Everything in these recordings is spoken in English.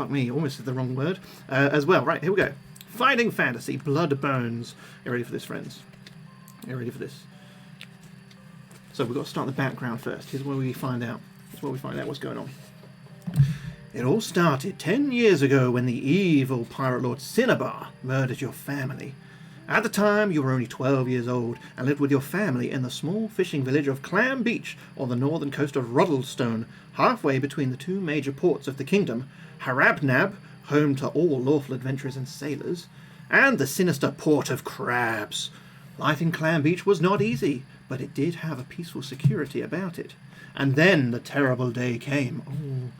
fuck me, almost said the wrong word as well. Right, here we go. Fighting fantasy, Bloodbones. You ready for this, friends? You ready for this? So we've got to start the background first. Here's where we find out. Here's where we find out what's going on. It all started 10 years ago when the evil pirate lord Cinnabar murdered your family. At the time, you were only 12 years old and lived with your family in the small fishing village of Clam Beach on the northern coast of Roddlestone, halfway between the two major ports of the kingdom, Harabnab, home to all lawful adventurers and sailors, and the sinister port of Crabs. Life in Clam Beach was not easy, but it did have a peaceful security about it. And then the terrible day came. Oh,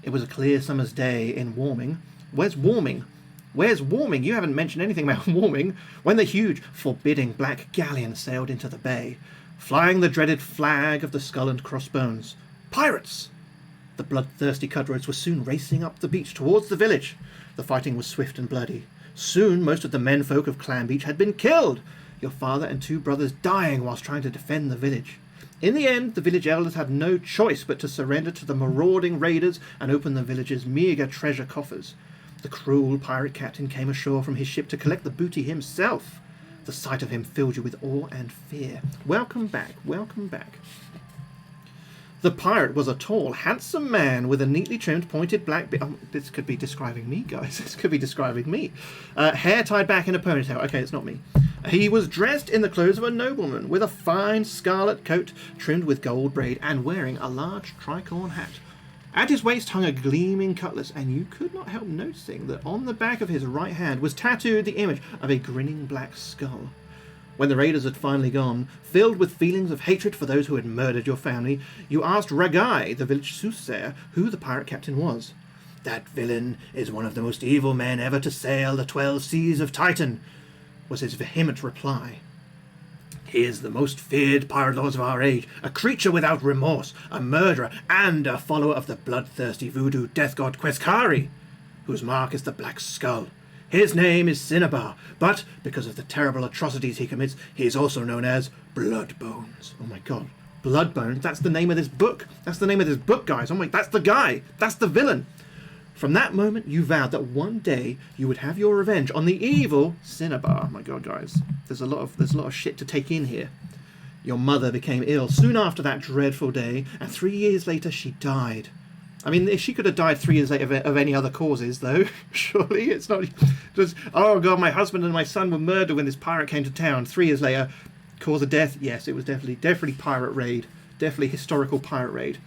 it was a clear summer's day in Warming. Where's Warming? Where's Warming? You haven't mentioned anything about Warming. When the huge, forbidding black galleon sailed into the bay, flying the dreaded flag of the Skull and Crossbones. Pirates! The bloodthirsty cutthroats were soon racing up the beach towards the village. The fighting was swift and bloody. Soon most of the menfolk of Clam Beach had been killed, your father and two brothers dying whilst trying to defend the village. In the end, the village elders had no choice but to surrender to the marauding raiders and open the village's meagre treasure coffers. The cruel pirate captain came ashore from his ship to collect the booty himself. The sight of him filled you with awe and fear. Welcome back, welcome back. The pirate was a tall, handsome man with a neatly trimmed, pointed black beard. Oh, this could be describing me, guys. This could be describing me. Hair tied back in a ponytail. Okay, it's not me. He was dressed in the clothes of a nobleman, with a fine scarlet coat trimmed with gold braid and wearing a large tricorn hat. At his waist hung a gleaming cutlass, and you could not help noticing that on the back of his right hand was tattooed the image of a grinning black skull. When the raiders had finally gone, filled with feelings of hatred for those who had murdered your family, you asked Ragai, the village soothsayer, who the pirate captain was. "That villain is one of the most evil men ever to sail the 12 seas of Titan," was his vehement reply. "He is the most feared pirate lord of our age, a creature without remorse, a murderer, and a follower of the bloodthirsty voodoo death god Queskari, whose mark is the Black Skull. His name is Cinnabar, but because of the terrible atrocities he commits, he is also known as Bloodbones." Oh my god. Bloodbones? That's the name of this book. That's the name of this book, guys. Oh my, that's the guy. That's the villain. From that moment, you vowed that one day you would have your revenge on the evil Cinnabar. Oh my god, guys. There's a lot of shit to take in here. Your mother became ill soon after that dreadful day, and 3 years later she died. I mean, she could have died 3 years later of any other causes, though. Surely it's not just, oh god, my husband and my son were murdered when this pirate came to town. 3 years later, cause of death? Yes, it was definitely pirate raid. Definitely historical pirate raid.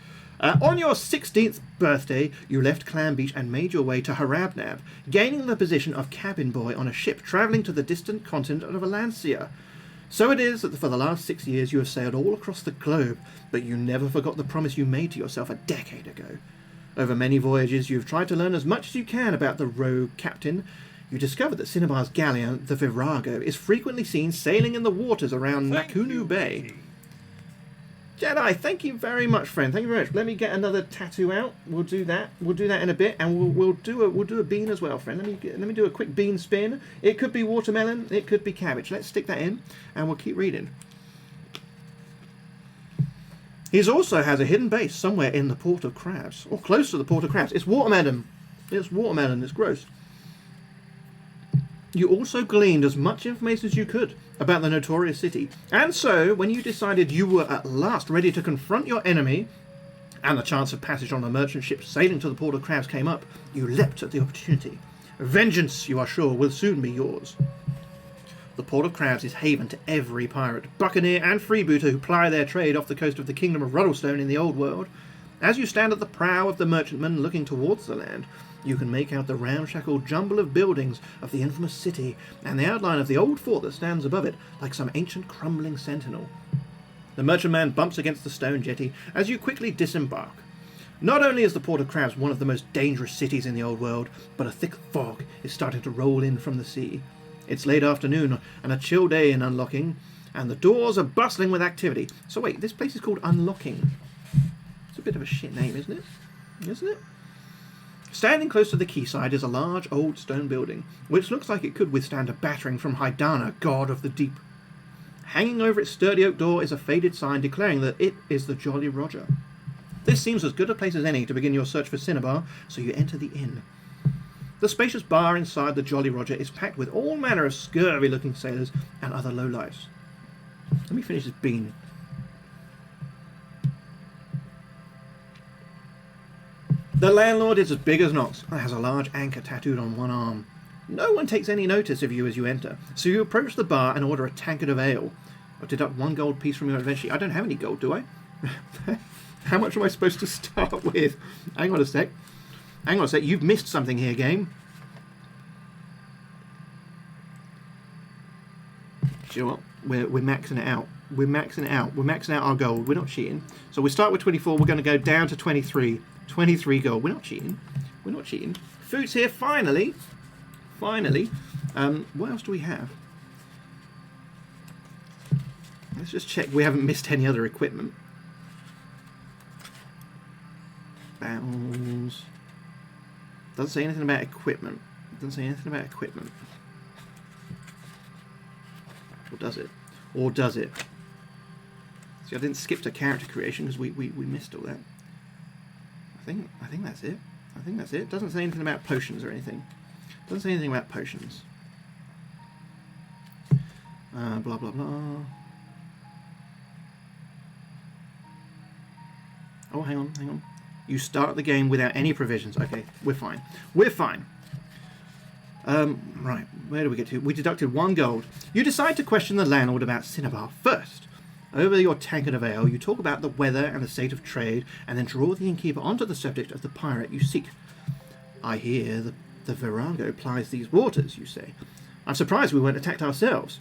On your 16th birthday, you left Clam Beach and made your way to Harabnab, gaining the position of cabin boy on a ship travelling to the distant continent of Alancia. So it is that for the last 6 years you have sailed all across the globe, but you never forgot the promise you made to yourself a decade ago. Over many voyages, you have tried to learn as much as you can about the rogue captain. You discovered that Cinnabar's galleon, the Virago, is frequently seen sailing in the waters around Nakunu Bay. Jedi, thank you very much, friend. Thank you very much. Let me get another tattoo out. We'll do that. We'll do that in a bit, and we'll do a bean as well, friend. Let me do a quick bean spin. It could be watermelon. It could be cabbage. Let's stick that in, and we'll keep reading. He also has a hidden base somewhere in the Port of Crabs, or close to the Port of Crabs. It's watermelon. It's watermelon. It's gross. You also gleaned as much information as you could about the notorious city, and so when you decided you were at last ready to confront your enemy, and the chance of passage on a merchant ship sailing to the Port of Crabs came up, you leapt at the opportunity. Vengeance, you are sure, will soon be yours. The Port of Crabs is haven to every pirate, buccaneer and freebooter who ply their trade off the coast of the kingdom of Roddlestone in the old world. As you stand at the prow of the merchantman looking towards the land, you can make out the ramshackle jumble of buildings of the infamous city, and the outline of the old fort that stands above it like some ancient crumbling sentinel. The merchantman bumps against the stone jetty as you quickly disembark. Not only is the Port of Crabs one of the most dangerous cities in the old world, but a thick fog is starting to roll in from the sea. It's late afternoon and a chill day in Unlocking, and the doors are bustling with activity. So wait, this place is called Unlocking. It's a bit of a shit name, isn't it? Isn't it? Standing close to the quayside is a large old stone building, which looks like it could withstand a battering from Hydana, god of the deep. Hanging over its sturdy oak door is a faded sign declaring that it is the Jolly Roger. This seems as good a place as any to begin your search for Cinnabar, so you enter the inn. The spacious bar inside the Jolly Roger is packed with all manner of scurvy-looking sailors and other lowlifes. Let me finish this bean. The landlord is as big as Knox and has a large anchor tattooed on one arm. No one takes any notice of you as you enter, so you approach the bar and order a tankard of ale. I'll deduct 1 gold piece from your adventure sheet. I don't have any gold, do I? How much am I supposed to start with? Hang on a sec. Hang on a sec. You've missed something here, game. Do you know what? We're maxing it out. We're maxing it out. We're maxing out our gold. We're not cheating. So we start with 24. We're going to go down to 23. 23 gold. We're not cheating. We're not cheating. Food's here, finally. Finally. What else do we have? Let's just check we haven't missed any other equipment. Battles. Doesn't say anything about equipment. Doesn't say anything about equipment. Or does it? Or does it? See, I didn't skip to character creation because we missed all that. I think that's it. I think that's it. Doesn't say anything about potions or anything. Doesn't say anything about potions. Blah blah blah. Oh, hang on, hang on. You start the game without any provisions. Okay, we're fine. We're fine. Right, where do we get to? We deducted 1 gold. You decide to question the landlord about Cinnabar first. Over your tankard of ale, you talk about the weather and the state of trade, and then draw the innkeeper onto the subject of the pirate you seek. I hear the Virago plies these waters, you say. I'm surprised we weren't attacked ourselves.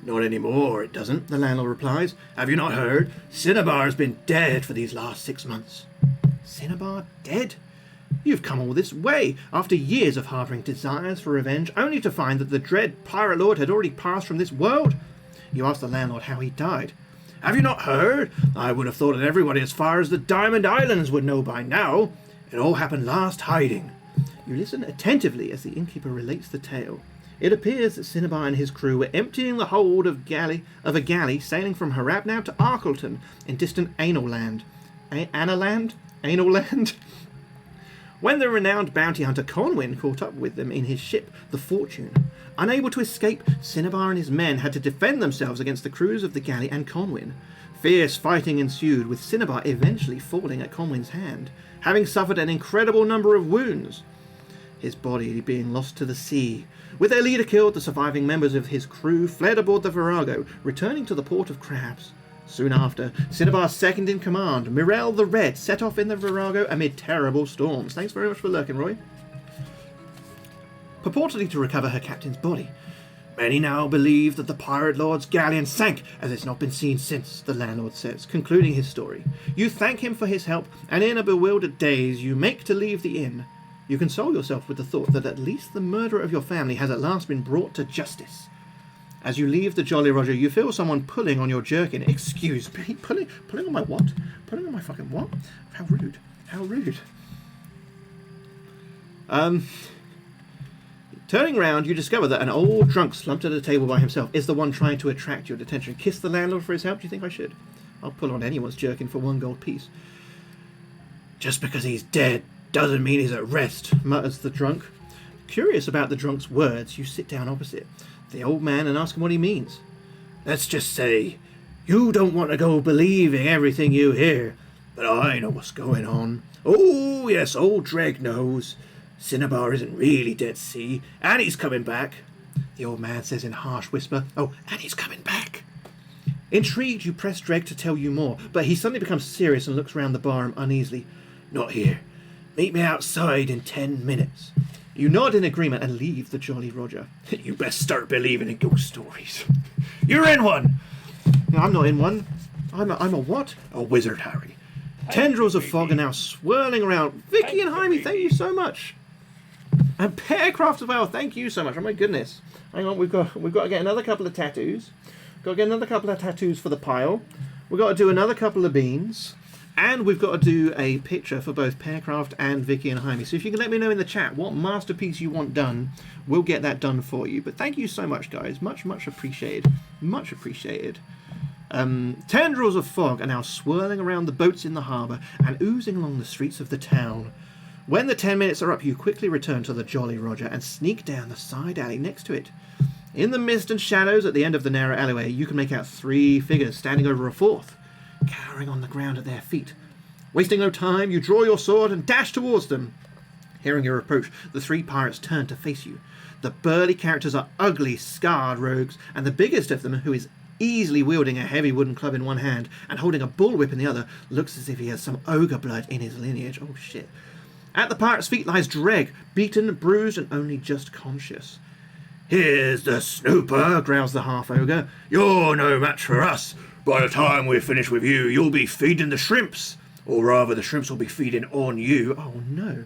Not anymore, it doesn't, the landlord replies. Have you not heard? Cinnabar has been dead for these last 6 months. Cinnabar dead? You've come all this way, after years of harbouring desires for revenge, only to find that the dread pirate lord had already passed from this world? You ask the landlord how he died. Have you not heard? I would have thought that everybody as far as the Diamond Islands would know by now. It all happened last hiding. You listen attentively as the innkeeper relates the tale. It appears that Cinnabar and his crew were emptying the hold of a galley sailing from Harabnow to Arkleton in distant Anal Land. Anal Land? When the renowned bounty hunter Conwyn caught up with them in his ship, the Fortune. Unable to escape, Cinnabar and his men had to defend themselves against the crews of the galley and Conwyn. Fierce fighting ensued, with Cinnabar eventually falling at Conwyn's hand, having suffered an incredible number of wounds, his body being lost to the sea. With their leader killed, the surviving members of his crew fled aboard the Virago, returning to the port of Crabs. Soon after, Cinnabar's second in command, Mirel the Red, set off in the Virago amid terrible storms. Thanks very much for lurking, Roy. Purportedly to recover her captain's body. Many now believe that the pirate lord's galleon sank, as it's not been seen since, the landlord says, concluding his story. You thank him for his help, and in a bewildered daze you make to leave the inn. You console yourself with the thought that at least the murderer of your family has at last been brought to justice. As you leave the Jolly Roger, you feel someone pulling on your jerkin. Excuse me? Pulling on my what? Pulling on my fucking what? How rude. How rude. Turning round, you discover that an old drunk slumped at a table by himself is the one trying to attract your attention. Kiss the landlord for his help? Do you think I should? I'll pull on anyone's jerkin for 1 gold piece. Just because he's dead doesn't mean he's at rest, mutters the drunk. Curious about the drunk's words, you sit down opposite the old man and ask him what he means. Let's just say, you don't want to go believing everything you hear, but I know what's going on. Oh, yes, old Dreg knows. Cinnabar isn't really dead, see, and he's coming back. The old man says in a harsh whisper, oh, and he's coming back. Intrigued, you press Dreg to tell you more, but he suddenly becomes serious and looks round the bar uneasily. Not here. Meet me outside in 10 minutes. You nod in agreement and leave the Jolly Roger. You best start believing in ghost stories. You're in one! No, I'm not in one. I'm a what? A wizard, Harry. Tendrils of fog are now swirling around. Vicky and Jaime, thank you so much. And Pearcraft as well, thank you so much. Oh my goodness. Hang on, we've got to get another couple of tattoos. Got to get another couple of tattoos for the pile. We've got to do another couple of beans. And we've got to do a picture for both Pearcraft and Vicky and Jaime. So if you can let me know in the chat what masterpiece you want done, we'll get that done for you. But thank you so much, guys. Much, much appreciated. Much appreciated. Tendrils of fog are now swirling around the boats in the harbour and oozing along the streets of the town. When the 10 minutes are up, you quickly return to the Jolly Roger and sneak down the side alley next to it. In the mist and shadows at the end of the narrow alleyway, you can make out 3 figures standing over a 4th, cowering on the ground at their feet. Wasting no time, you draw your sword and dash towards them. Hearing your approach, the 3 pirates turn to face you. The burly characters are ugly, scarred rogues, and the biggest of them, who is easily wielding a heavy wooden club in one hand and holding a bullwhip in the other, looks as if he has some ogre blood in his lineage. Oh shit. At the pirate's feet lies Dreg, beaten, bruised, and only just conscious. "Here's the snooper," growls the half-ogre. "You're no match for us. By the time we're finished with you, you'll be feeding the shrimps. Or rather, the shrimps will be feeding on you." Oh no.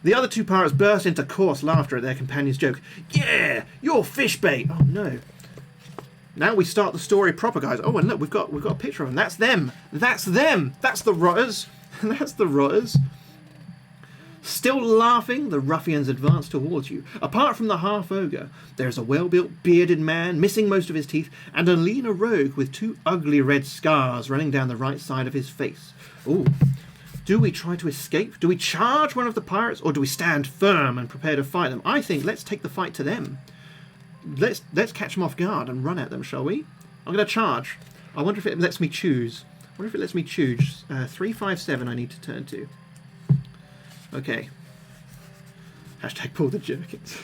The other 2 pirates burst into coarse laughter at their companion's joke. "Yeah, you're fish bait." Oh no. Now we start the story proper, guys. Oh, and look, we've got a picture of them. That's them. That's them. That's the rotters. That's the rotters. Still laughing, the ruffians advance towards you. Apart from the half-ogre, there is a well-built, bearded man, missing most of his teeth, and a leaner rogue with 2 ugly red scars running down the right side of his face. Ooh. Do we try to escape? Do we charge one of the pirates? Or do we stand firm and prepare to fight them? I think let's take the fight to them. Let's catch them off guard and run at them, shall we? I'm going to charge. I wonder if it lets me choose. 357 I need to turn to. Okay. Hashtag pull the jerkins.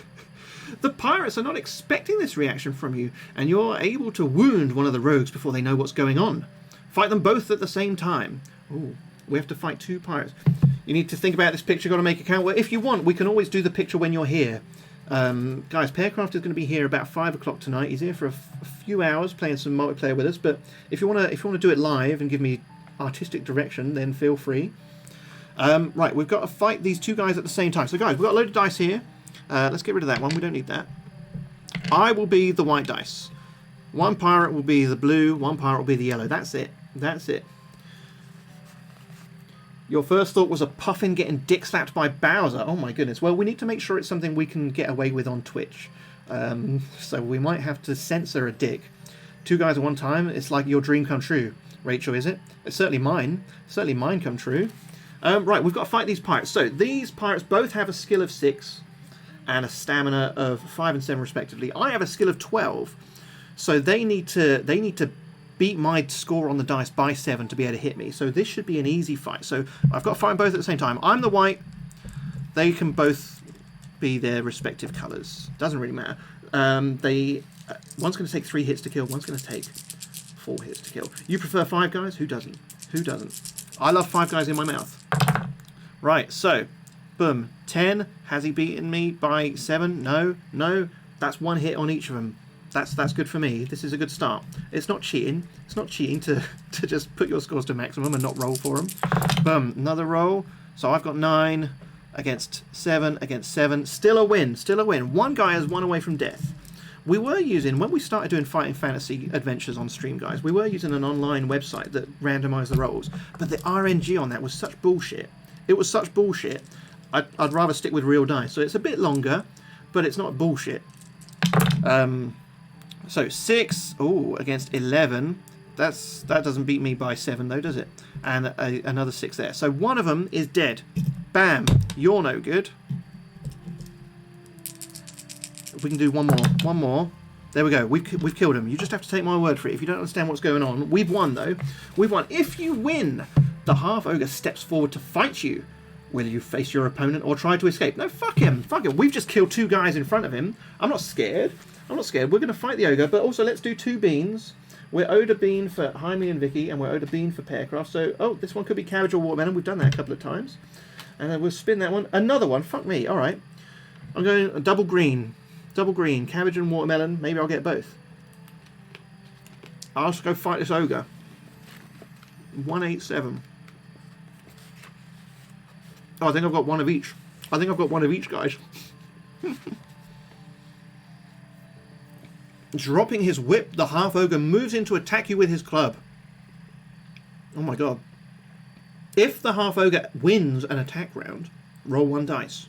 The pirates are not expecting this reaction from you, and you're able to wound one of the rogues before they know what's going on. Fight them both at the same time. Ooh, we have to fight 2 pirates. You need to think about this picture, got to make it count. Well, if you want, we can always do the picture when you're here. Guys, Pearcraft is going to be here about 5 o'clock tonight. He's here for a few hours playing some multiplayer with us, but if you want to do it live and give me artistic direction, then feel free. Right, we've got to fight these 2 guys at the same time. So guys, we've got a load of dice here. Let's get rid of that one. We don't need that. I will be the white dice. 1 pirate will be the blue. 1 pirate will be the yellow. That's it. That's it. Your first thought was a puffin getting dick slapped by Bowser. Oh my goodness. Well, we need to make sure it's something we can get away with on Twitch. So we might have to censor a dick. 2 guys at one time. It's like your dream come true. Rachel, is it? It's certainly mine. Certainly mine come true. Right, we've got to fight these pirates. So these pirates both have a skill of 6 and a stamina of 5 and 7 respectively. I have a skill of 12, so they need to beat my score on the dice by 7 to be able to hit me. So this should be an easy fight. So I've got to fight both at the same time. I'm the white. They can both be their respective colours. Doesn't really matter. One's going to take 3 hits to kill. One's going to take 4 hits to kill. You prefer 5 guys? Who doesn't? Who doesn't? I love 5 guys in my mouth. Right, so, boom. 10. Has he beaten me by 7? No. No. That's 1 hit on each of them. That's good for me. This is a good start. It's not cheating. It's not cheating to just put your scores to maximum and not roll for them. Boom. Another roll. So I've got 9 against 7 against 7. Still a win. Still a win. 1 guy has 1 away from death. We were using, when we started doing Fighting Fantasy adventures on stream, guys, we were using an online website that randomised the rolls. But the RNG on that was such bullshit. It was such bullshit. I'd rather stick with real dice. So it's a bit longer, but it's not bullshit. So 6, against 11. That doesn't beat me by 7 though, does it? And another 6 there. So 1 of them is dead. Bam. You're no good. We can do 1 more. 1 more. There we go. We've killed him. You just have to take my word for it. If you don't understand what's going on, we've won though. We've won. If you win, the half ogre steps forward to fight you. Will you face your opponent or try to escape? No, fuck him. Fuck him. We've just killed 2 guys in front of him. I'm not scared. I'm not scared. We're going to fight the ogre, but also let's do 2 beans. We're Oda Bean for Jaime and Vicky, and we're Oda Bean for Pearcraft. So, this one could be cabbage or watermelon. We've done that a couple of times. And then we'll spin that one. Another one. Fuck me. All right. I'm going a double green. Double green. Cabbage and watermelon. Maybe I'll get both. I'll just go fight this ogre. 187. Oh, I think I've got 1 of each. I think I've got 1 of each, guys. Dropping his whip, the half-ogre moves in to attack you with his club. Oh my god. If the half-ogre wins an attack round, roll 1 dice.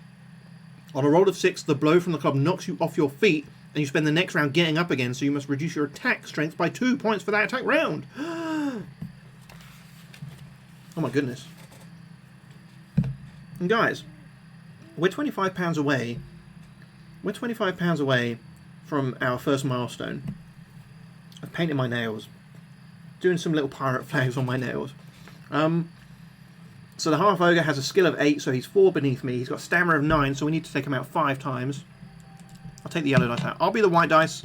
On a roll of 6, the blow from the club knocks you off your feet And you spend the next round getting up again, so you must reduce your attack strength by 2 points for that attack round. Oh my goodness. And guys, we're £25 away. We're £25 away from our first milestone. I've painted my nails. Doing some little pirate flags on my nails. So the half ogre has a skill of 8, so he's 4 beneath me. He's got stamina of 9, so we need to take him out 5 times. I'll take the yellow dice out. I'll be the white dice.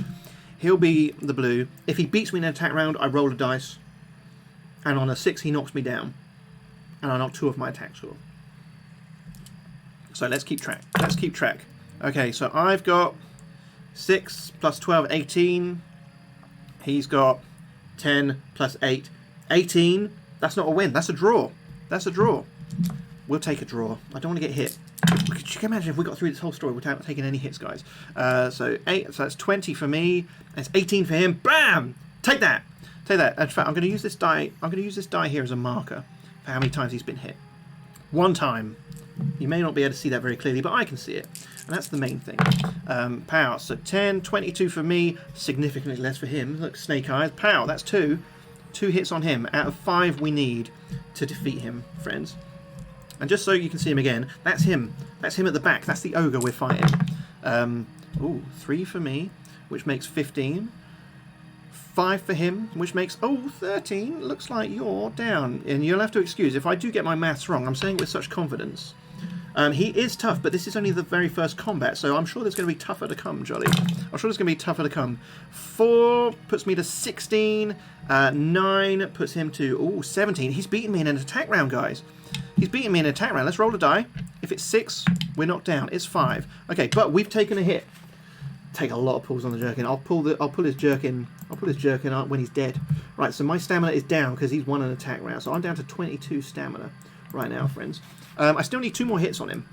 He'll be the blue. If he beats me in an attack round, I roll a dice. And on a 6, he knocks me down. And I knock 2 of my attack score. So let's keep track. Let's keep track. Okay, so I've got 6 plus 12, 18. He's got 10 plus 8, 18. That's not a win. That's a draw. That's a draw. We'll take a draw. I don't want to get hit. Could you imagine if we got through this whole story without taking any hits, guys? So 8. So that's 20 for me. That's 18 for him. Bam! Take that. Take that. In fact, I'm going to use this die. I'm going to use this die here as a marker for how many times he's been hit. 1 time. You may not be able to see that very clearly, but I can see it. And that's the main thing. Pow. So 10, 22 for me. Significantly less for him. Look, snake eyes. Pow. That's 2. 2 hits on him out of 5 we need to defeat him, friends. And just so you can see him again, that's him. That's him at the back. That's the ogre we're fighting. Ooh, 3 for me, which makes 15. 5 for him, which makes, 13. Looks like you're down. And you'll have to excuse if I do get my maths wrong. I'm saying it with such confidence. He is tough, but this is only the very first combat, so I'm sure there's going to be tougher to come, Jolly. I'm sure there's going to be tougher to come. 4 puts me to 16. 9 puts him to, 17. He's beaten me in an attack round, guys. He's beaten me in an attack round. Let's roll a die. If it's 6, we're knocked down. It's 5. Okay, but we've taken a hit. Take a lot of pulls on the jerkin. I'll pull his jerkin. I'll pull his jerkin up when he's dead. Right, so my stamina is down because he's won an attack round. So I'm down to 22 stamina right now, friends. I still need 2 more hits on him.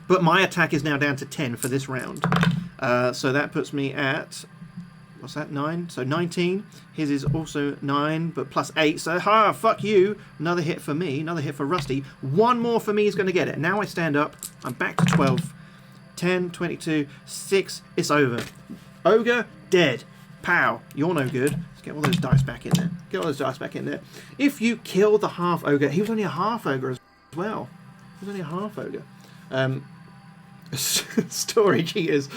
But my attack is now down to 10 for this round. So that puts me at, what's that, 9? So 19. His is also 9, but plus 8. So, fuck you. Another hit for me. Another hit for Rusty. 1 more for me is going to get it. Now I stand up. I'm back to 12. 10, 22, 6. It's over. Ogre, dead. Pow. You're no good. Let's get all those dice back in there. Get all those dice back in there. If you kill the half ogre, he was only a half ogre as well. He was only a half ogre. Story cheaters.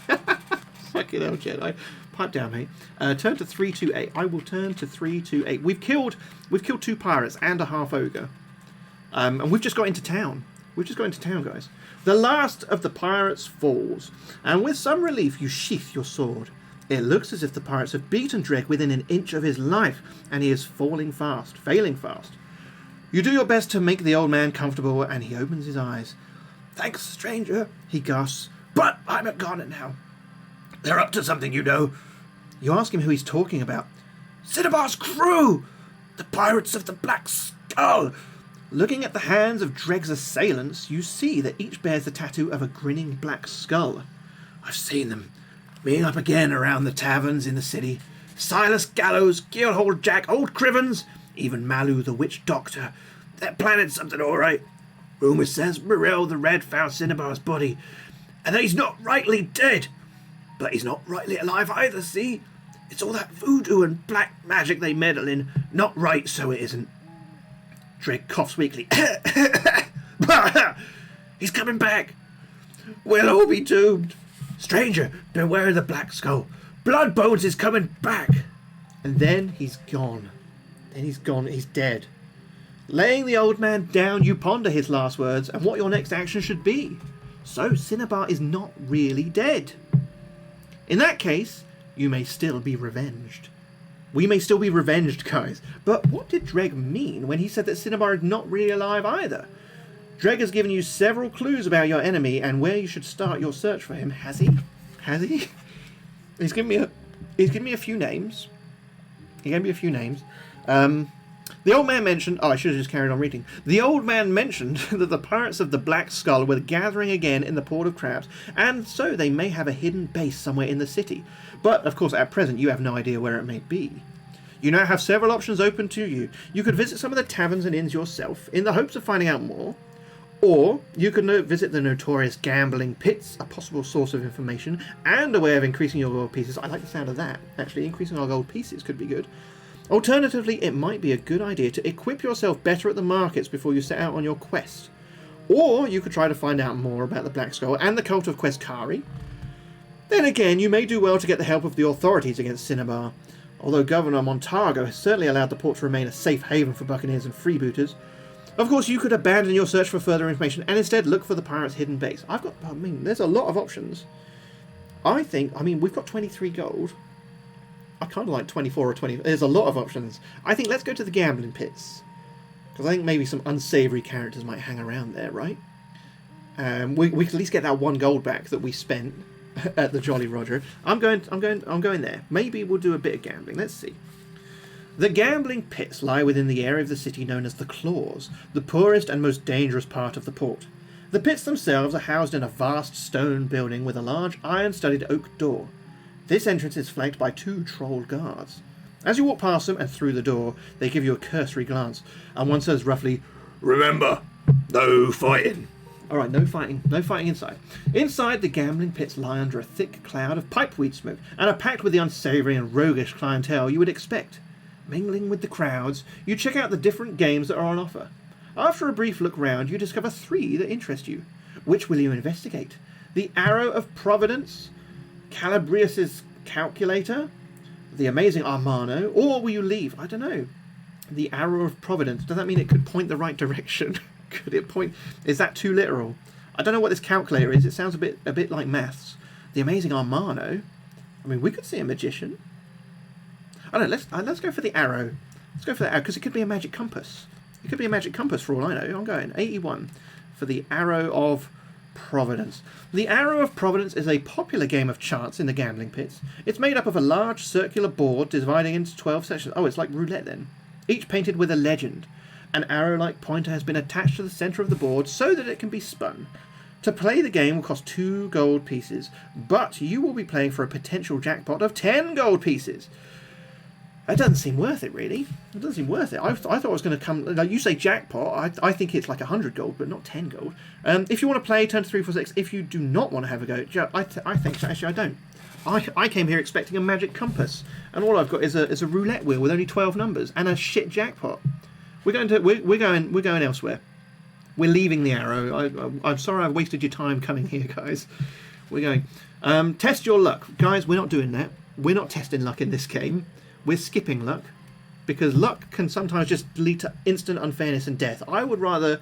Fucking hell, Jedi. Pipe down, mate. Turn to 328. I will turn to 328. We've killed 2 pirates and a half ogre. And we've just got into town. We've just got into town, guys. The last of the pirates falls, and with some relief you sheath your sword. It looks as if the pirates have beaten Dreg within an inch of his life, and he is failing fast. You do your best to make the old man comfortable, and he opens his eyes. "Thanks, stranger," he gasps, "but I'm a goner now. They're up to something, you know." You ask him who he's talking about. "Cinnabar's crew! The pirates of the Black Skull!" Looking at the hands of Dreg's assailants, you see that each bears the tattoo of a grinning black skull. "I've seen them, meeting up again around the taverns in the city. Silas Gallows, Geelhold Jack, Old Crivens, even Malu the Witch Doctor. They're planning something all right. Rumour says Morel the Red found Cinnabar's body, and that he's not rightly dead. But he's not rightly alive either, see? It's all that voodoo and black magic they meddle in. Not right, so it isn't." Dreg coughs weakly. "He's coming back. We'll all be doomed. Stranger, beware the Black Skull. Bloodbones is coming back." And then he's gone. He's dead. Laying the old man down, you ponder his last words and what your next action should be. So Cinnabar is not really dead. In that case, you may still be revenged. We may still be revenged, guys. But what did Dreg mean when he said that Cinnabar is not really alive either? Dreg has given you several clues about your enemy and where you should start your search for him. Has he? He's given me a few names. He gave me a few names. The old man mentioned... I should have just carried on reading. The old man mentioned that the pirates of the Black Skull were gathering again in the Port of Crabs, and so they may have a hidden base somewhere in the city. But, of course, at present, you have no idea where it may be. You now have several options open to you. You could visit some of the taverns and inns yourself, in the hopes of finding out more, Or you could visit the notorious gambling pits, a possible source of information and a way of increasing your gold pieces. I like the sound of that. Actually, increasing our gold pieces could be good. Alternatively, it might be a good idea to equip yourself better at the markets before you set out on your quest. Or you could try to find out more about the Black Skull and the cult of Questcari. Then again, you may do well to get the help of the authorities against Cinnabar. Although Governor Montago has certainly allowed the port to remain a safe haven for buccaneers and freebooters. Of course, you could abandon your search for further information and instead look for the pirates' hidden base. There's a lot of options. We've got 23 gold. I kind of like 24 or 20. There's a lot of options. I think let's go to the gambling pits. Because I think maybe some unsavoury characters might hang around there, right? We can at least get that 1 gold back that we spent at the Jolly Roger. I'm going there. Maybe we'll do a bit of gambling. Let's see. The gambling pits lie within the area of the city known as the Claws, the poorest and most dangerous part of the port. The pits themselves are housed in a vast stone building with a large iron-studded oak door. This entrance is flanked by 2 troll guards. As you walk past them and through the door, they give you a cursory glance, and one says roughly, "Remember, no fighting." Alright, no fighting inside. Inside, the gambling pits lie under a thick cloud of pipeweed smoke, and are packed with the unsavoury and roguish clientele you would expect. Mingling with the crowds, you check out the different games that are on offer. After a brief look round, you discover 3 that interest you. Which will you investigate? The Arrow of Providence, Calabrius's Calculator, the Amazing Armano, or will you leave? I don't know. The Arrow of Providence, does that mean it could point the right direction? Could it point? Is that too literal? I don't know what this calculator is. It sounds a bit like maths. The Amazing Armano. We could see a magician. I don't know, let's go for the arrow. Let's go for the arrow, because it could be a magic compass. It could be a magic compass for all I know. I'm going 81 for the Arrow of Providence. The Arrow of Providence is a popular game of chance in the gambling pits. It's made up of a large circular board dividing into 12 sections. Oh, it's like roulette then. Each painted with a legend. An arrow-like pointer has been attached to the centre of the board so that it can be spun. To play the game will cost 2 gold pieces, but you will be playing for a potential jackpot of 10 gold pieces. That doesn't seem worth it, really. It doesn't seem worth it. I thought it was going to come... Like you say jackpot, I think it's like 100 gold, but not 10 gold. If you want to play, turn to 3, 4, 6. If you do not want to have a go, I think so. Actually, I don't. I came here expecting a magic compass, and all I've got is a roulette wheel with only 12 numbers and a shit jackpot. We're going elsewhere. We're leaving the arrow. I'm sorry I've wasted your time coming here, guys. We're going. Test your luck. Guys, we're not doing that. We're not testing luck in this game. We're skipping luck. Because luck can sometimes just lead to instant unfairness and death. I would rather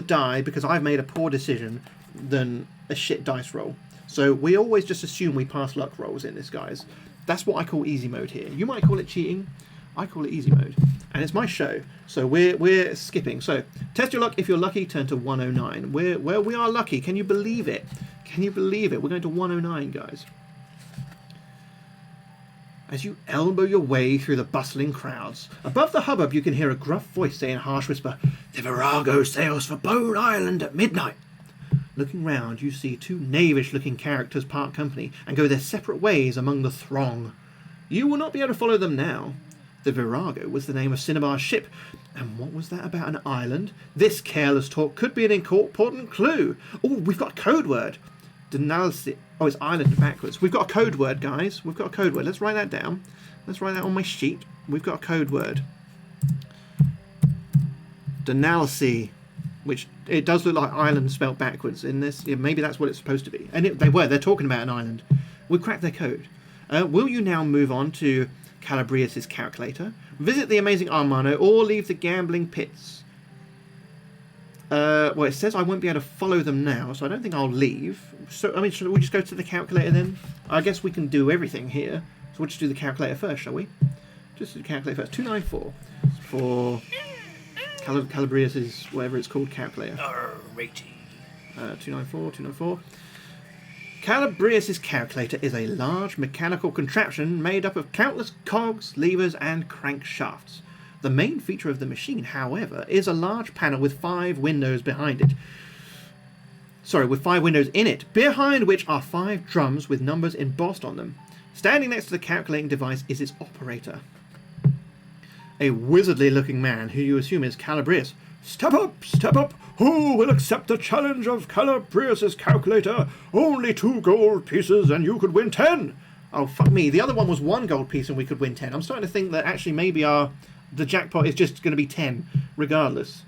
die because I've made a poor decision than a shit dice roll. So we always just assume we pass luck rolls in this, guys. That's what I call easy mode here. You might call it cheating. I call it easy mode. And it's my show. So we're skipping. So test your luck. If you're lucky, turn to 109. We are lucky. Can you believe it? Can you believe it? We're going to 109, guys. As you elbow your way through the bustling crowds, above the hubbub you can hear a gruff voice say in a harsh whisper, "The Virago sails for Bone Island at midnight." Looking round, you see 2 knavish-looking characters part company and go their separate ways among the throng. You will not be able to follow them now. The Virago was the name of Cinnabar's ship, and what was that about an island? This careless talk could be an important clue. Oh, we've got a code word. Denalcy. Oh, it's island backwards. We've got a code word, guys. We've got a code word. Let's write that down. Let's write that on my sheet. We've got a code word. Denalcy. Which, it does look like island spelt backwards in this. Yeah, maybe that's what it's supposed to be. And they're talking about an island. We've cracked their code. Will you now move on to Calabrius's Calculator, visit the Amazing Armano, or leave the gambling pits? Well, it says I won't be able to follow them now, so I don't think I'll leave. So, should we just go to the calculator then? I guess we can do everything here. So we'll just do the calculator first, shall we? Just do the calculator first. 294 for Calabrius's, whatever it's called, calculator. 294. Calabrius's Calculator is a large mechanical contraption made up of countless cogs, levers, and crankshafts. The main feature of the machine, however, is a large panel with 5 windows behind it. With 5 windows in it, behind which are 5 drums with numbers embossed on them. Standing next to the calculating device is its operator. A wizardly-looking man, who you assume is Calabrius, Step up, step up. Who will accept the challenge of Calabrius's calculator? Only 2 gold pieces and you could win 10. Oh, fuck me. The other one was 1 gold piece and we could win 10. I'm starting to think that actually maybe the jackpot is just going to be 10, regardless.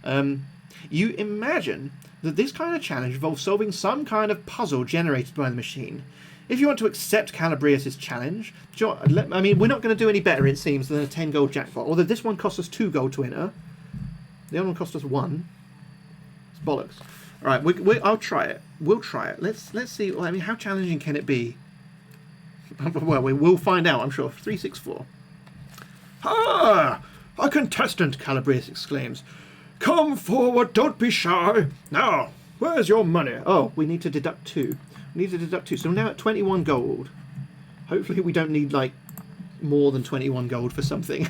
You imagine that this kind of challenge involves solving some kind of puzzle generated by the machine. If you want to accept Calabrius's challenge, I mean, we're not going to do any better, it seems, than a 10 gold jackpot. Although this one cost us 2 gold to enter. The other one cost us 1. It's bollocks. All right, I'll try it. We'll try it. Let's see. I mean, how challenging can it be? Well, we will find out, I'm sure. 364. Ah! A contestant, Calabrius exclaims. Come forward, don't be shy. Now, where's your money? Oh, we need to deduct 2. We need to deduct 2. So we're now at 21 gold. Hopefully we don't need, like, more than 21 gold for something.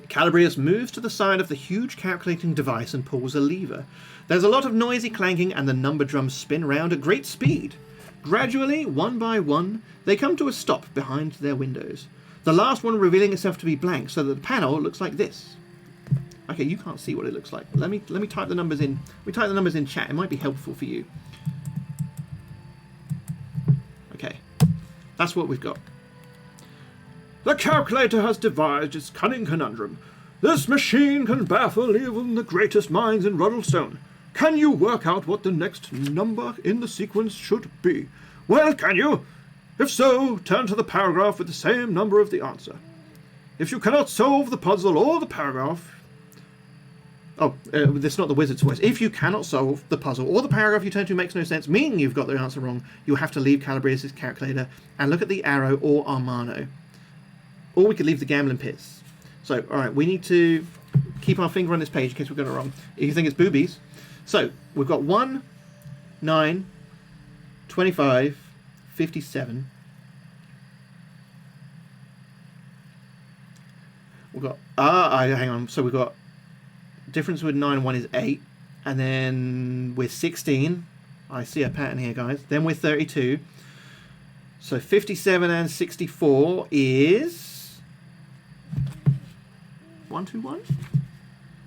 Calabrius moves to the side of the huge calculating device and pulls a lever. There's a lot of noisy clanking and the number drums spin round at great speed. Gradually, one by one, they come to a stop behind their windows. The last one revealing itself to be blank, so that the panel looks like this. Okay, you can't see what it looks like. Let me type the numbers in. We type the numbers in chat. It might be helpful for you. Okay, that's what we've got. The calculator has devised its cunning conundrum. This machine can baffle even the greatest minds in Ruddlestone. Can you work out what the next number in the sequence should be? Well, can you? If so, turn to the paragraph with the same number of the answer. If you cannot solve the puzzle or the paragraph... Oh, that's not the wizard's voice. If you cannot solve the puzzle or the paragraph you turn to makes no sense, meaning you've got the answer wrong, you'll have to leave Calabrius's calculator and look at the arrow or Armano. Or we could leave the gambling pits. So, alright, we need to keep our finger on this page in case we've got it wrong. If you think it's boobies. So, we've got 1, 9, 25, 57. We've got... hang on. So we've got... Difference with 9 and 1 is 8. And then we're 16. I see a pattern here, guys. Then we're 32. So 57 and 64 is... 121?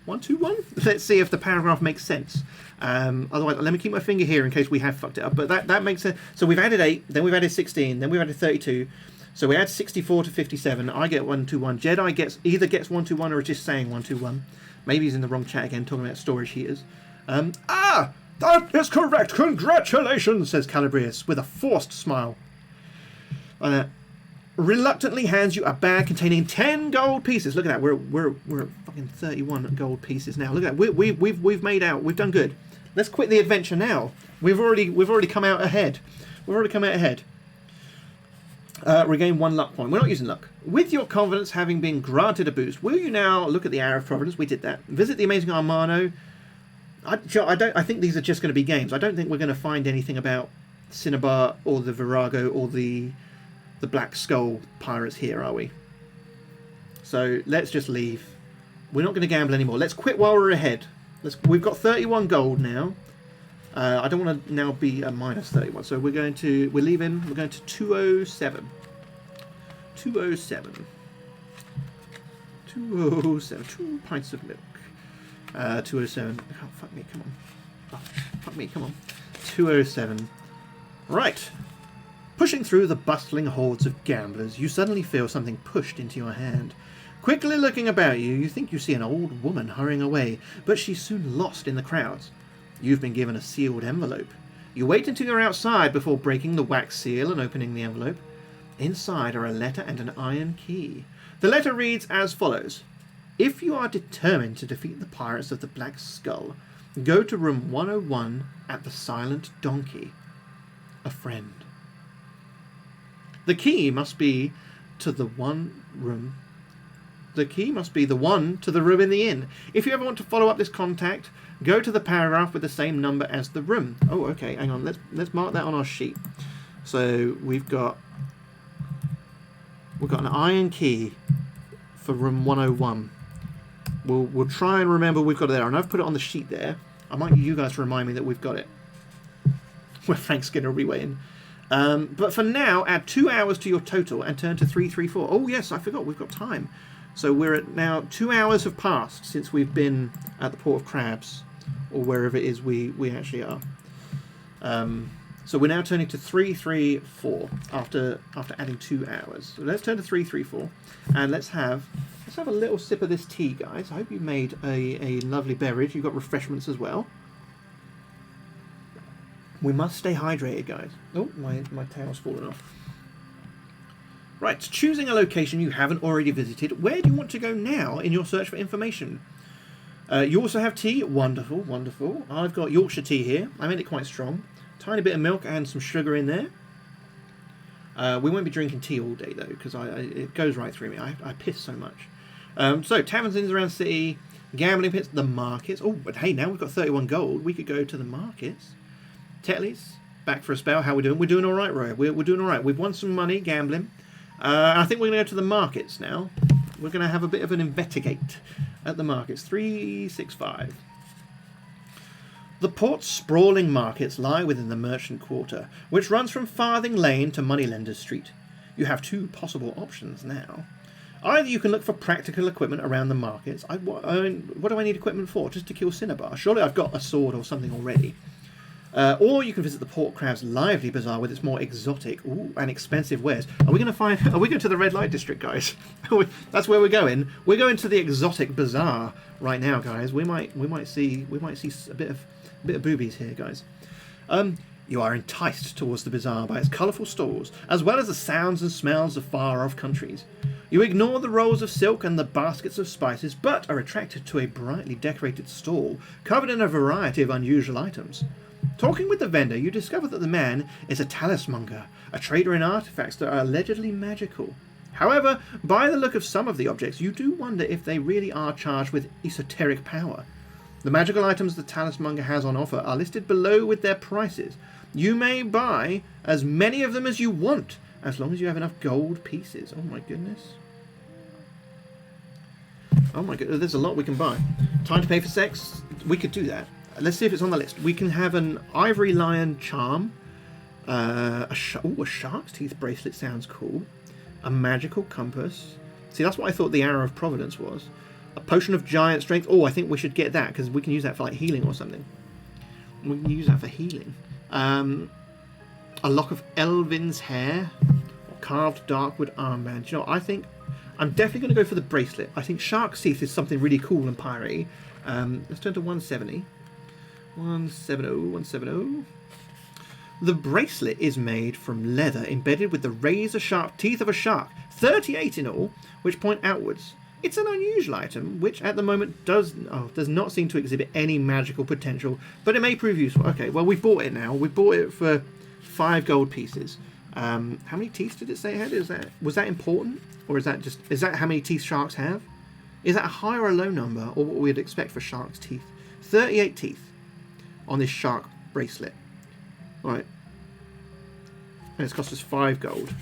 121? Let's see if the paragraph makes sense. Otherwise, let me keep my finger here in case we have fucked it up. But that makes sense. So we've added 8, then we've added 16, then we've added 32. So we add 64 to 57. I get 121. Jedi either gets 121 or is just saying 121. Maybe he's in the wrong chat again, talking about storage heaters. That is correct. Congratulations, says Calabrius with a forced smile. Reluctantly hands you a bag containing 10 gold pieces. Look at that. We're fucking 31 gold pieces now. Look at that. We've made out. We've done good. Let's quit the adventure now. We've already come out ahead. We've already come out ahead. Regain 1 luck point. We're not using luck. With your confidence having been granted a boost, will you now look at the Arrow of Providence? We did that. Visit the Amazing Armano. I think these are just going to be games. I don't think we're going to find anything about Cinnabar or the Virago or the Black Skull pirates here, are we? So let's just leave. We're not going to gamble anymore. Let's quit while we're ahead. We've got 31 gold now. I don't want to now be a minus 31, so we're leaving. We're going to 207. 207. 207. 2 pints of milk. 207. Oh, fuck me, come on. Oh, fuck me, come on. 207. Right. Pushing through the bustling hordes of gamblers, you suddenly feel something pushed into your hand. Quickly looking about you, you think you see an old woman hurrying away, but she's soon lost in the crowds. You've been given a sealed envelope. You wait until you're outside before breaking the wax seal and opening the envelope. Inside are a letter and an iron key. The letter reads as follows. If you are determined to defeat the pirates of the Black Skull, go to room 101 at the Silent Donkey. A friend. The key must be to the one room. The key must be the one to the room in the inn. If you ever want to follow up this contact, go to the paragraph with the same number as the room. Oh, okay. Hang on. Let's mark that on our sheet. So we've got an iron key for room 101. We'll try and remember we've got it there, and I've put it on the sheet there. I might need you guys to remind me that we've got it. Where Frank Skinner will be waiting. But for now, add 2 hours to your total and turn to 334. Oh yes, I forgot. We've got time. So we're at now 2 hours have passed since we've been at the Port of Crabs, or wherever it is we actually are. So we're now turning to 334 after adding 2 hours. So let's turn to 334 and let's have a little sip of this tea, guys. I hope you made a lovely beverage. You've got refreshments as well. We must stay hydrated, guys. Oh, my tail's fallen off. Right, choosing a location you haven't already visited. Where do you want to go now in your search for information? You also have tea. Wonderful, wonderful. I've got Yorkshire tea here. I made it quite strong. Tiny bit of milk and some sugar in there. We won't be drinking tea all day, though, because it goes right through me. I piss so much. So, taverns in and around the city, gambling pits, the markets. Oh, but hey, now we've got 31 gold. We could go to the markets. Tetley's, back for a spell. How are we doing? We're doing all right, Roy. We're doing all right. We've won some money gambling. I think we're going to go to the markets now. We're going to have a bit of an investigate at the markets. 365. The port's sprawling markets lie within the merchant quarter, which runs from Farthing Lane to Moneylenders Street. You have 2 possible options now. Either you can look for practical equipment around the markets. What do I need equipment for? Just to kill Cinnabar? Surely I've got a sword or something already. Or you can visit the Port Crab's lively bazaar with its more exotic and expensive wares. Are we going to the red light district, guys? That's where we're going. We're going to the exotic bazaar right now, guys. We might see a bit of boobies here, guys. You are enticed towards the bazaar by its colourful stalls, as well as the sounds and smells of far-off countries. You ignore the rolls of silk and the baskets of spices, but are attracted to a brightly decorated stall covered in a variety of unusual items. Talking with the vendor, you discover that the man is a talismonger, a trader in artifacts that are allegedly magical. However, by the look of some of the objects, you do wonder if they really are charged with esoteric power. The magical items the talismonger has on offer are listed below with their prices. You may buy as many of them as you want, as long as you have enough gold pieces. Oh my goodness. Oh my goodness, there's a lot we can buy. Time to pay for sex? We could do that. Let's see if it's on the list. We can have an ivory lion charm. A shark's teeth bracelet sounds cool. A magical compass. See, that's what I thought the Arrow of Providence was. A potion of giant strength. Oh, I think we should get that, because we can use that for like healing or something. We can use that for healing. A lock of Elvin's hair. Or carved darkwood armband. You know, I think I'm definitely going to go for the bracelet. I think shark's teeth is something really cool and piratey. Let's turn to 170. 170. The bracelet is made from leather embedded with the razor-sharp teeth of a shark, 38 in all, which point outwards. It's an unusual item, which at the moment does not seem to exhibit any magical potential, but it may prove useful. Okay, well, we've bought it now. We bought it for 5 gold pieces. How many teeth did it say it had? Was that important? Or is that how many teeth sharks have? Is that a high or a low number, or what we'd expect for shark's teeth? 38 teeth on this shark bracelet. Right. And it's cost us 5 gold.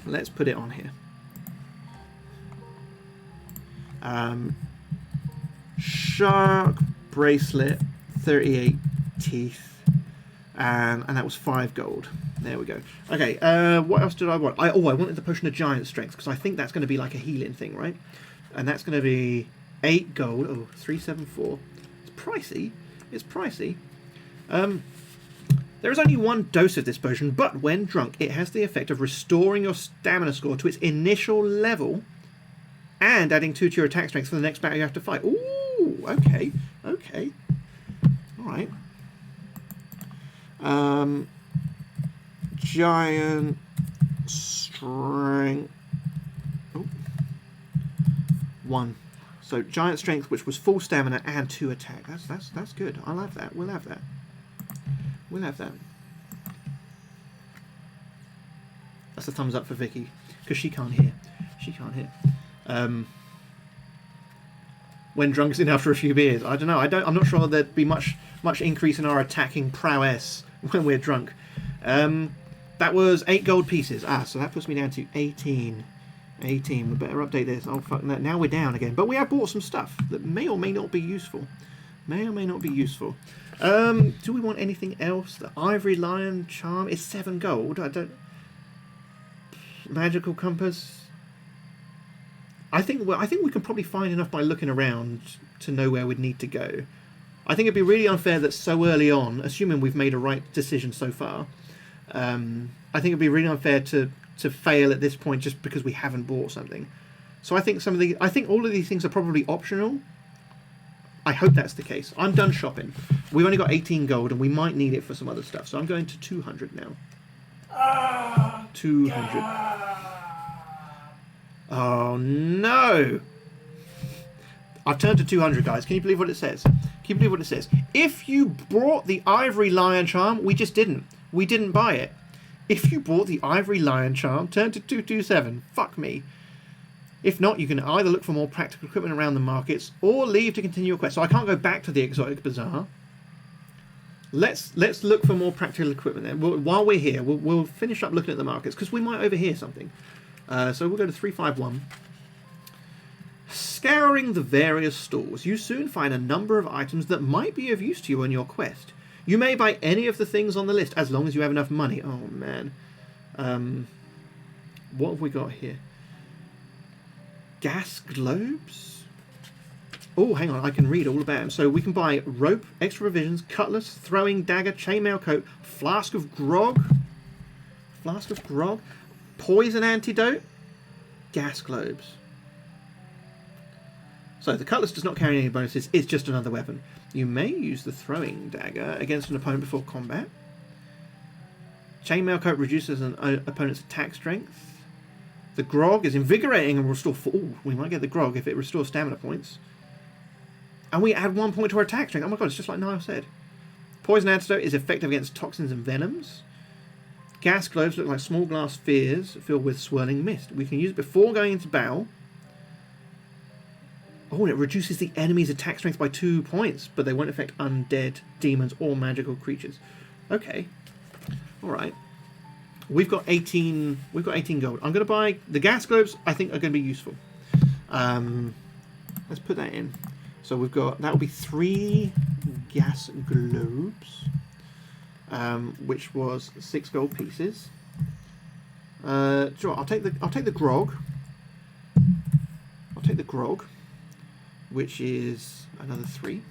Let's put it on here. Shark bracelet, 38 teeth. And that was 5 gold. There we go. Okay, what else did I want? I wanted the potion of giant strength, because I think that's going to be like a healing thing, right? And that's going to be 8 gold. Oh, 374. It's pricey. It's pricey. There is only 1 dose of this potion, but when drunk, it has the effect of restoring your stamina score to its initial level and adding 2 to your attack strength for the next battle you have to fight. Ooh, okay. Okay. Alright. Giant strength. Oh. 1. So giant strength, which was full stamina and 2 attack. That's good. I love that. We'll have that. We'll have that. That's a thumbs up for Vicky, because she can't hear. She can't hear. When drunk is in after a few beers. I don't know. I'm not sure there'd be much increase in our attacking prowess when we're drunk. That was 8 gold pieces. So that puts me down to 18. 18. We better update this. Oh fuck! Now we're down again. But we have bought some stuff that may or may not be useful. May or may not be useful. Do we want anything else? The ivory lion charm is 7 gold. I don't. Magical compass. I think we can probably find enough by looking around to know where we'd need to go. I think it'd be really unfair that so early on, assuming we've made a right decision so far, I think it'd be really unfair to fail at this point just because we haven't bought something. So I think all of these things are probably optional. I hope that's the case. I'm done shopping. We've only got 18 gold, and we might need it for some other stuff. So I'm going to 200 now. 200. Oh no! I've turned to 200, guys. Can you believe what it says? Can you believe what it says? If you bought the Ivory Lion Charm, we just didn't. We didn't buy it. If you bought the Ivory Lion Charm, turn to 227. Fuck me. If not, you can either look for more practical equipment around the markets or leave to continue your quest. So I can't go back to the Exotic Bazaar. Let's look for more practical equipment then. While we're here, we'll finish up looking at the markets because we might overhear something. So we'll go to 351. Scouring the various stores, you soon find a number of items that might be of use to you on your quest. You may buy any of the things on the list as long as you have enough money. Oh man. What have we got here? Gas globes? Oh, hang on, I can read all about them. So we can buy rope, extra provisions, cutlass, throwing dagger, chainmail coat, flask of grog, poison antidote, gas globes. So the cutlass does not carry any bonuses, it's just another weapon. You may use the throwing dagger against an opponent before combat. Chainmail coat reduces an opponent's attack strength. The grog is invigorating and will restore... Oh, we might get the grog if it restores stamina points. And we add 1 point to our attack strength. Oh my god, it's just like Niall said. Poison antidote is effective against toxins and venoms. Gas globes look like small glass spheres filled with swirling mist. We can use it before going into battle. Oh, and it reduces the enemy's attack strength by 2 points, but they won't affect undead, demons, or magical creatures. Okay. Alright. We've got 18 gold. I'm going to buy... The gas globes, I think, are going to be useful. Let's put that in. So we've got... That will be 3 gas globes. Which was 6 gold pieces. Sure, I'll take the grog. I'll take the grog, which is another 3.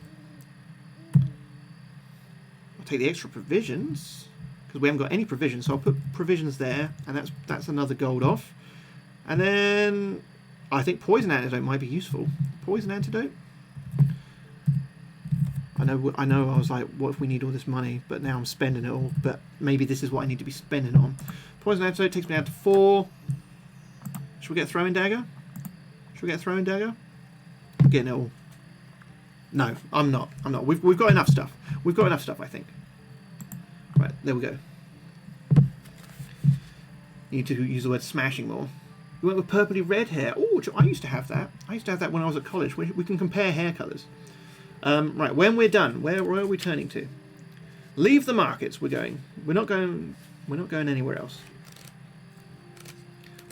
I'll take the extra provisions because we haven't got any provisions, so I'll put provisions there, and that's another gold off. And then I think poison antidote might be useful. Poison antidote. I know. I was like, what if we need all this money? But now I'm spending it all. But maybe this is what I need to be spending on. Poison antidote takes me down to 4. Should we get a throwing dagger? I'm getting it all. No, I'm not. We've got enough stuff. I think. Right, there we go. Need to use the word smashing more. We went with purpley red hair. Oh, I used to have that. When I was at college. We can compare hair colours. Right, when we're done, where are we turning to? Leave the markets. We're not going anywhere else.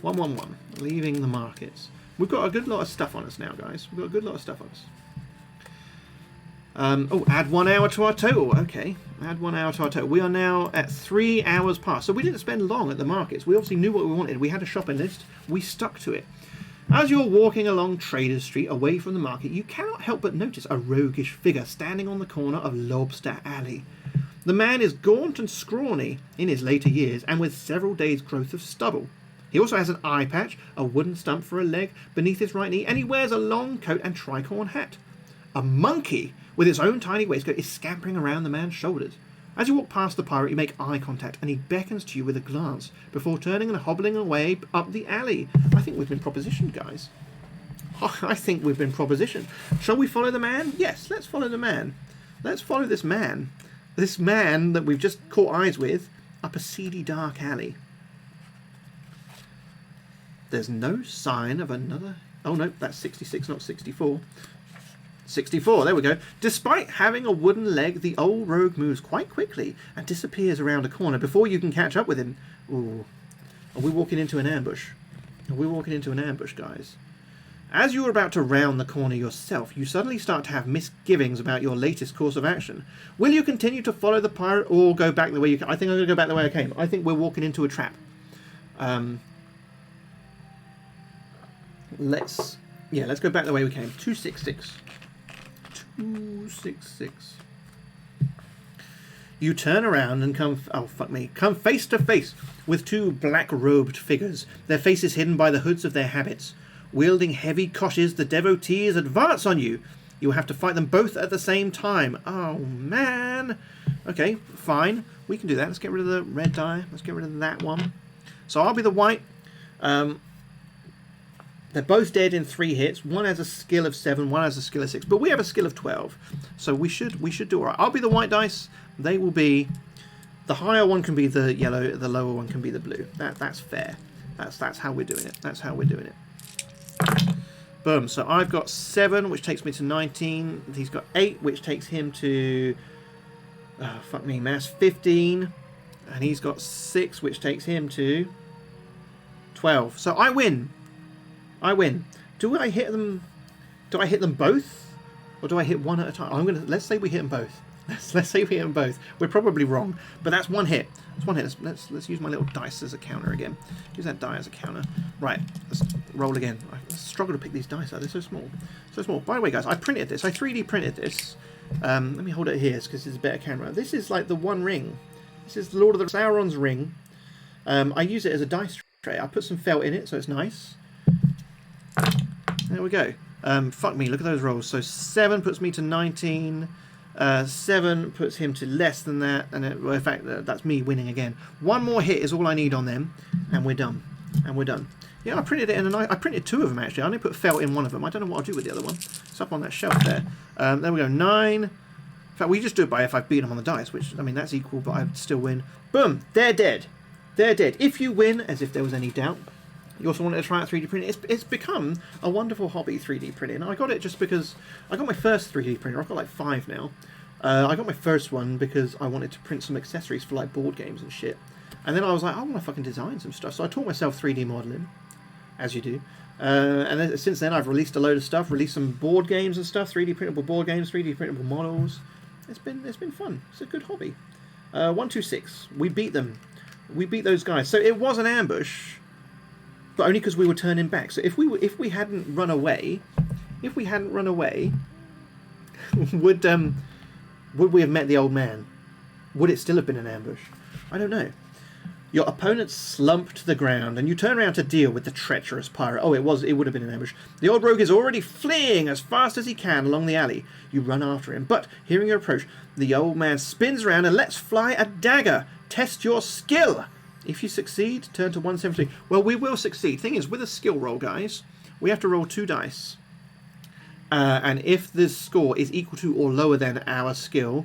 111. Leaving the markets. We've got a good lot of stuff on us now, guys. Add 1 hour to our total. Okay, add 1 hour to our total. We are now at 3 hours past. So we didn't spend long at the markets. We obviously knew what we wanted. We had a shopping list. We stuck to it. As you're walking along Traders Street away from the market, you cannot help but notice a roguish figure standing on the corner of Lobster Alley. The man is gaunt and scrawny in his later years and with several days' growth of stubble. He also has an eye patch, a wooden stump for a leg beneath his right knee, and he wears a long coat and tricorn hat. A monkey with its own tiny waistcoat is scampering around the man's shoulders. As you walk past the pirate, you make eye contact, and he beckons to you with a glance, before turning and hobbling away up the alley. I think we've been propositioned, guys. I think we've been propositioned. Shall we follow the man? Yes, let's follow the man. Let's follow this man. This man that we've just caught eyes with, up a seedy, dark alley. There's no sign of another... Oh, no, that's 66, not 64. 64, there we go. Despite having a wooden leg, the old rogue moves quite quickly and disappears around a corner before you can catch up with him. Ooh. Are we walking into an ambush? Guys? As you are about to round the corner yourself, you suddenly start to have misgivings about your latest course of action. Will you continue to follow the pirate or go back the way you came? I think I'm going to go back the way I came. I think we're walking into a trap. let's go back the way we came. 266. 266. You turn around and come face to face with two black-robed figures, their faces hidden by the hoods of their habits. Wielding heavy koshes, the devotees advance on you. You will have to fight them both at the same time. Oh, man. Okay, fine. We can do that. Let's get rid of the red die. Let's get rid of that one. So I'll be the white. They're both dead in 3 hits. One has a skill of 7, one has a skill of 6. But we have a skill of 12. So we should do all right. I'll be the white dice. They will be... The higher one can be the yellow. The lower one can be the blue. That's fair. That's how we're doing it. That's how we're doing it. Boom. So I've got 7, which takes me to 19. He's got 8, which takes him to... Oh, fuck me, mass. 15. And he's got 6, which takes him to... 12. So I win. I win. Do I hit them? Do I hit them both, or do I hit one at a time? Let's say we hit them both. Let's say we hit them both. We're probably wrong, but that's one hit. That's one hit. Let's use my little dice as a counter again. Use that die as a counter. Right. Let's roll again. I struggle to pick these dice out. They're so small. So small. By the way, guys, I printed this. I 3D printed this. Let me hold it here because it's a better camera. This is like the One Ring. This is Lord of the Sauron's ring. I use it as a dice tray. I put some felt in it, so it's nice. There we go. Fuck me, look at those rolls. So 7 puts me to 19. 7 puts him to less than that. And well, in fact, that's me winning again. One more hit is all I need on them. And we're done. And we're done. Yeah, I printed it in I printed 2 of them, actually. I only put felt in one of them. I don't know what I'll do with the other one. It's up on that shelf there. There we go. 9. In fact, we just do it by if I beat them on the dice, which, I mean, that's equal, but I still win. Boom. They're dead. They're dead. If you win, as if there was any doubt... You also wanted to try out 3D printing. It's become a wonderful hobby, 3D printing. I got it just because I got my first 3D printer. I've got like 5 now. I got my first one because I wanted to print some accessories for like board games and shit. And then I was like, I want to fucking design some stuff. So I taught myself 3D modeling, as you do. And then, since then I've released a load of stuff, released some board games and stuff, 3D printable board games, 3D printable models. It's been fun. It's a good hobby. 126. We beat them. We beat those guys. So it was an ambush. But only because we were turning back. So if we hadn't run away, would we have met the old man? Would it still have been an ambush? I don't know. Your opponent slumped to the ground, and you turn around to deal with the treacherous pirate. Oh, it would have been an ambush. The old rogue is already fleeing as fast as he can along the alley. You run after him, but hearing your approach, the old man spins around and lets fly a dagger. Test your skill. If you succeed, turn to 173. Well, we will succeed. Thing is, with a skill roll, guys, we have to roll 2 dice. And if the score is equal to or lower than our skill,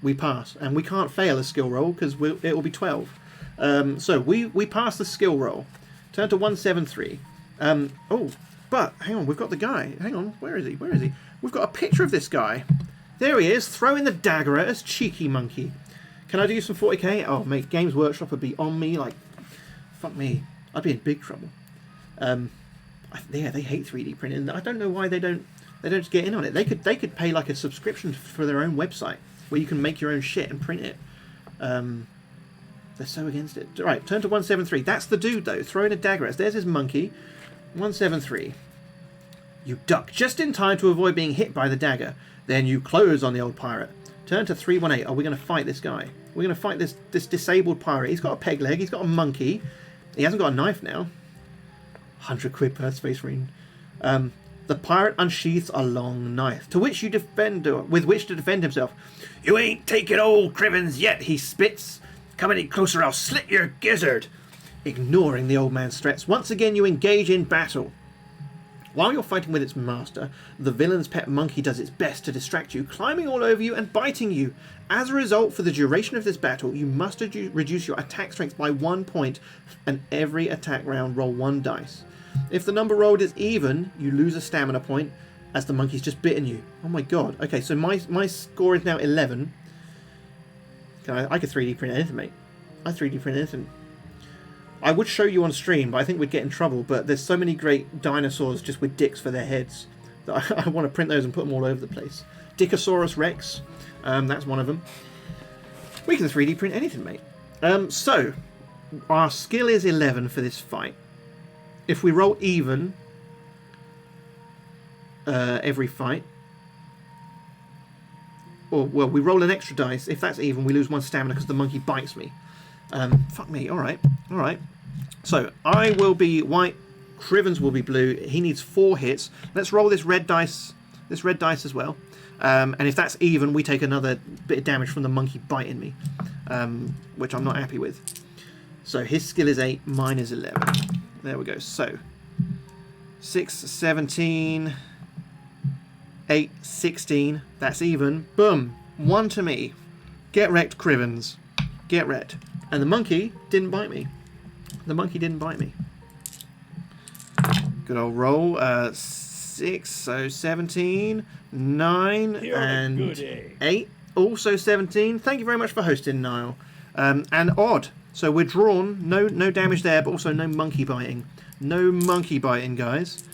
we pass. And we can't fail a skill roll because it will be 12. So we pass the skill roll. Turn to 173. Oh, but hang on, we've got the guy. Hang on, where is he? Where is he? We've got a picture of this guy. There he is, throwing the dagger at us, cheeky monkey. Can I do some 40k? Oh, mate, Games Workshop would be on me like, fuck me. I'd be in big trouble. Yeah, they hate 3D printing. I don't know why they don't just get in on it. They could pay like a subscription for their own website where you can make your own shit and print it. They're so against it. Right, turn to 173. That's the dude though, throwing a dagger at us. There's his monkey. 173. You duck just in time to avoid being hit by the dagger. Then you close on the old pirate. Turn to 318. Are we going to fight this guy? We're going to fight this disabled pirate. He's got a peg leg. He's got a monkey. He hasn't got a knife now. 100 quid per space marine. The pirate unsheaths a long knife, with which to defend himself. You ain't taken old Crivens yet, he spits. Come any closer, I'll slit your gizzard. Ignoring the old man's threats, once again you engage in battle. While you're fighting with its master, the villain's pet monkey does its best to distract you, climbing all over you and biting you. As a result, for the duration of this battle, you must reduce your attack strength by 1 point, and every attack round roll 1 dice. If the number rolled is even, you lose a stamina point, as the monkey's just bitten you. Oh my god. Okay, so my score is now 11. I could 3D print anything, mate. I 3D print anything. I would show you on stream, but I think we'd get in trouble. But there's so many great dinosaurs just with dicks for their heads that I want to print those and put them all over the place. Dickosaurus Rex, that's one of them. We can 3D print anything, mate. So, our skill is 11 for this fight. If we roll even, every fight. Or, well, we roll an extra dice. If that's even, we lose 1 stamina because the monkey bites me. Fuck me. Alright. Alright. So, I will be white. Crivens will be blue. He needs 4 hits. Let's roll this red dice. This red dice as well. And if that's even, we take another bit of damage from the monkey biting me. Which I'm not happy with. So, his skill is 8. Mine is 11. There we go. So, 6, 17... 8, 16. That's even. Boom. 1 to me. Get wrecked, Crivens. Get wrecked. And the monkey didn't bite me. The monkey didn't bite me. Good old roll. 6, so 17, 9, and 8. Also 17. Thank you very much for hosting, Niall. And odd. So we're drawn. No damage there, but also no monkey biting. No monkey biting, guys.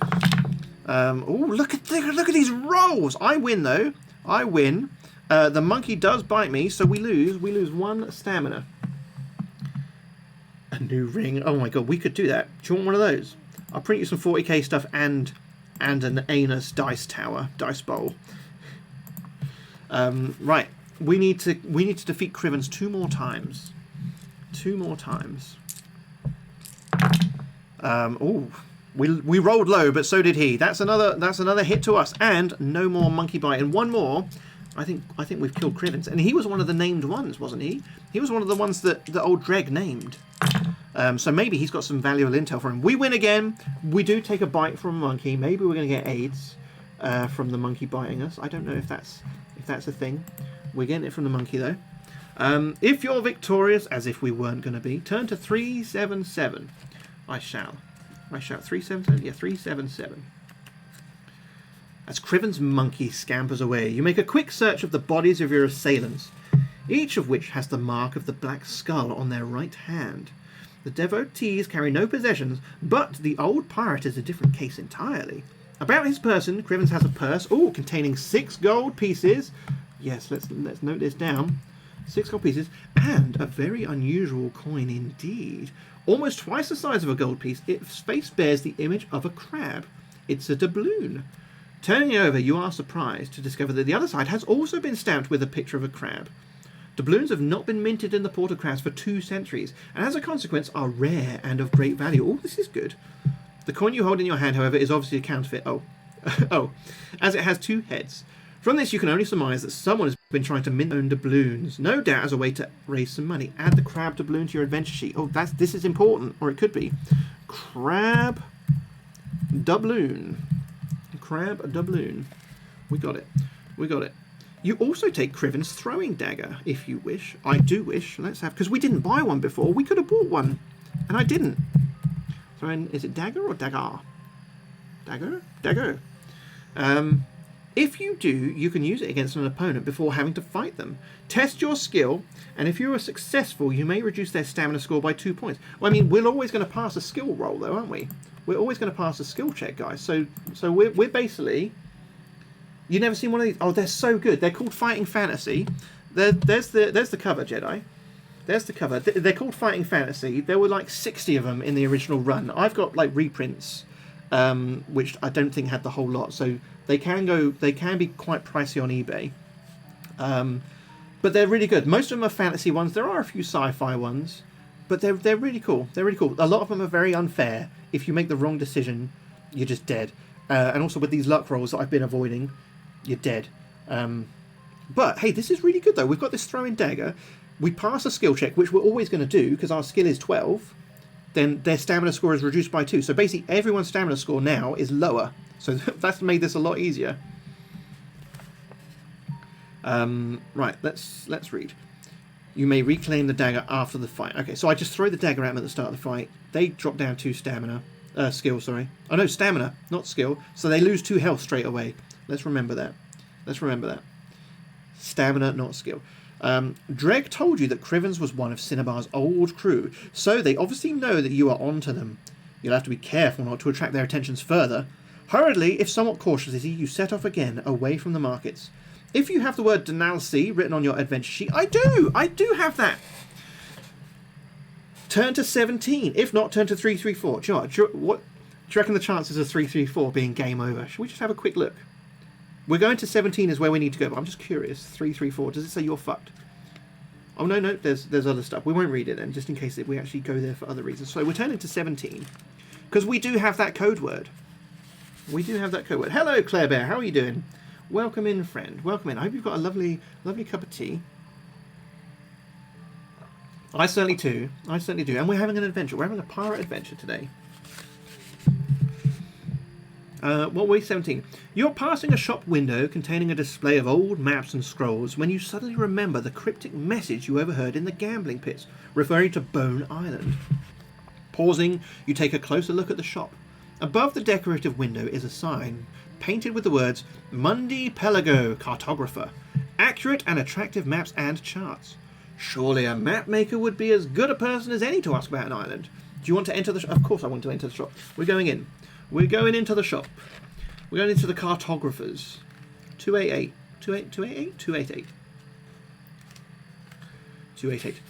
Oh, look at these rolls! I win though. I win. The monkey does bite me, so we lose. We lose 1 stamina. A new ring. Oh my god, we could do that. Do you want one of those? I'll print you some 40k stuff and an anus dice tower, dice bowl. Right. We need to defeat Crivens 2 more times. 2 more times. Oh. We rolled low, but so did he. That's another hit to us, and no more monkey bite. And 1 more. I think we've killed Crivens, and he was one of the named ones, wasn't he? He was one of the ones that old Dreg named. So maybe he's got some valuable intel for him. We win again. We do take a bite from a monkey. Maybe we're going to get AIDS from the monkey biting us. I don't know if that's a thing. We're getting it from the monkey though. If you're victorious, as if we weren't going to be, turn to 377. I shall. 377? Yeah, 377. As Criven's monkey scampers away, you make a quick search of the bodies of your assailants, each of which has the mark of the black skull on their right hand. The devotees carry no possessions, but the old pirate is a different case entirely. About his person, Crivens has a purse, containing 6 gold pieces. Yes, let's note this down. 6 gold pieces, and a very unusual coin indeed. Almost twice the size of a gold piece, its face bears the image of a crab. It's a doubloon. Turning it over, you are surprised to discover that the other side has also been stamped with a picture of a crab. Doubloons have not been minted in the port of crabs for 2 centuries, and as a consequence are rare and of great value. Oh, this is good. The coin you hold in your hand, however, is obviously a counterfeit. Oh, as it has 2 heads. From this, you can only surmise that someone has been trying to mint own doubloons, no doubt as a way to raise some money. Add the crab doubloon to your adventure sheet. Oh, this is important, or it could be. Crab doubloon. Crab doubloon. We got it. We got it. You also take Criven's throwing dagger, if you wish. I do wish. Let's have, because we didn't buy one before. We could have bought one, and I didn't. Throwing, is it dagger or dagger? Dagger? Dagger. If you do, you can use it against an opponent before having to fight them. Test your skill, and if you are successful, you may reduce their stamina score by 2 points. Well, I mean, we're always going to pass a skill roll, though, aren't we? We're always going to pass a skill check, guys. So we're basically... You've never seen one of these? Oh, they're so good. They're called Fighting Fantasy. There's the cover, Jedi. There's the cover. They're called Fighting Fantasy. There were like 60 of them in the original run. I've got like reprints, which I don't think had the whole lot. So they can be quite pricey on eBay. But they're really good. Most of them are fantasy ones. There are a few sci-fi ones, but they're really cool. They're really cool. A lot of them are very unfair. If you make the wrong decision, you're just dead. And also with these luck rolls that I've been avoiding, you're dead. But hey, this is really good though. We've got this throwing dagger. We pass a skill check, which we're always going to do because our skill is 12. Then their stamina score is reduced by 2. So basically everyone's stamina score now is lower. So that's made this a lot easier. Right, let's read. You may reclaim the dagger after the fight. Okay, so I just throw the dagger at them at the start of the fight. They drop down 2 stamina. Skill, sorry. Oh no, stamina, not skill. So they lose 2 health straight away. Let's remember that. Let's remember that. Stamina, not skill. Dreg told you that Crivens was one of Cinnabar's old crew, so they obviously know that you are onto them. You'll have to be careful not to attract their attentions further. Hurriedly, if somewhat cautiously, you set off again, away from the markets. If you have the word Denalcy written on your adventure sheet, I do have that. Turn to 17. If not, turn to 334. Do you know you reckon the chances of 334 being game over? Should we just have a quick look? We're going to 17 is where we need to go, but I'm just curious. 334, does it say you're fucked? Oh, no, there's other stuff. We won't read it then, just in case we actually go there for other reasons. So we're turning to 17, because we do have that code word. We do have that code word. Hello, Claire Bear, how are you doing? Welcome in, friend. Welcome in. I hope you've got a lovely, lovely cup of tea. I certainly do. I certainly do. And we're having an adventure. We're having a pirate adventure today. What were we? 17. You're passing a shop window containing a display of old maps and scrolls when you suddenly remember the cryptic message you overheard in the gambling pits, referring to Bone Island. Pausing, you take a closer look at the shop. Above the decorative window is a sign painted with the words Mundi Pelago, Cartographer. Accurate and attractive maps and charts. Surely a map maker would be as good a person as any to ask about an island. Do you want to enter the shop? Of course I want to enter the shop. We're going in. We're going into the shop. We're going into the cartographers. 288. 288? 288. 288.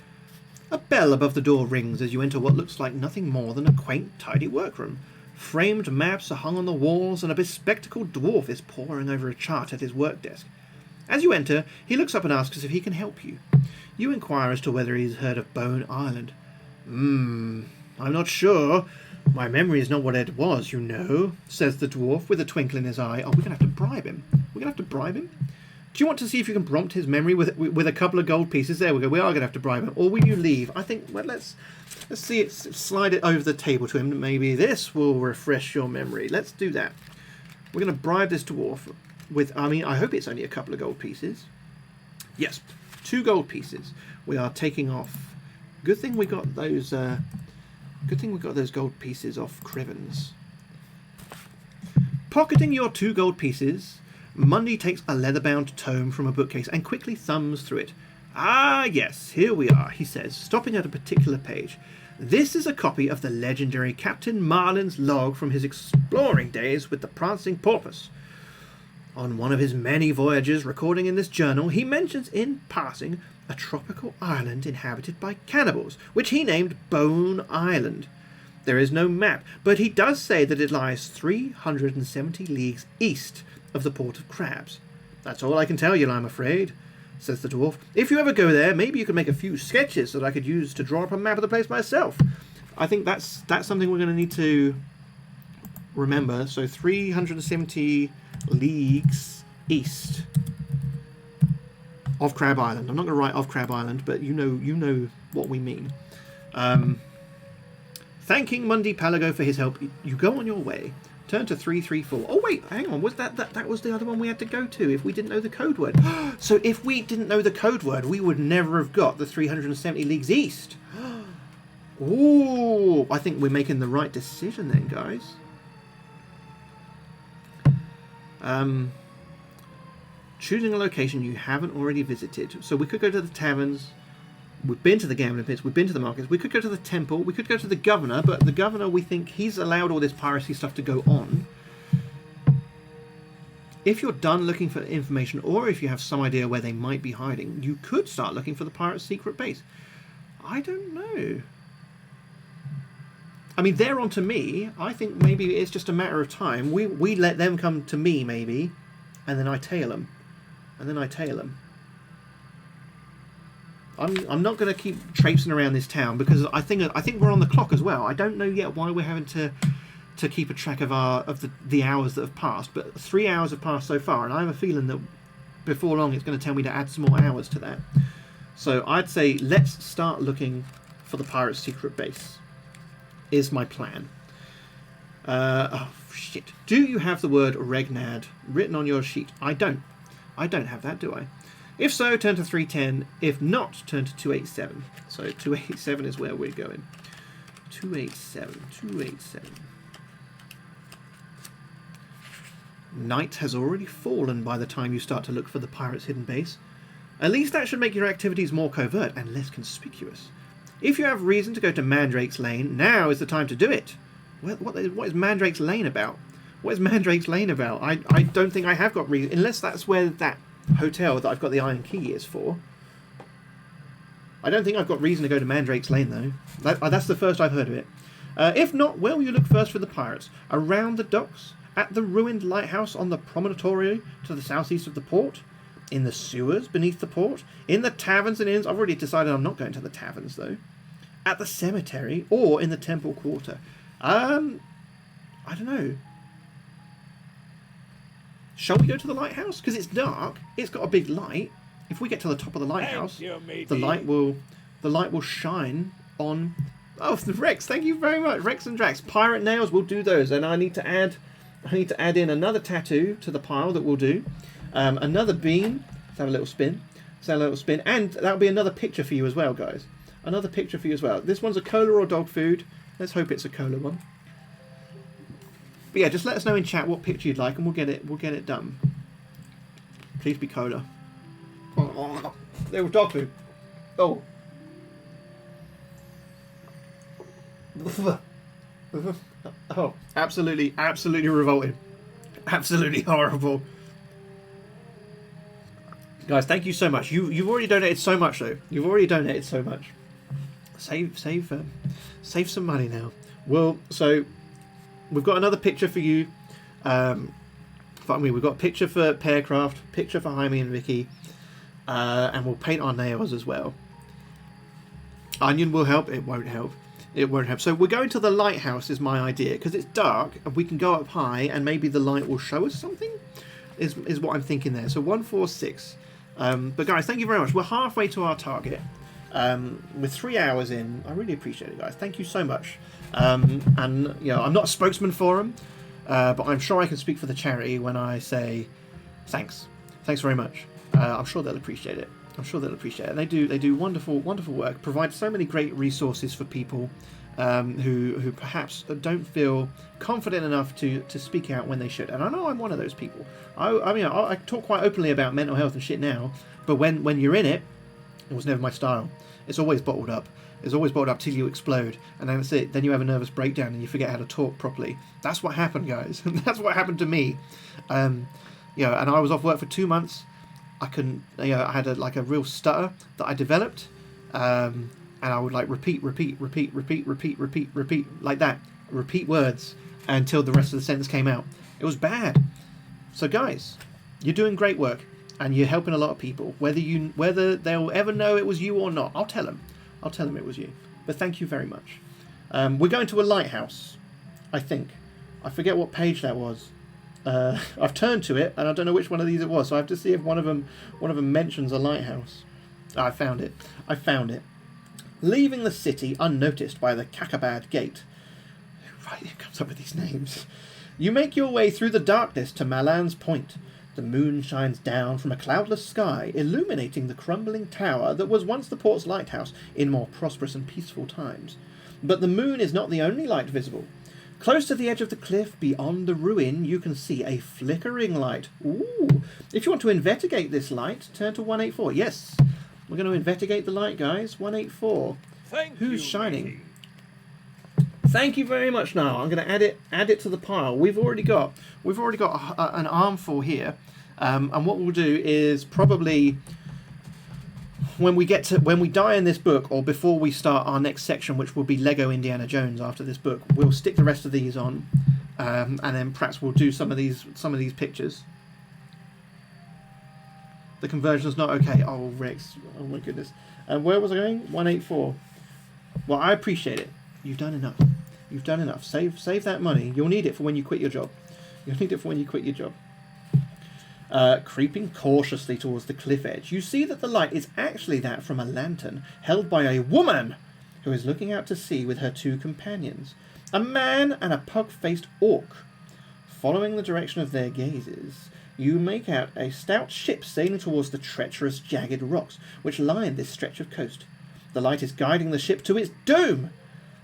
A bell above the door rings as you enter what looks like nothing more than a quaint, tidy workroom. Framed maps are hung on the walls and a bespectacled dwarf is poring over a chart at his work desk. As you enter, he looks up and asks if he can help you. You inquire as to whether he's heard of Bone Island. I'm not sure. My memory is not what it was, you know, says the dwarf with a twinkle in his eye. Oh, we're going to have to bribe him. We're going to have to bribe him? Do you want to see if you can prompt his memory with a couple of gold pieces? There we go. We are going to have to bribe him. Or will you leave? I think, well, let's see it, slide it over the table to him. Maybe this will refresh your memory. Let's do that. We're going to bribe this dwarf with, I hope it's only a couple of gold pieces. Yes, 2 gold pieces. We are taking off. Good thing we got those, gold pieces off Crivens. Pocketing your 2 gold pieces, Mundy takes a leather-bound tome from a bookcase and quickly thumbs through it. Ah, yes, here we are, he says, stopping at a particular page. This is a copy of the legendary Captain Marlin's log from his exploring days with the Prancing Porpoise. On one of his many voyages recording in this journal, he mentions in passing a tropical island inhabited by cannibals, which he named Bone Island. There is no map, but he does say that it lies 370 leagues east of the Port of Crabs. That's all I can tell you, I'm afraid, says the dwarf. If you ever go there, maybe you could make a few sketches that I could use to draw up a map of the place myself. I think that's something we're going to need to remember. So 370 leagues east of Crab Island. I'm not going to write of Crab Island, but you know what we mean. Thanking Mundi Pelago for his help, you go on your way. Turn to 334. Oh wait, hang on. Was that was the other one we had to go to if we didn't know the code word? So if we didn't know the code word, we would never have got the 370 leagues east. Ooh, I think we're making the right decision then, guys. Choosing a location you haven't already visited. So we could go to the taverns. We've been to the gambling pits. We've been to the markets. We could go to the temple. We could go to the governor. But the governor, we think he's allowed all this piracy stuff to go on. If you're done looking for information, or if you have some idea where they might be hiding, you could start looking for the pirates' secret base. I don't know. I mean, they're on to me. I think maybe it's just a matter of time. We let them come to me, maybe, and then I tail them. And then I tail them. I'm not going to keep traipsing around this town because I think we're on the clock as well. I don't know yet why we're having to keep a track of the hours that have passed, but 3 hours have passed so far, and I have a feeling that before long it's going to tell me to add some more hours to that. So I'd say let's start looking for the pirate's secret base. Is my plan. Oh shit! Do you have the word Regnad written on your sheet? I don't have that, do I? If so, turn to 310. If not, turn to 287. So 287 is where we're going. 287. Night has already fallen by the time you start to look for the pirate's hidden base. At least that should make your activities more covert and less conspicuous. If you have reason to go to Mandrake's Lane, now is the time to do it. What is Mandrake's Lane about? What is Mandrake's Lane about? I don't think I have got reason, unless that's where that hotel that I've got the iron key is for. I don't think I've got reason to go to Mandrake's Lane though. That's the first I've heard of it. If not, where will you look first for the pirates? Around the docks? At the ruined lighthouse on the promontory to the southeast of the port? In the sewers beneath the port? In the taverns and inns? I've already decided I'm not going to the taverns, though. At the cemetery? Or in the temple quarter? I don't know. Shall we go to the lighthouse? Because it's dark. It's got a big light. If we get to the top of the lighthouse, the light will shine on. Oh, the Rex! Thank you very much, Rex and Drax. Pirate nails. We'll do those, and I need to add in another tattoo to the pile that we'll do. Another bean. Let's have a little spin. And that'll be another picture for you as well, guys. Another picture for you as well. This one's a cola or dog food. Let's hope it's a cola one. But yeah, just let us know in chat what picture you'd like, and we'll get it done. Please be cola. There was dog food. Oh. Oh, absolutely revolting. Absolutely horrible. Guys, thank you so much. You've already donated so much, though. You've already donated so much. Save some money now. Well, so we've got another picture for you. We've got a picture for Pearcraft, picture for Jaime and Vicky, and we'll paint our nails as well. Onion will help. It won't help. It won't help. So we're going to the lighthouse is my idea, because it's dark and we can go up high and maybe the light will show us something. Is what I'm thinking there. So 146. But guys, thank you very much. We're halfway to our target. We're 3 hours in. I really appreciate it, guys. Thank you so much. And you know, I'm not a spokesman for them, but I'm sure I can speak for the charity when I say thanks. Thanks very much. I'm sure they'll appreciate it. And they do wonderful work. Provide so many great resources for people who perhaps don't feel confident enough to speak out when they should. And I know I'm one of those people. I talk quite openly about mental health and shit now, but when you're in it, it was never my style. It's always bottled up. It's always bottled up till you explode, and then that's it. Then you have a nervous breakdown and you forget how to talk properly. That's what happened, guys. That's what happened to me. And I was off work for 2 months. I couldn't. I had a real stutter that I developed, and I would repeat like that. Repeat words until the rest of the sentence came out. It was bad. So guys, you're doing great work, and you're helping a lot of people. Whether they'll ever know it was you or not, I'll tell them. I'll tell them it was you. But thank you very much. We're going to a lighthouse, I think. I forget what page that was. I've turned to it, and I don't know which one of these it was, so I have to see if one of them mentions a lighthouse. I found it. Leaving the city unnoticed by the Kakabad Gate. Right, it comes up with these names. You make your way through the darkness to Malan's Point. The moon shines down from a cloudless sky, illuminating the crumbling tower that was once the port's lighthouse in more prosperous and peaceful times. But the moon is not the only light visible. Close to the edge of the cliff, beyond the ruin, you can see a flickering light. Ooh! If you want to investigate this light, turn to 184. Yes, we're going to investigate the light, guys. 184. Who's shining? Thank you very much. Now I'm going to add it to the pile. We've already got an armful here, and what we'll do is probably when we die in this book, or before we start our next section, which will be Lego Indiana Jones after this book, we'll stick the rest of these on, and then perhaps we'll do some of these pictures. The conversion's not okay. Oh, Rex. Oh my goodness. And where was I going? 184. Well, I appreciate it. You've done enough. Save that money. You'll need it for when you quit your job. Creeping cautiously towards the cliff edge, you see that the light is actually that from a lantern held by a woman who is looking out to sea with her 2 companions, a man and a pug-faced orc. Following the direction of their gazes, you make out a stout ship sailing towards the treacherous, jagged rocks which line this stretch of coast. The light is guiding the ship to its doom.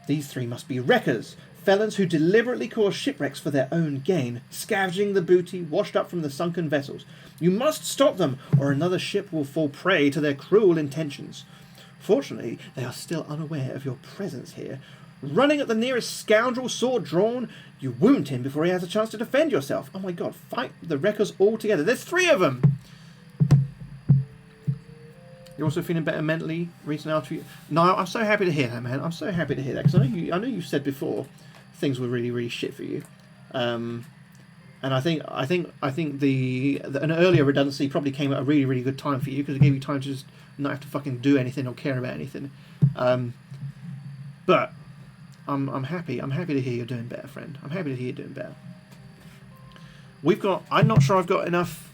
These 3 must be wreckers, felons who deliberately cause shipwrecks for their own gain, scavenging the booty washed up from the sunken vessels. You must stop them, or another ship will fall prey to their cruel intentions. Fortunately, they are still unaware of your presence here. Running at the nearest scoundrel, sword drawn, you wound him before he has a chance to defend yourself. Oh my god, fight the wreckers all together. There's 3 of them! You're also feeling better mentally recently after you... No, I'm so happy to hear that, man. I'm so happy to hear that, because I know you said before things were really, really shit for you. And I think an earlier redundancy probably came at a really, really good time for you, because it gave you time to just not have to fucking do anything or care about anything. But I'm happy. I'm happy to hear you're doing better, friend. I'm happy to hear you're doing better. I'm not sure I've got enough.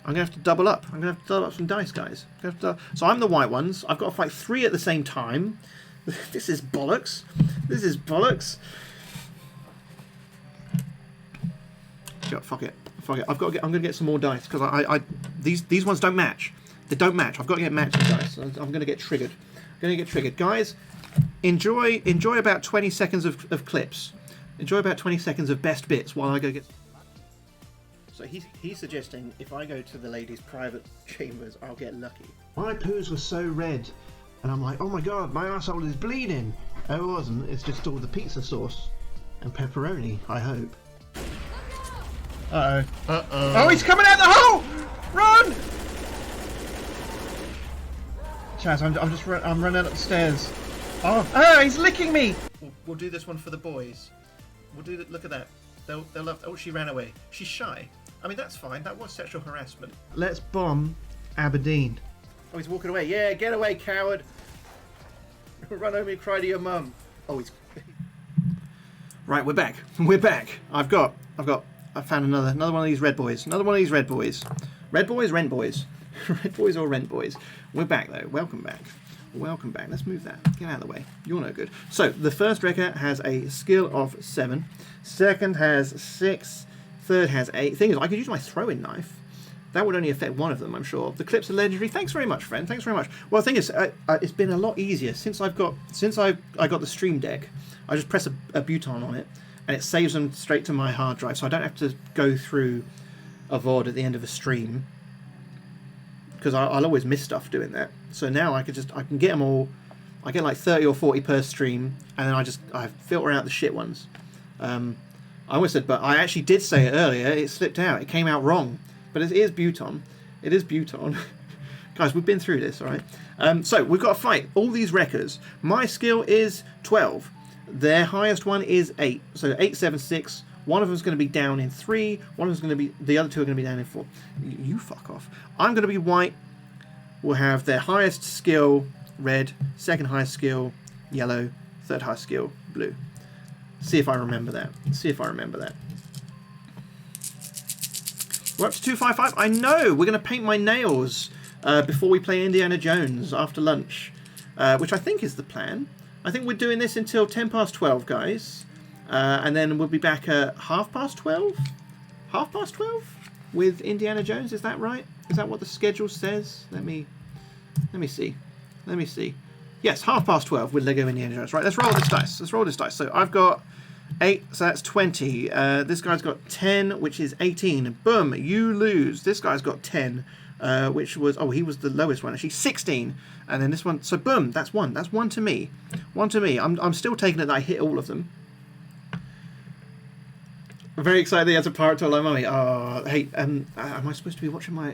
I'm going to have to double up. I'm going to have to double up some dice, guys. So I'm the white ones. I've got to fight 3 at the same time. This is bollocks. This is bollocks. Fuck it. I'm going to get some more dice, because these ones don't match. They don't match. I've got to get matching dice. I'm going to get triggered. Guys, enjoy about 20 seconds of clips. Enjoy about 20 seconds of best bits while I go get... So he's suggesting if I go to the ladies' private chambers, I'll get lucky. My poos were so red, and I'm like, oh my god, my arsehole is bleeding. Oh, it wasn't. It's just all the pizza sauce and pepperoni, I hope. Uh-oh. Oh, he's coming out the hole! Run! Chaz, I'm running up the stairs. Oh, he's licking me! We'll do this one for the boys. Look at that. They'll love... Oh, she ran away. She's shy. I mean, that's fine. That was sexual harassment. Let's bomb Aberdeen. Oh, he's walking away. Yeah, get away, coward. Run over and cry to your mum. Oh, he's... Right, we're back. I found another one of these red boys. Red boys, Rent boys. Red boys or Rent boys. We're back, though. Welcome back. Let's move that. Get out of the way. You're no good. So, the first wrecker has a skill of 7. Second has 6. Third has 8. Thing is, I could use my throwing knife. That would only affect one of them, I'm sure. The clips are legendary. Thanks very much, friend. Thanks very much. Well, the thing is, it's been a lot easier since I got the Stream Deck. I just press a button on it, and it saves them straight to my hard drive, so I don't have to go through a VOD at the end of a stream, because I'll always miss stuff doing that. So now I can get them all. I get like 30 or 40 per stream, and then I filter out the shit ones. I always said, but I actually did say it earlier. It slipped out. It came out wrong. But it is Buton. Guys, we've been through this, all right? So we've got to fight all these wreckers. My skill is 12. Their highest one is 8. So 8, 7, 6. One of them's going to be down in 3. One of them's going to be... The other 2 are going to be down in 4. You fuck off. I'm going to be white. We'll have their highest skill, red. Second highest skill, yellow. Third highest skill, blue. See if I remember that. We're up to 255. I know! We're going to paint my nails before we play Indiana Jones after lunch, which I think is the plan. I think we're doing this until 10 past 12, guys. And then we'll be back at 12:30? 12:30? With Indiana Jones, is that right? Is that what the schedule says? Let me see. Yes, 12:30 with Lego Indiana Jones. Right, let's roll this dice. So I've got 8, so that's 20. This guy's got 10, which is 18. Boom, you lose. This guy's got 10, which was... Oh, he was the lowest one, actually. 16. And then this one... So boom, that's 1. That's 1 to me. I'm still taking it that I hit all of them. I'm very excited that he has a pirate told like mummy. Oh, hey, am I supposed to be watching my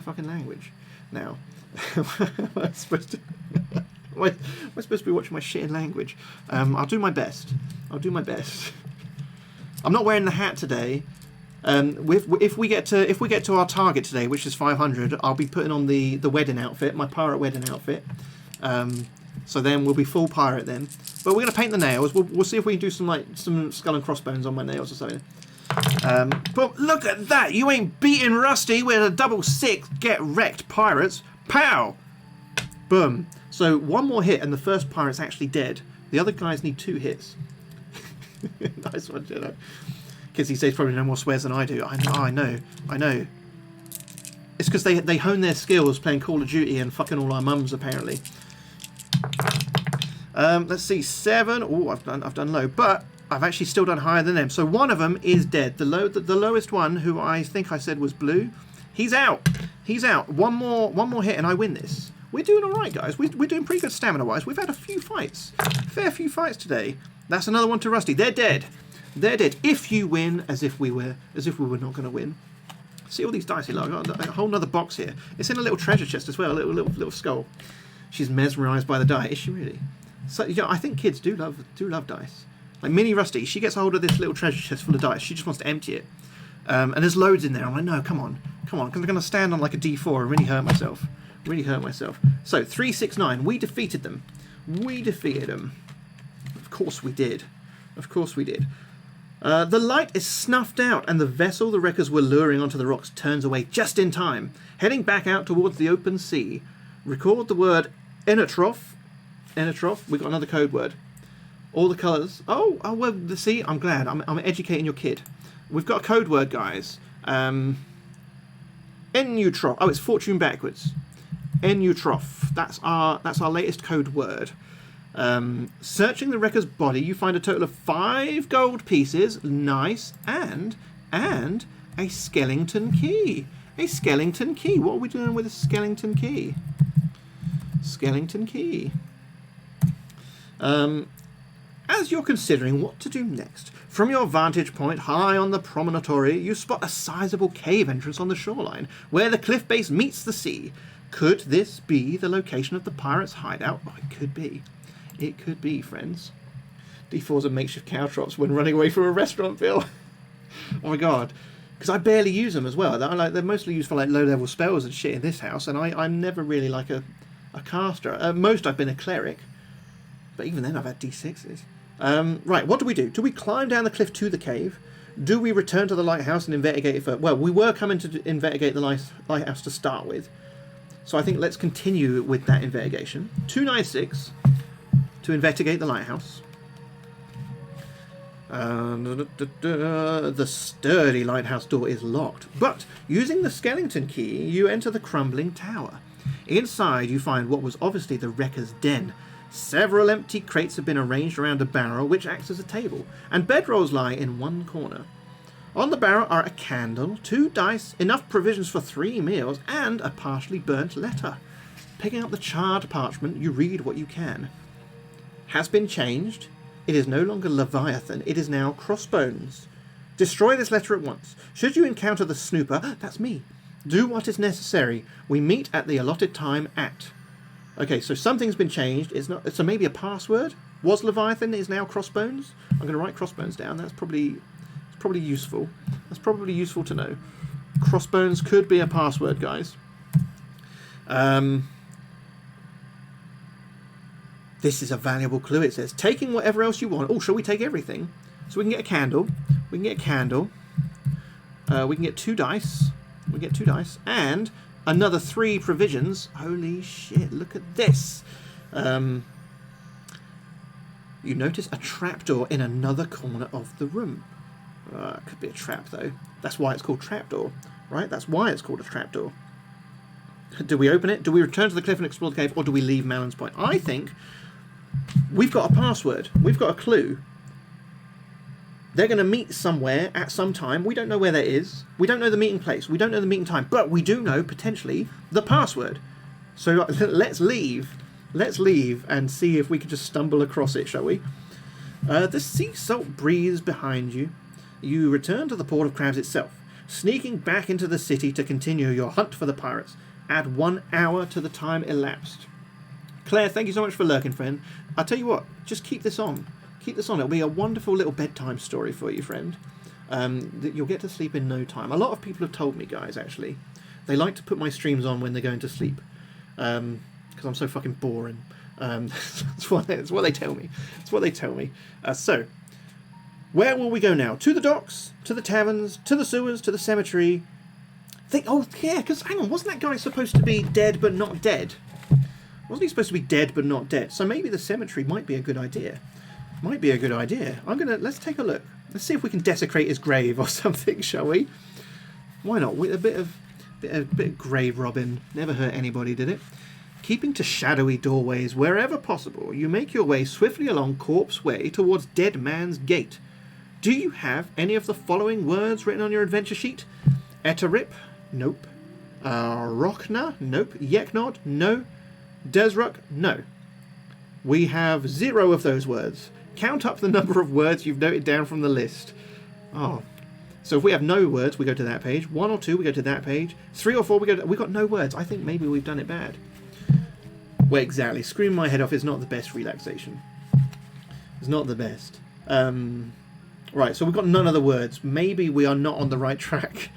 fucking language now? Am I supposed to be watching my shit in language? I'll do my best. I'm not wearing the hat today. If we get to our target today, which is 500, I'll be putting on the wedding outfit, my pirate wedding outfit. So then we'll be full pirate then. But we're gonna paint the nails. We'll see if we can do some skull and crossbones on my nails or something. But look at that! You ain't beating Rusty with a double 6. Get wrecked, pirates! Pow! Boom. So one more hit and the first pirate's actually dead. The other guys need 2 hits. Nice one, Jedi. Kids these days probably know more swears than I do. I know. It's because they hone their skills playing Call of Duty and fucking all our mums apparently. Let's see, 7. Oh, I've done low, but I've actually still done higher than them. So one of them is dead. The lowest one, who I think I said was blue, he's out. One more hit and I win this. We're doing all right, guys. We're doing pretty good stamina-wise. We've had a few fights, fair few fights today. That's another one to Rusty. They're dead. If you win, as if we were not going to win. See all these dice here? Look, I've got a whole other box here. It's in a little treasure chest as well, a little skull. She's mesmerised by the die. Is she really? So yeah, I think kids do love dice. Like Minnie Rusty, she gets a hold of this little treasure chest full of dice. She just wants to empty it. And there's loads in there. I'm like, no, come on, because I'm going to stand on like a D4 and really hurt myself. So 3, 6, 9. We defeated them. Of course we did. The light is snuffed out, and the vessel the wreckers were luring onto the rocks turns away just in time, heading back out towards the open sea. Record the word Enotroph. We've got another code word. All the colours. Oh, well, see, I'm glad. I'm educating your kid. We've got a code word, guys. Enutroph. Oh, it's fortune backwards. Enutroph. That's our latest code word. Searching the wrecker's body, you find a total of 5 gold pieces. Nice. And a skeleton key. What are we doing with a skeleton key? As you're considering what to do next, from your vantage point high on the promontory, you spot a sizable cave entrance on the shoreline, where the cliff base meets the sea. Could this be the location of the Pirates Hideout? Oh, it could be. It could be, friends. D4s are makeshift caltrops when running away from a restaurant bill. Oh my god. Because I barely use them as well. They're mostly used for like low-level spells and shit in this house, and I'm never really like a caster. At most I've been a cleric, but even then I've had D6s. Right, what do we do? Do we climb down the cliff to the cave? Do we return to the lighthouse and investigate it further? Well, we were coming to investigate the lighthouse to start with, so I think let's continue with that investigation. 296 to investigate the lighthouse. The sturdy lighthouse door is locked, but using the skeleton key, you enter the crumbling tower. Inside, you find what was obviously the wrecker's den. Several empty crates have been arranged around a barrel, which acts as a table, and bedrolls lie in one corner. On the barrel are a candle, 2 dice, enough provisions for 3 meals, and a partially burnt letter. Picking up the charred parchment, you read what you can. Has been changed. It is no longer Leviathan, it is now Crossbones. Destroy this letter at once. Should you encounter the snooper, that's me, do what is necessary. We meet at the allotted time at... Okay, so something's been changed. It's not. So maybe a password? Was Leviathan, is now Crossbones? I'm going to write Crossbones down. It's probably useful. That's probably useful to know. Crossbones could be a password, guys. This is a valuable clue, it says. Taking whatever else you want. Oh, shall we take everything? So we can get a candle. We can get 2 dice. And another 3 provisions. Holy shit, look at this. You notice a trapdoor in another corner of the room. It could be a trap, though. That's why it's called trapdoor, right? That's why it's called a trapdoor. Do we open it? Do we return to the cliff and explore the cave? Or do we leave Malon's Point? I think we've got a password. We've got a clue. They're going to meet somewhere at some time. We don't know where that is. We don't know the meeting place. We don't know the meeting time. But we do know, potentially, the password. So let's leave. Let's leave and see if we can just stumble across it, shall we? The sea salt breeze behind you. You return to the Port of Crabs itself, sneaking back into the city to continue your hunt for the pirates. Add 1 hour to the time elapsed. Claire, thank you so much for lurking, friend. I'll tell you what, just keep this on. Keep this on. It'll be a wonderful little bedtime story for you, friend. You'll get to sleep in no time. A lot of people have told me, guys, actually. They like to put my streams on when they're going to sleep. Because I'm so fucking boring. That's what they tell me. That's what they tell me. So, where will we go now? To the docks? To the taverns? To the sewers? To the cemetery? Oh, yeah, because, hang on, wasn't that guy supposed to be dead but not dead? Wasn't he supposed to be dead but not dead? So maybe the cemetery might be a good idea. Might be a good idea. Let's take a look. Let's see if we can desecrate his grave or something, shall we? Why not? With a bit of grave robbing. Never hurt anybody, did it? Keeping to shadowy doorways wherever possible, you make your way swiftly along Corpse Way towards Dead Man's Gate. Do you have any of the following words written on your adventure sheet? Eterip? Nope. Rockna? Nope. Yeknod? No. Desruk? No. We have 0 of those words. Count up the number of words you've noted down from the list. Oh. So if we have no words, we go to that page. 1 or 2, we go to that page. 3 or 4, we've got no words. I think maybe we've done it bad. Well, exactly. Screaming my head off is not the best relaxation. It's not the best. Right, so we've got none of the words. Maybe we are not on the right track.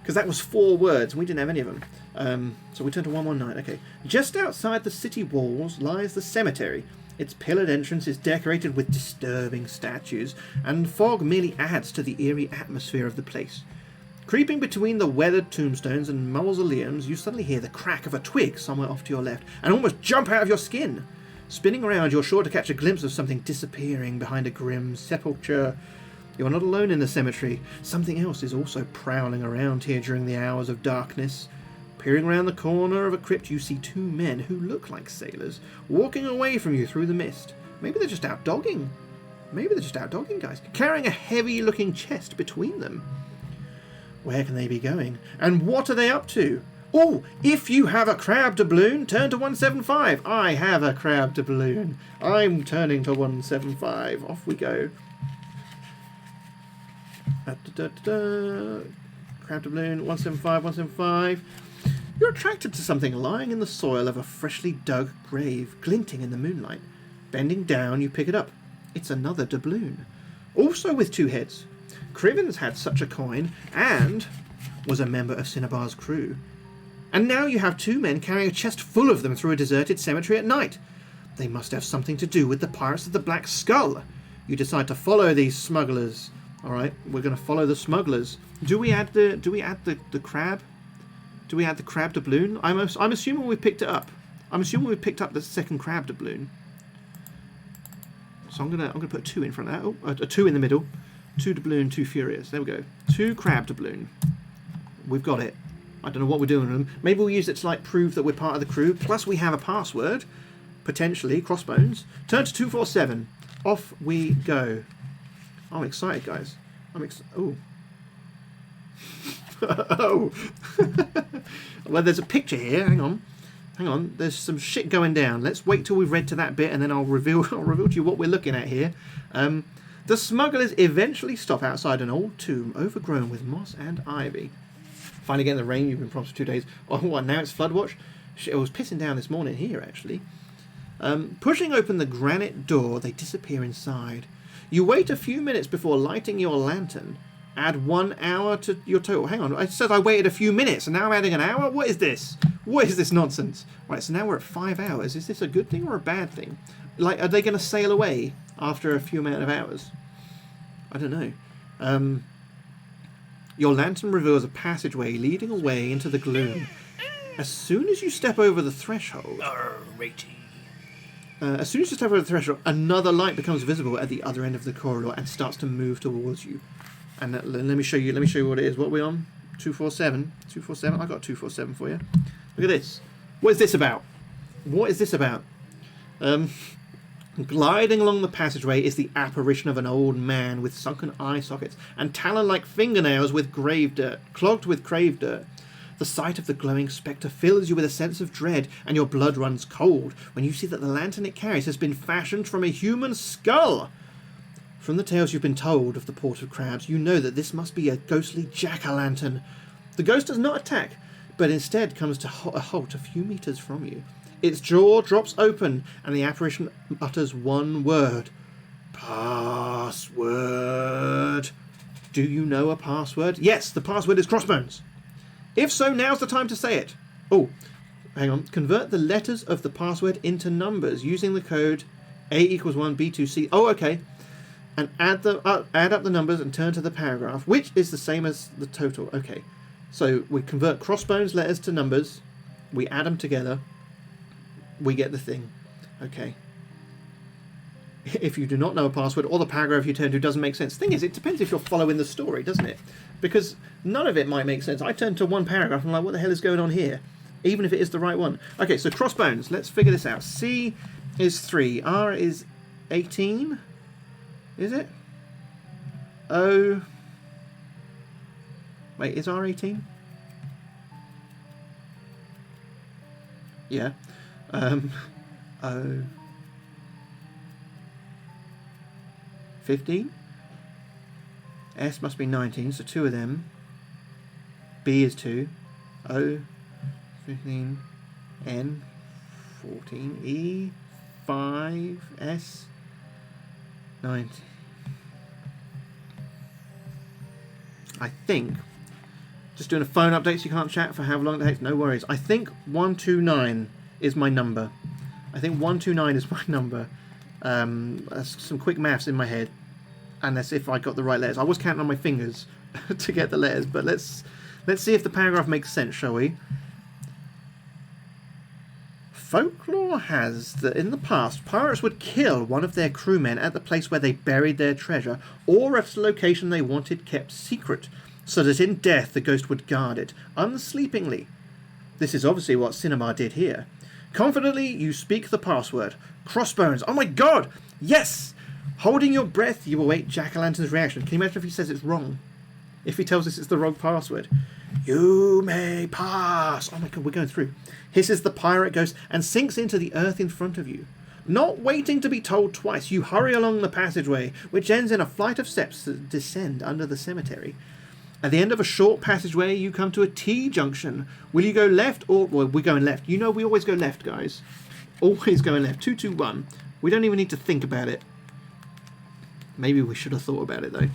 Because that was 4 words, and we didn't have any of them. So we turn to 119. Okay. Just outside the city walls lies the cemetery. Its pillared entrance is decorated with disturbing statues, and fog merely adds to the eerie atmosphere of the place. Creeping between the weathered tombstones and mausoleums, you suddenly hear the crack of a twig somewhere off to your left, and almost jump out of your skin. Spinning around, you're sure to catch a glimpse of something disappearing behind a grim sepulchre. You are not alone in the cemetery. Something else is also prowling around here during the hours of darkness. Peering around the corner of a crypt, you see 2 men who look like sailors, walking away from you through the mist. Maybe they're just out dogging. Guys. Carrying a heavy-looking chest between them. Where can they be going? And what are they up to? Oh, if you have a crab doubloon, turn to 175. I have a crab doubloon. I'm turning to 175. Off we go. Crab doubloon, 175, 175. You're attracted to something lying in the soil of a freshly dug grave, glinting in the moonlight. Bending down, you pick it up. It's another doubloon. Also with 2 heads. Criven's had such a coin, and was a member of Cinnabar's crew. And now you have 2 men carrying a chest full of them through a deserted cemetery at night. They must have something to do with the Pirates of the Black Skull. You decide to follow these smugglers. Alright, we're going to follow the smugglers. Do we add the crab? Do we add the crab doubloon? I'm assuming we picked it up. I'm assuming we picked up the second crab doubloon. So I'm gonna put a 2 in front of that. Oh, a 2 in the middle. 2 doubloon, 2 furious. There we go. 2 crab doubloon. We've got it. I don't know what we're doing with them. Maybe we'll use it to like prove that we're part of the crew. Plus we have a password. Potentially. Crossbones. Turn to 247. Off we go. I'm excited, guys. Oh. Oh. Well, there's a picture here. Hang on. There's some shit going down. Let's wait till we've read to that bit, and then I'll reveal to you what we're looking at here. The smugglers eventually stop outside an old tomb overgrown with moss and ivy. Finally getting the rain you've been promised for 2 days. Oh, what, now it's flood watch? It was pissing down this morning here, actually. Pushing open the granite door, they disappear inside. You wait a few minutes before lighting your lantern. Add 1 hour to your total. Hang on, I said I waited a few minutes, and now I'm adding an hour? What is this? What is this nonsense? Right, so now we're at 5 hours. Is this a good thing or a bad thing? Like, are they going to sail away after a few amount of hours? I don't know. Your lantern reveals a passageway leading away into the gloom. As soon as you step over the threshold... as soon as you step over the threshold, another light becomes visible at the other end of the corridor and starts to move towards you. And let me show you what it is. What are we on? 247. 247. I got 247 for you. Look at this. What is this about? What is this about? Gliding along the passageway is the apparition of an old man with sunken eye sockets and talon-like fingernails with clogged with grave dirt. The sight of the glowing spectre fills you with a sense of dread, and your blood runs cold when you see that the lantern it carries has been fashioned from a human skull. From the tales you've been told of the Port of Crabs, you know that this must be a ghostly jack-o'-lantern. The ghost does not attack, but instead comes to a halt a few meters from you. Its jaw drops open, and the apparition utters 1 word. Password. Do you know a password? Yes, the password is Crossbones. If so, now's the time to say it. Oh, hang on. Convert the letters of the password into numbers using the code A = 1, B 2, C. Oh, okay. And add up the numbers and turn to the paragraph, which is the same as the total. Okay. So we convert Crossbones letters to numbers. We add them together. We get the thing. Okay. If you do not know a password or the paragraph you turn to doesn't make sense. Thing is, it depends if you're following the story, doesn't it? Because none of it might make sense. I turned to one paragraph and I'm like, what the hell is going on here? Even if it is the right one. Okay, so Crossbones. Let's figure this out. C is 3. R is 18. Is it? O... Wait, is R 18? Yeah. O... 15? S must be 19, so 2 of them. B is 2. O, 15. N, 14. E, 5. S, 19. I think, just doing a phone update so you can't chat for how long it takes, no worries. I think 129 is my number. I think 129 is my number. That's some quick maths in my head. And that's if I got the right letters. I was counting on my fingers to get the letters, but let's see if the paragraph makes sense, shall we? Folklore has that in the past, pirates would kill one of their crewmen at the place where they buried their treasure, or at a location they wanted kept secret, so that in death the ghost would guard it, unsleepingly. This is obviously what Cinema did here. Confidently, you speak the password. Crossbones. Oh my god! Yes! Holding your breath, you await Jack-o'-lantern's reaction. Can you imagine if he says it's wrong? If he tells us it's the wrong password. You may pass. Oh my god, we're going through. Hisses the pirate ghost and sinks into the earth in front of you. Not waiting to be told twice, you hurry along the passageway, which ends in a flight of steps that descend under the cemetery. At the end of a short passageway, you come to a T-junction. Will you go left or... Well, we're going left. You know we always go left, guys. Always going left. 221. We don't even need to think about it. Maybe we should have thought about it, though.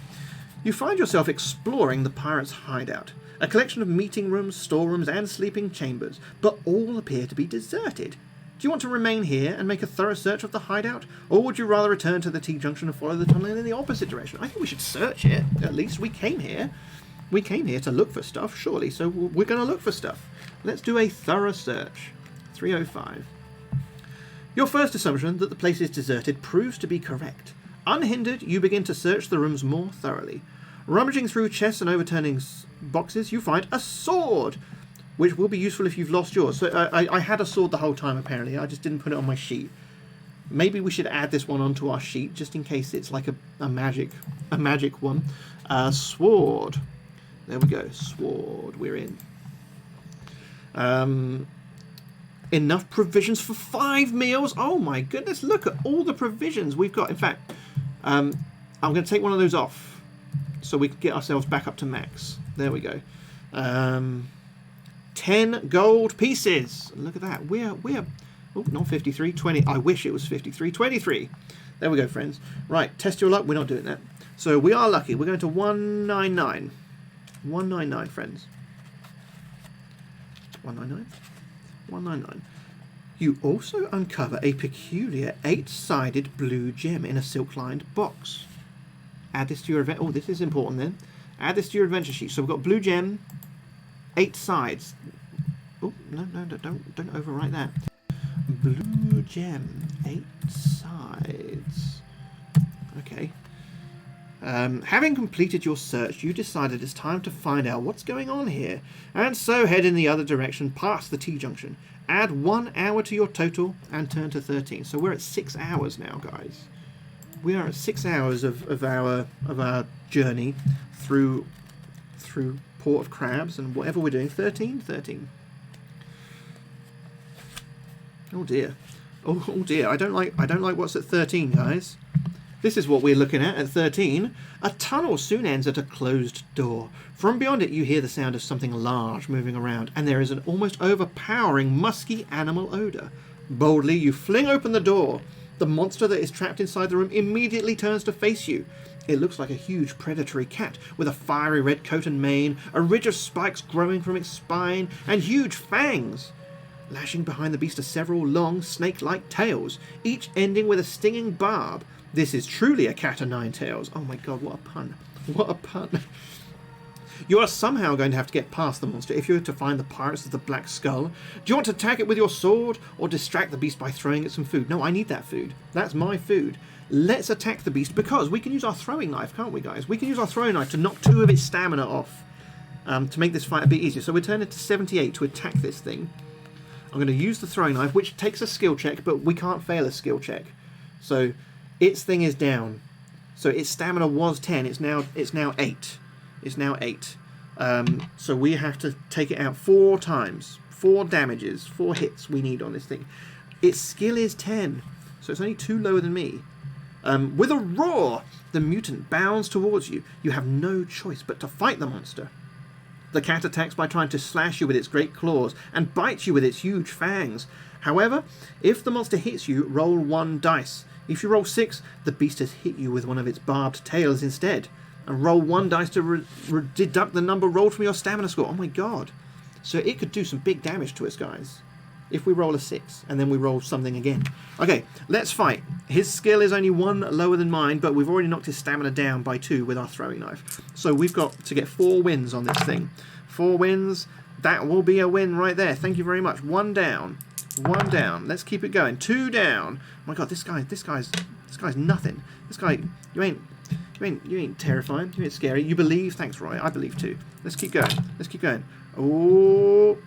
You find yourself exploring the Pirates Hideout. A collection of meeting rooms, storerooms, and sleeping chambers, but all appear to be deserted. Do you want to remain here and make a thorough search of the hideout, or would you rather return to the T-junction and follow the tunnel in the opposite direction? I think we should search it, at least. We came here. We came here to look for stuff, surely, so we're going to look for stuff. Let's do a thorough search. 305. Your first assumption that the place is deserted proves to be correct. Unhindered, you begin to search the rooms more thoroughly. Rummaging through chests and overturning boxes, you find a sword, which will be useful if you've lost yours. So I had a sword the whole time, apparently. I just didn't put it on my sheet. Maybe we should add this one onto our sheet, just in case it's like a magic one. Sword. There we go. Sword. We're in. Enough provisions for 5 meals. Oh my goodness! Look at all the provisions we've got. In fact, I'm going to take one of those off, so we can get ourselves back up to max. There we go. 10 gold pieces. Look at that. We're oh, not 53, 20. I wish it was 53, 23. There we go, friends. Right, test your luck. We're not doing that. So we are lucky. We're going to 199. 199, friends. 199. 199. You also uncover a peculiar 8-sided blue gem in a silk-lined box. Add this to your event. Oh, this is important then. Add this to your adventure sheet. So we've got blue gem, 8 sides. Oh, no, don't overwrite that. Blue gem, 8 sides. Okay. Having completed your search, you decided it's time to find out what's going on here, and so head in the other direction past the T-junction. Add 1 hour to your total and turn to 13. So we're at 6 hours now, guys. We are at 6 hours of our journey through Port of Crabs and whatever we're doing. 13. Oh dear. Oh dear. I don't like what's at 13, guys. This is what we're looking at 13. A tunnel soon ends at a closed door. From beyond it, you hear the sound of something large moving around, and there is an almost overpowering, musky animal odour. Boldly, you fling open the door. The monster that is trapped inside the room immediately turns to face you. It looks like a huge predatory cat with a fiery red coat and mane, a ridge of spikes growing from its spine, and huge fangs. Lashing behind the beast are several long, snake-like tails, each ending with a stinging barb. This is truly a cat o' 9 tails. Oh my god, what a pun. What a pun. You are somehow going to have to get past the monster if you are to find the Pirates of the Black Skull. Do you want to attack it with your sword, or distract the beast by throwing it some food? No, I need that food. That's my food. Let's attack the beast, because we can use our throwing knife, can't we, guys? We can use our throwing knife to knock 2 of its stamina off, to make this fight a bit easier. So we're turning to 78 to attack this thing. I'm going to use the throwing knife, which takes a skill check, but we can't fail a skill check. So its thing is down. So its stamina was 10. It's now 8. It's now 8. So we have to take it out 4 times. 4 damages, 4 hits we need on this thing. Its skill is 10. So it's only 2 lower than me. With a roar, The mutant bounds towards you. You have no choice but to fight the monster. The cat attacks by trying to slash you with its great claws and bites you with its huge fangs. However, if the monster hits you, roll 1 dice. If you roll 6, the beast has hit you with one of its barbed tails instead. And roll 1 dice to deduct the number rolled from your stamina score. Oh my god. So it could do some big damage to us, guys. If we roll a 6, and then we roll something again. Okay, let's fight. His skill is only 1 lower than mine, but we've already knocked his stamina down by 2 with our throwing knife. So we've got to get 4 wins on this thing. 4 wins, that will be a win right there. Thank you very much. 1 down. 1 down. Let's keep it going. 2 down. Oh my god, this guy's nothing. This guy, you ain't terrifying. You ain't scary. You believe? Thanks, Roy. I believe too. Let's keep going. Let's keep going. Oh,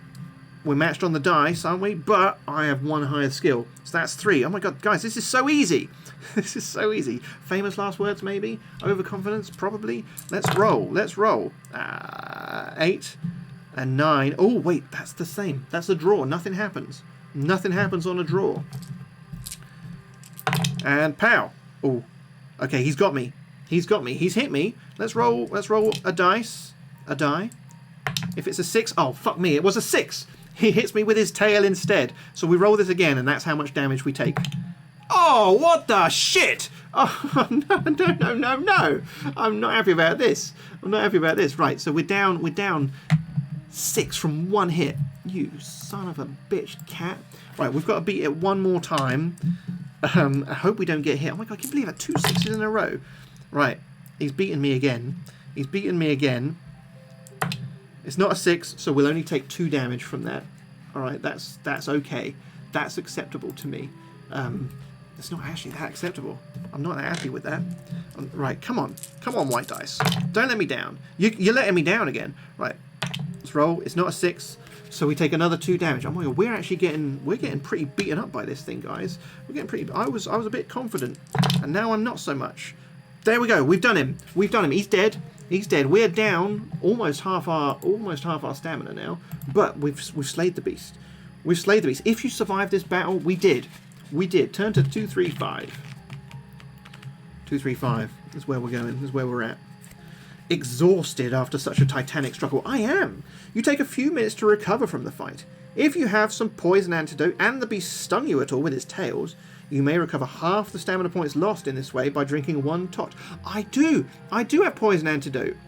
we're matched on the dice, aren't we? But I have 1 higher skill. So that's 3. Oh my god, guys, this is so easy. This is so easy. Famous last words, maybe? Overconfidence, probably. Let's roll. Let's roll. 8 and 9. Oh, wait, that's the same. That's a draw. Nothing happens. Nothing happens on a draw. And pow. Oh, okay, he's got me. He's got me. He's hit me. Let's roll a dice. A die. If it's a 6, oh, fuck me. It was a 6. He hits me with his tail instead. So we roll this again, and that's how much damage we take. Oh, what the shit! Oh, no. I'm not happy about this. I'm not happy about this. Right, so we're down 6 from 1 hit. You son of a bitch, cat. Right, we've got to beat it 1 more time. I hope we don't get hit. Oh my god, I can't believe that 2 6s in a row. Right, he's beaten me again. He's beaten me again. It's not a 6, so we'll only take 2 damage from that. Alright, that's okay. That's acceptable to me. It's not actually that acceptable. I'm not that happy with that. Right, come on. Come on, white dice. Don't let me down. You're letting me down again. Right, let's roll. It's not a 6, so we take another 2 damage. Oh my god, we're getting pretty beaten up by this thing, guys. We're getting pretty... I was a bit confident, and now I'm not so much. There we go. We've done him. We've done him. He's dead. He's dead. We're down almost half our stamina now, but we've slayed the beast. We've slayed the beast. If you survive this battle, we did. We did. Turn to 235. 235 is where we're going. Is where we're at. Exhausted after such a titanic struggle. I am. You take a few minutes to recover from the fight. If you have some poison antidote and the beast stung you at all with its tails, you may recover half the stamina points lost in this way by drinking 1 tot. I do have poison antidote.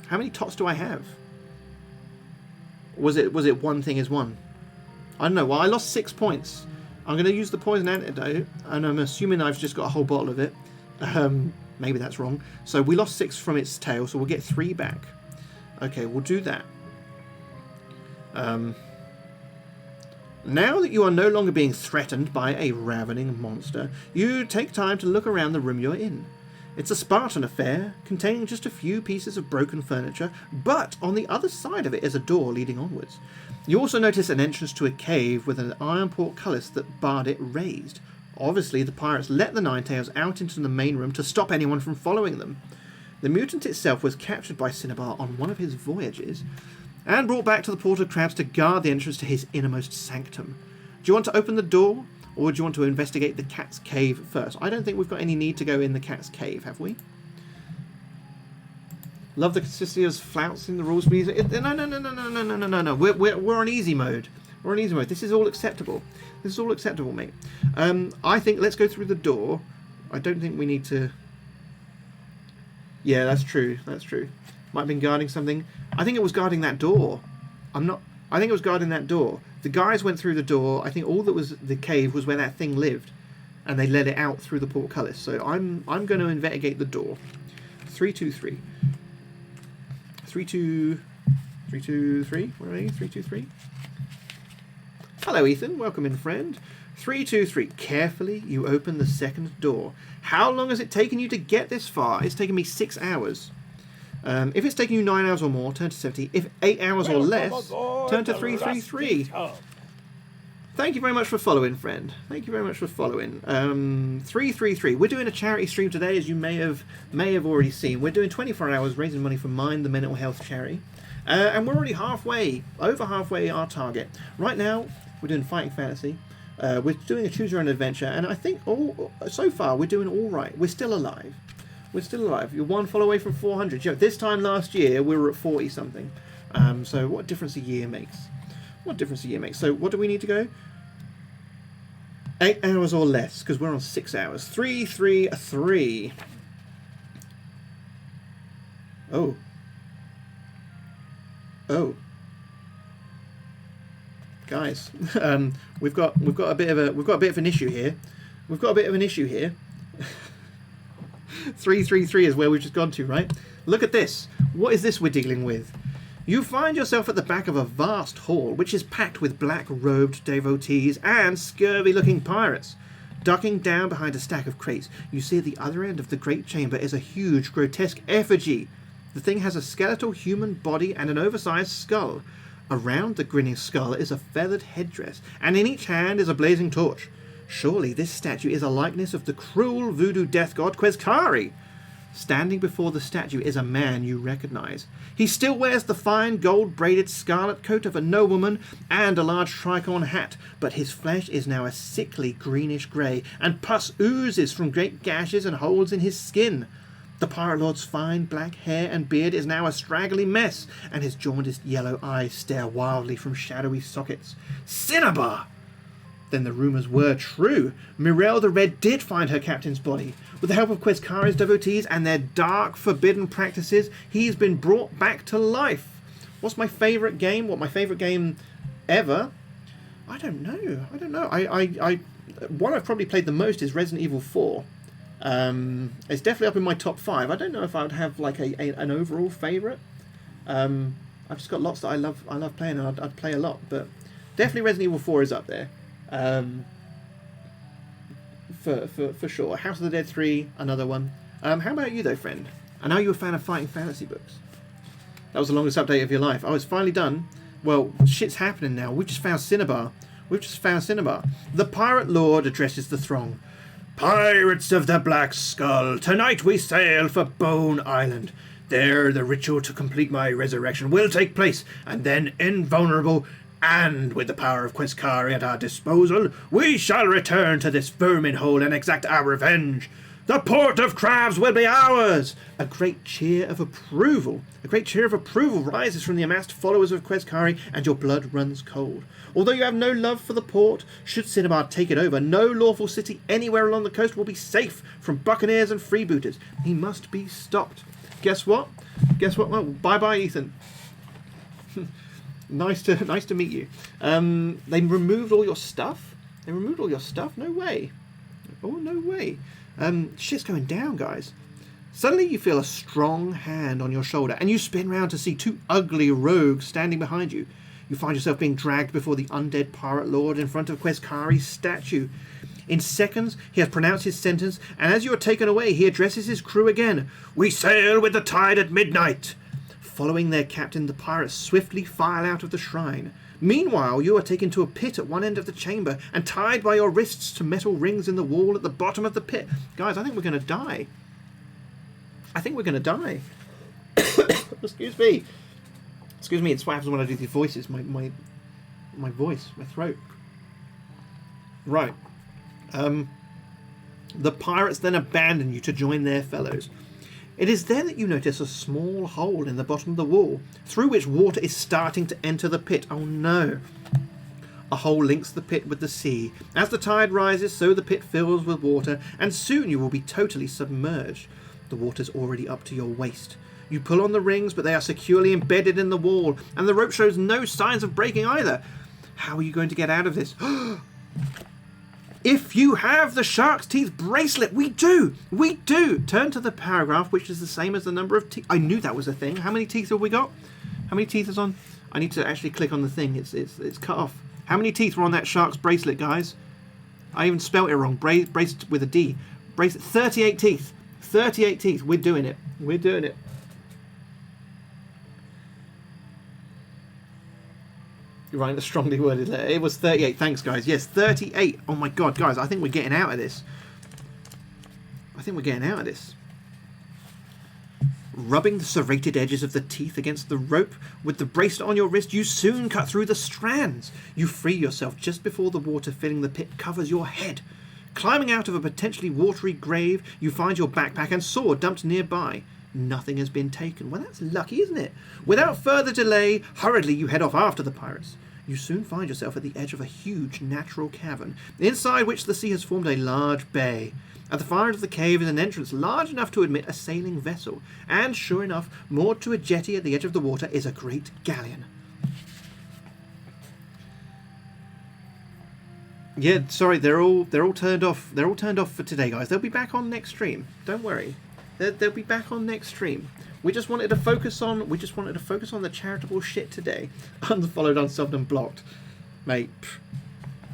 How many tots do I have? Was it 1 thing is 1? I don't know. Well, I lost 6 points. I'm going to use the poison antidote, and I'm assuming I've just got a whole bottle of it. Maybe that's wrong. So we lost 6 from its tail, so we'll get 3 back. Okay, we'll do that. Now that you are no longer being threatened by a ravening monster, you take time to look around the room you're in. It's a Spartan affair, containing just a few pieces of broken furniture, but on the other side of it is a door leading onwards. You also notice an entrance to a cave with an iron portcullis that barred it raised. Obviously, the pirates let the Ninetails out into the main room to stop anyone from following them. The mutant itself was captured by Cinnabar on one of his voyages, and brought back to the Port of Crabs to guard the entrance to his innermost sanctum. Do you want to open the door, or do you want to investigate the cat's cave first? I don't think we've got any need to go in the cat's cave, have we? Love the consistency of flouts in the rules. No. We're on easy mode. We're on easy mode. This is all acceptable. This is all acceptable, mate. I think let's go through the door. I don't think we need to... Yeah, that's true. That's true. Might have been guarding something. I think it was guarding that door. I think it was guarding that door. The guys went through the door. I think all that was the cave was where that thing lived, and they let it out through the portcullis. So I'm going to investigate the door. 323. 323. Where are you? 323. Hello, Ethan. Welcome in, friend. 323. Carefully, you open the second door. How long has it taken you to get this far? It's taken me 6 hours. If it's taking you 9 hours or more, turn to 70. If 8 hours or less, turn to 333. Thank you very much for following, friend. Thank you very much for following. 333. We're doing a charity stream today, as you may have already seen. We're doing 24 hours raising money for Mind, the mental health charity. And we're already over halfway our target. Right now, we're doing Fighting Fantasy. We're doing a choose your own adventure, and I think so far we're doing all right. We're still alive. We're still alive. You're one fall away from 400. You know, this time last year we were at 40 something. So what difference a year makes? What difference a year makes? So what do we need to go? 8 hours or less, because we're on 6 hours. 3, 3, 3. Oh. Oh. Guys, we've got a bit of an issue here. We've got a bit of an issue here. 333 is where we've just gone to, right? Look at this. What is this we're dealing with? You find yourself at the back of a vast hall, which is packed with black-robed devotees and scurvy-looking pirates. Ducking down behind a stack of crates, you see at the other end of the great chamber is a huge, grotesque effigy. The thing has a skeletal human body and an oversized skull. Around the grinning skull is a feathered headdress, and in each hand is a blazing torch. Surely this statue is a likeness of the cruel voodoo death god Quezcari. Standing before the statue is a man you recognize. He still wears the fine gold-braided scarlet coat of a nobleman and a large tricorn hat, but his flesh is now a sickly greenish grey, and pus oozes from great gashes and holes in his skin. The pirate lord's fine black hair and beard is now a straggly mess, and his jaundiced yellow eyes stare wildly from shadowy sockets. Cinnabar! Then the rumours were true. Mirelle the Red did find her captain's body. With the help of Quezcari's devotees and their dark, forbidden practices, he's been brought back to life. What's my favourite game? What, my favourite game ever? I don't know. One I've probably played the most is Resident Evil 4. It's definitely up in my top 5. I don't know if I would have like an overall favourite. I've just got lots that I love playing, and I'd play a lot, but definitely Resident Evil 4 is up there. For sure. House of the Dead 3, another one. How about you though, friend? I know you're a fan of fighting fantasy books. That was the longest update of your life. Oh, it's finally done. Well, shit's happening now. We've just found Cinnabar. The pirate lord addresses the throng. Pirates of the Black Skull, tonight we sail for Bone Island. There the ritual to complete my resurrection will take place, and then, invulnerable and with the power of Quezcari at our disposal, we shall return to this vermin hole and exact our revenge. The port of Crabs will be ours! A great cheer of approval rises from the amassed followers of Quezcari, and your blood runs cold. Although you have no love for the port, should Cinnabar take it over, no lawful city anywhere along the coast will be safe from buccaneers and freebooters. He must be stopped. Guess what? Well, bye-bye, Ethan. Nice to meet you. They removed all your stuff? No way. Oh, no way. Shit's going down, guys. Suddenly you feel a strong hand on your shoulder, and you spin round to see two ugly rogues standing behind you. You find yourself being dragged before the undead pirate lord in front of Quezcari's statue. In seconds, he has pronounced his sentence, and as you are taken away, he addresses his crew again. We sail with the tide at midnight. Following their captain, the pirates swiftly file out of the shrine. Meanwhile, you are taken to a pit at one end of the chamber and tied by your wrists to metal rings in the wall at the bottom of the pit. Guys, I think we're going to die. Excuse me. It's what happens when I do these voices. My voice, my throat. Right. The pirates then abandon you to join their fellows. It is then that you notice a small hole in the bottom of the wall, through which water is starting to enter the pit. Oh no. A hole links the pit with the sea. As the tide rises, so the pit fills with water, and soon you will be totally submerged. The water's already up to your waist. You pull on the rings, but they are securely embedded in the wall, and the rope shows no signs of breaking either. How are you going to get out of this? If you have the shark's teeth bracelet, we do. Turn to the paragraph, which is the same as the number of teeth. I knew that was a thing. How many teeth have we got? How many teeth is on? I need to actually click on the thing. It's cut off. How many teeth were on that shark's bracelet, guys? I even spelt it wrong. Bracelet with a D. Bracelet. 38 teeth. 38 teeth. We're doing it. You're writing a strongly worded letter. It was 38. Thanks, guys. Yes, 38. Oh my god, guys. I think we're getting out of this. Rubbing the serrated edges of the teeth against the rope with the bracelet on your wrist, you soon cut through the strands. You free yourself just before the water filling the pit covers your head. Climbing out of a potentially watery grave, you find your backpack and sword dumped nearby. Nothing has been taken. Well, that's lucky, isn't it? Without further delay, hurriedly you head off after the pirates. You soon find yourself at the edge of a huge natural cavern, inside which the sea has formed a large bay. At the far end of the cave is an entrance large enough to admit a sailing vessel, and sure enough, moored to a jetty at the edge of the water is a great galleon. Yeah, sorry, they're all turned off. They're all turned off for today, guys. They'll be back on next stream. Don't worry, they'll be back on next stream. We just wanted to focus on the charitable shit today. Unfollowed, unsubbed, and blocked, mate.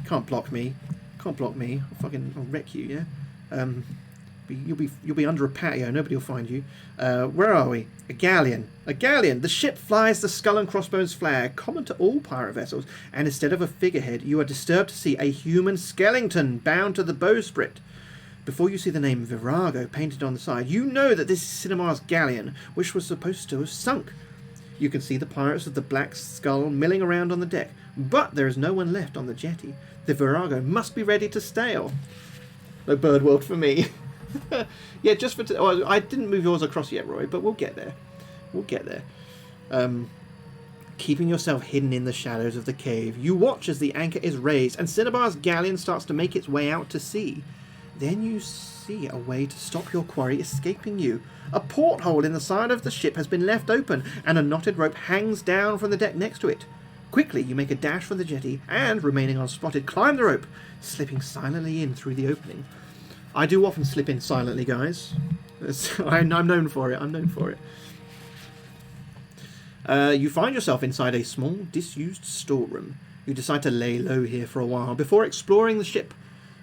Can't block me. Can't block me. I'll wreck you. Yeah. You'll be under a patio. Nobody will find you. Where are we? A galleon. A galleon. The ship flies the skull and crossbones flag, common to all pirate vessels. And instead of a figurehead, you are disturbed to see a human skeleton bound to the bowsprit. Before you see the name Virago painted on the side, you know that this is Cinnamar's galleon, which was supposed to have sunk. You can see the pirates of the Black Skull milling around on the deck, but there is no one left on the jetty. The Virago must be ready to sail. No bird world for me. Yeah, just for... I didn't move yours across yet, Roy, but we'll get there. We'll get there. Keeping yourself hidden in the shadows of the cave, you watch as the anchor is raised and Cinnabar's galleon starts to make its way out to sea. Then you see a way to stop your quarry escaping you. A porthole in the side of the ship has been left open, and a knotted rope hangs down from the deck next to it. Quickly, you make a dash for the jetty, and, remaining unspotted, climb the rope, slipping silently in through the opening. I do often slip in silently, guys. I'm known for it. I'm known for it. You find yourself inside a small, disused storeroom. You decide to lay low here for a while before exploring the ship.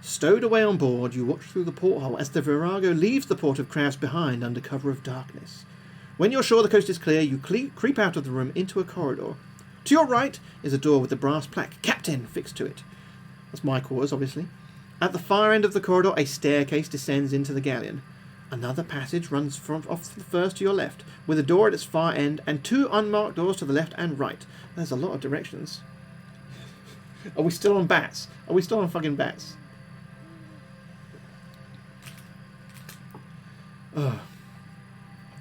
Stowed away on board, you watch through the porthole as the Virago leaves the port of crabs behind under cover of darkness. When you're sure the coast is clear, you creep out of the room into a corridor. To your right is a door with the brass plaque, Captain, fixed to it. That's my quarters, obviously. At the far end of the corridor, a staircase descends into the galleon. Another passage runs off the first to your left, with a door at its far end and two unmarked doors to the left and right. There's a lot of directions. Are we still on bats? Are we still on fucking bats?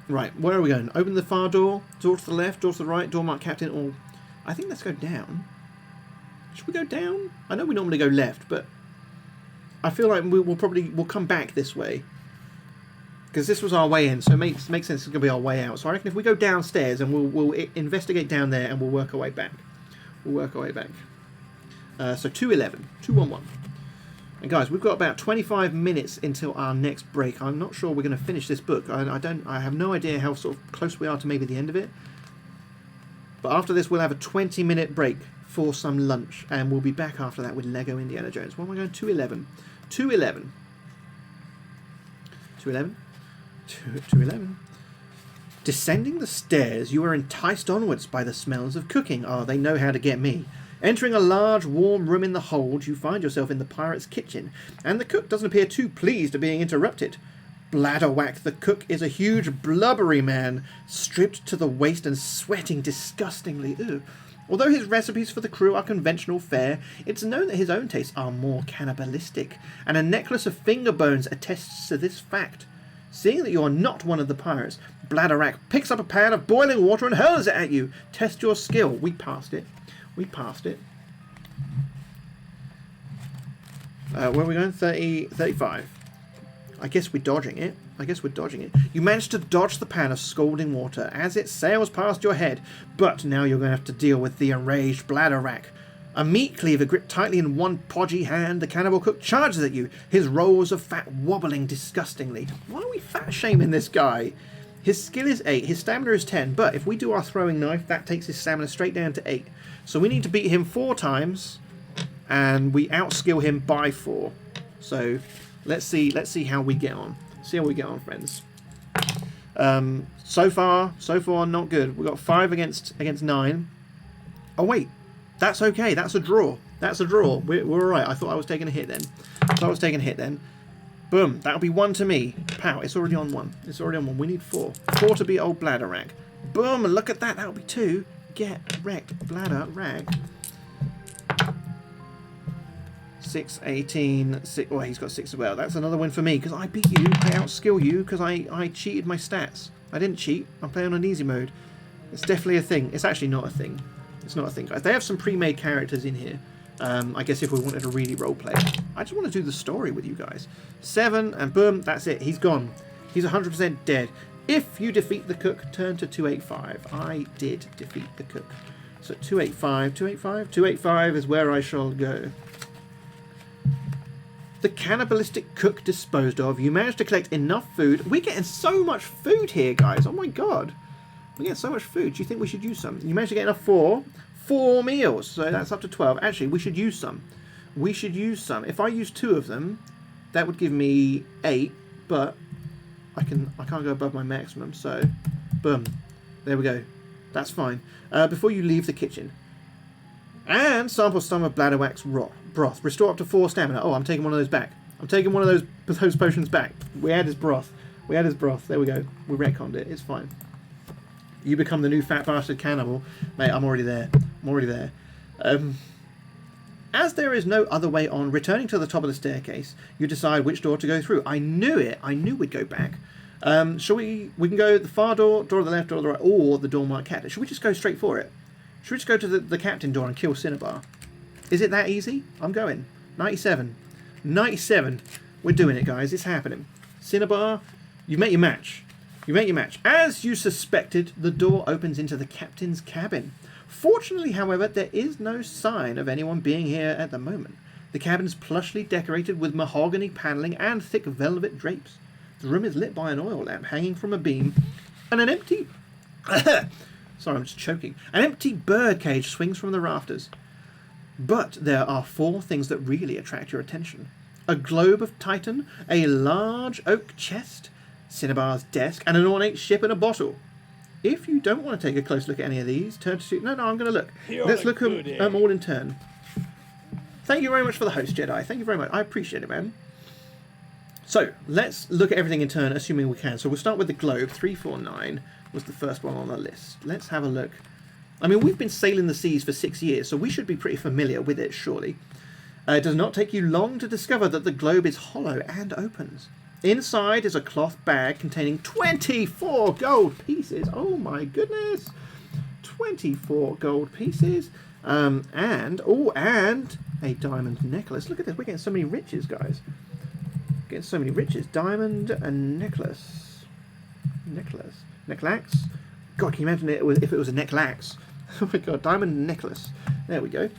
Right, where are we going? Open the far door, door to the left, door to the right, door marked Captain, or... I think let's go down. Should we go down? I know we normally go left, but I feel like we'll come back this way. Because this was our way in, so it makes sense it's going to be our way out. So I reckon if we go downstairs and we'll investigate down there and we'll work our way back. We'll work our way back. So 211. 211. And guys, we've got about 25 minutes until our next break. I'm not sure we're going to finish this book. I have no idea how sort of close we are to maybe the end of it. But after this, we'll have a 20-minute break for some lunch, and we'll be back after that with Lego Indiana Jones. What am I going? 211. 211. 211. 211. Descending the stairs, you are enticed onwards by the smells of cooking. Oh, they know how to get me. Entering a large, warm room in the hold, you find yourself in the pirate's kitchen, and the cook doesn't appear too pleased at being interrupted. Bladderwhack the cook is a huge, blubbery man, stripped to the waist and sweating disgustingly. Ew. Although his recipes for the crew are conventional fare, it's known that his own tastes are more cannibalistic, and a necklace of finger bones attests to this fact. Seeing that you are not one of the pirates, Bladderwhack picks up a pan of boiling water and hurls it at you. Test your skill. We passed it. We passed it. Where are we going? 30, 35. I guess we're dodging it. You manage to dodge the pan of scalding water as it sails past your head, but now you're going to have to deal with the enraged Bladderwhack. A meat cleaver gripped tightly in one podgy hand, the cannibal cook charges at you, his rolls of fat wobbling disgustingly. Why are we fat shaming this guy? His skill is 8, his stamina is 10, but if we do our throwing knife, that takes his stamina straight down to 8. So we need to beat him 4 times, and we outskill him by 4. So let's see how we get on. See how we get on, friends. So far not good. We've got 5 against 9. Oh wait, that's okay. That's a draw. We're all right. I thought I was taking a hit then. Boom. That'll be 1 to me. pow. It's already on 1. It's already on 1. We need 4. 4 to be old bladder rag. Boom! Look at that. That'll be 2. Get wrecked, bladder rag. 6, 18, 6. Well, he's got 6 as well. That's another win for me because I beat you. I outskill you because I cheated my stats. I didn't cheat. I'm playing on easy mode. It's definitely a thing. It's actually not a thing. It's not a thing, guys. They have some pre-made characters in here. I guess if we wanted to really roleplay. I just want to do the story with you guys. 7, and boom, that's it. He's gone. He's 100% dead. If you defeat the cook, turn to 285. I did defeat the cook. So 285, 285, 285 is where I shall go. The cannibalistic cook disposed of. You managed to collect enough food. We're getting so much food here, guys. Oh my god. We're getting so much food. Do you think we should use some? You managed to get enough for 4 meals. So that's up to 12. Actually, we should use some. We should use some. If I use 2 of them, that would give me 8. But I can't go above my maximum. So, boom. There we go. That's fine. Before you leave the kitchen. And sample some of bladderwax broth. Restore up to 4 stamina. Oh, I'm taking one of those back. I'm taking one of those potions back. We had his broth. We had his broth. There we go. We retconned it. It's fine. You become the new fat bastard cannibal. Mate, I'm already there. I'm already there. As there is no other way on, returning to the top of the staircase, you decide which door to go through. I knew it. I knew we'd go back. Shall we can go the far door, door to the left, door to the right, or the door marked captain. Should we just go straight for it? Should we just go to the captain door and kill Cinnabar? Is it that easy? I'm going. 97. 97. We're doing it, guys. It's happening. Cinnabar, you make your match. You make your match. As you suspected, the door opens into the captain's cabin. Fortunately, however, there is no sign of anyone being here at the moment. The cabin is plushly decorated with mahogany paneling and thick velvet drapes. The room is lit by an oil lamp hanging from a beam, and an empty... Sorry, I'm just choking. An empty bird cage swings from the rafters. But there are 4 things that really attract your attention. A globe of Titan, a large oak chest, Cinnabar's desk, and an ornate ship in a bottle. If you don't want to take a close look at any of these, turn to... No, I'm going to look. Let's look at them all in turn. Thank you very much for the host, Jedi. Thank you very much. I appreciate it, man. So, let's look at everything in turn, assuming we can. So we'll start with the globe. 349 was the first one on the list. Let's have a look. I mean, we've been sailing the seas for 6 years, so we should be pretty familiar with it, surely. It does not take you long to discover that the globe is hollow and opens. Inside is a cloth bag containing 24 gold pieces. Oh my goodness. 24 gold pieces. And a diamond necklace. Look at this. We're getting so many riches, guys. Getting so many riches. Diamond and necklace. Necklax. God, can you imagine if it was a necklax? Oh my god. Diamond necklace. There we go.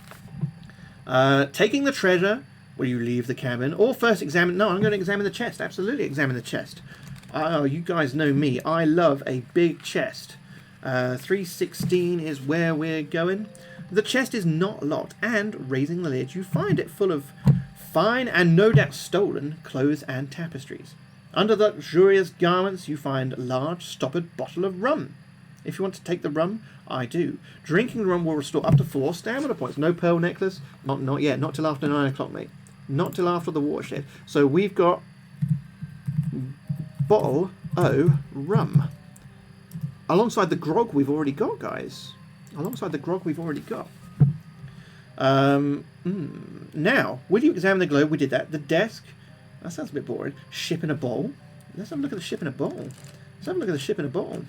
Taking the treasure... Will you leave the cabin? Or first examine... No, I'm going to examine the chest. Absolutely examine the chest. Oh, you guys know me. I love a big chest. 316 is where we're going. The chest is not locked, and raising the lid, you find it full of fine and no doubt stolen clothes and tapestries. Under the luxurious garments, you find a large stoppered bottle of rum. If you want to take the rum, I do. Drinking the rum will restore up to 4 stamina points. No pearl necklace? Not yet. Not till after 9 o'clock, mate. Not till after the watershed. So we've got bottle O rum. Alongside the grog we've already got, guys. Alongside the grog we've already got. Now, will you examine the globe? We did that. The desk. That sounds a bit boring. Ship in a bowl. Let's have a look at the ship in a bowl. Let's have a look at the ship in a bowl.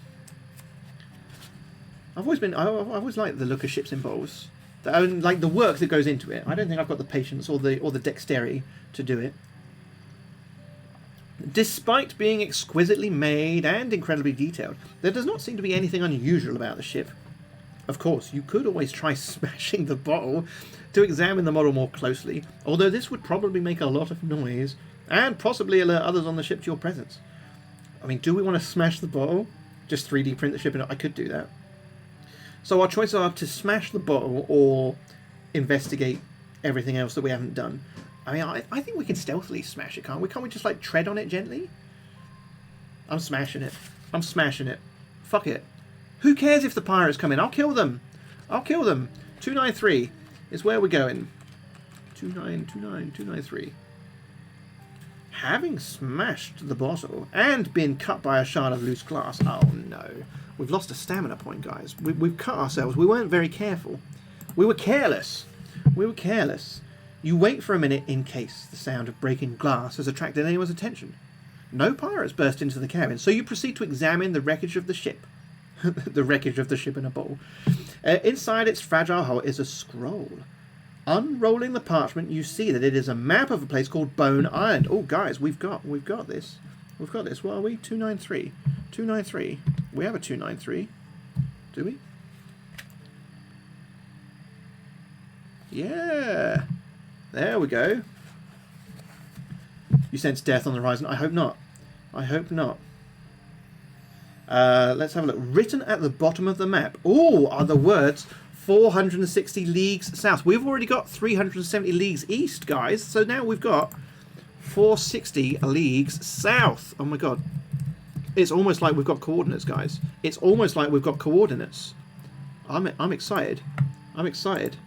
I've always liked the look of ships in bowls. Like the work that goes into it. I don't think I've got the patience or the dexterity to do it. Despite being exquisitely made and incredibly detailed, there does not seem to be anything unusual about the ship. Of course, you could always try smashing the bottle to examine the model more closely, although this would probably make a lot of noise and possibly alert others on the ship to your presence. I mean, do we want to smash the bottle? Just 3D print the ship? I could do that. So our choices are to smash the bottle or investigate everything else that we haven't done. I mean, I think we can stealthily smash it, can't we? Can't we just, like, tread on it gently? I'm smashing it. I'm smashing it. Fuck it. Who cares if the pirates come in? I'll kill them. I'll kill them. 293 is where we're going. 293. having smashed the bottle and been cut by a shard of loose glass. Oh no. We've lost a stamina point, guys. We've cut ourselves. We weren't very careful. We were careless. We were careless. You wait for a minute in case the sound of breaking glass has attracted anyone's attention. No pirates burst into the cabin, so you proceed to examine the wreckage of the ship. The wreckage of the ship in a bowl. Inside its fragile hull is a scroll. Unrolling the parchment, you see that it is a map of a place called Bone Island. Oh, guys, we've got this. We've got this. What are we? 293. 293. We have a 293. Do we? Yeah. There we go. You sense death on the horizon. I hope not. I hope not. Let's have a look. Written at the bottom of the map. Oh, are the words 460 leagues south. We've already got 370 leagues east, guys. So now we've got 460 leagues south. Oh my god. It's almost like we've got coordinates, guys. It's almost like we've got coordinates. I'm excited. I'm excited.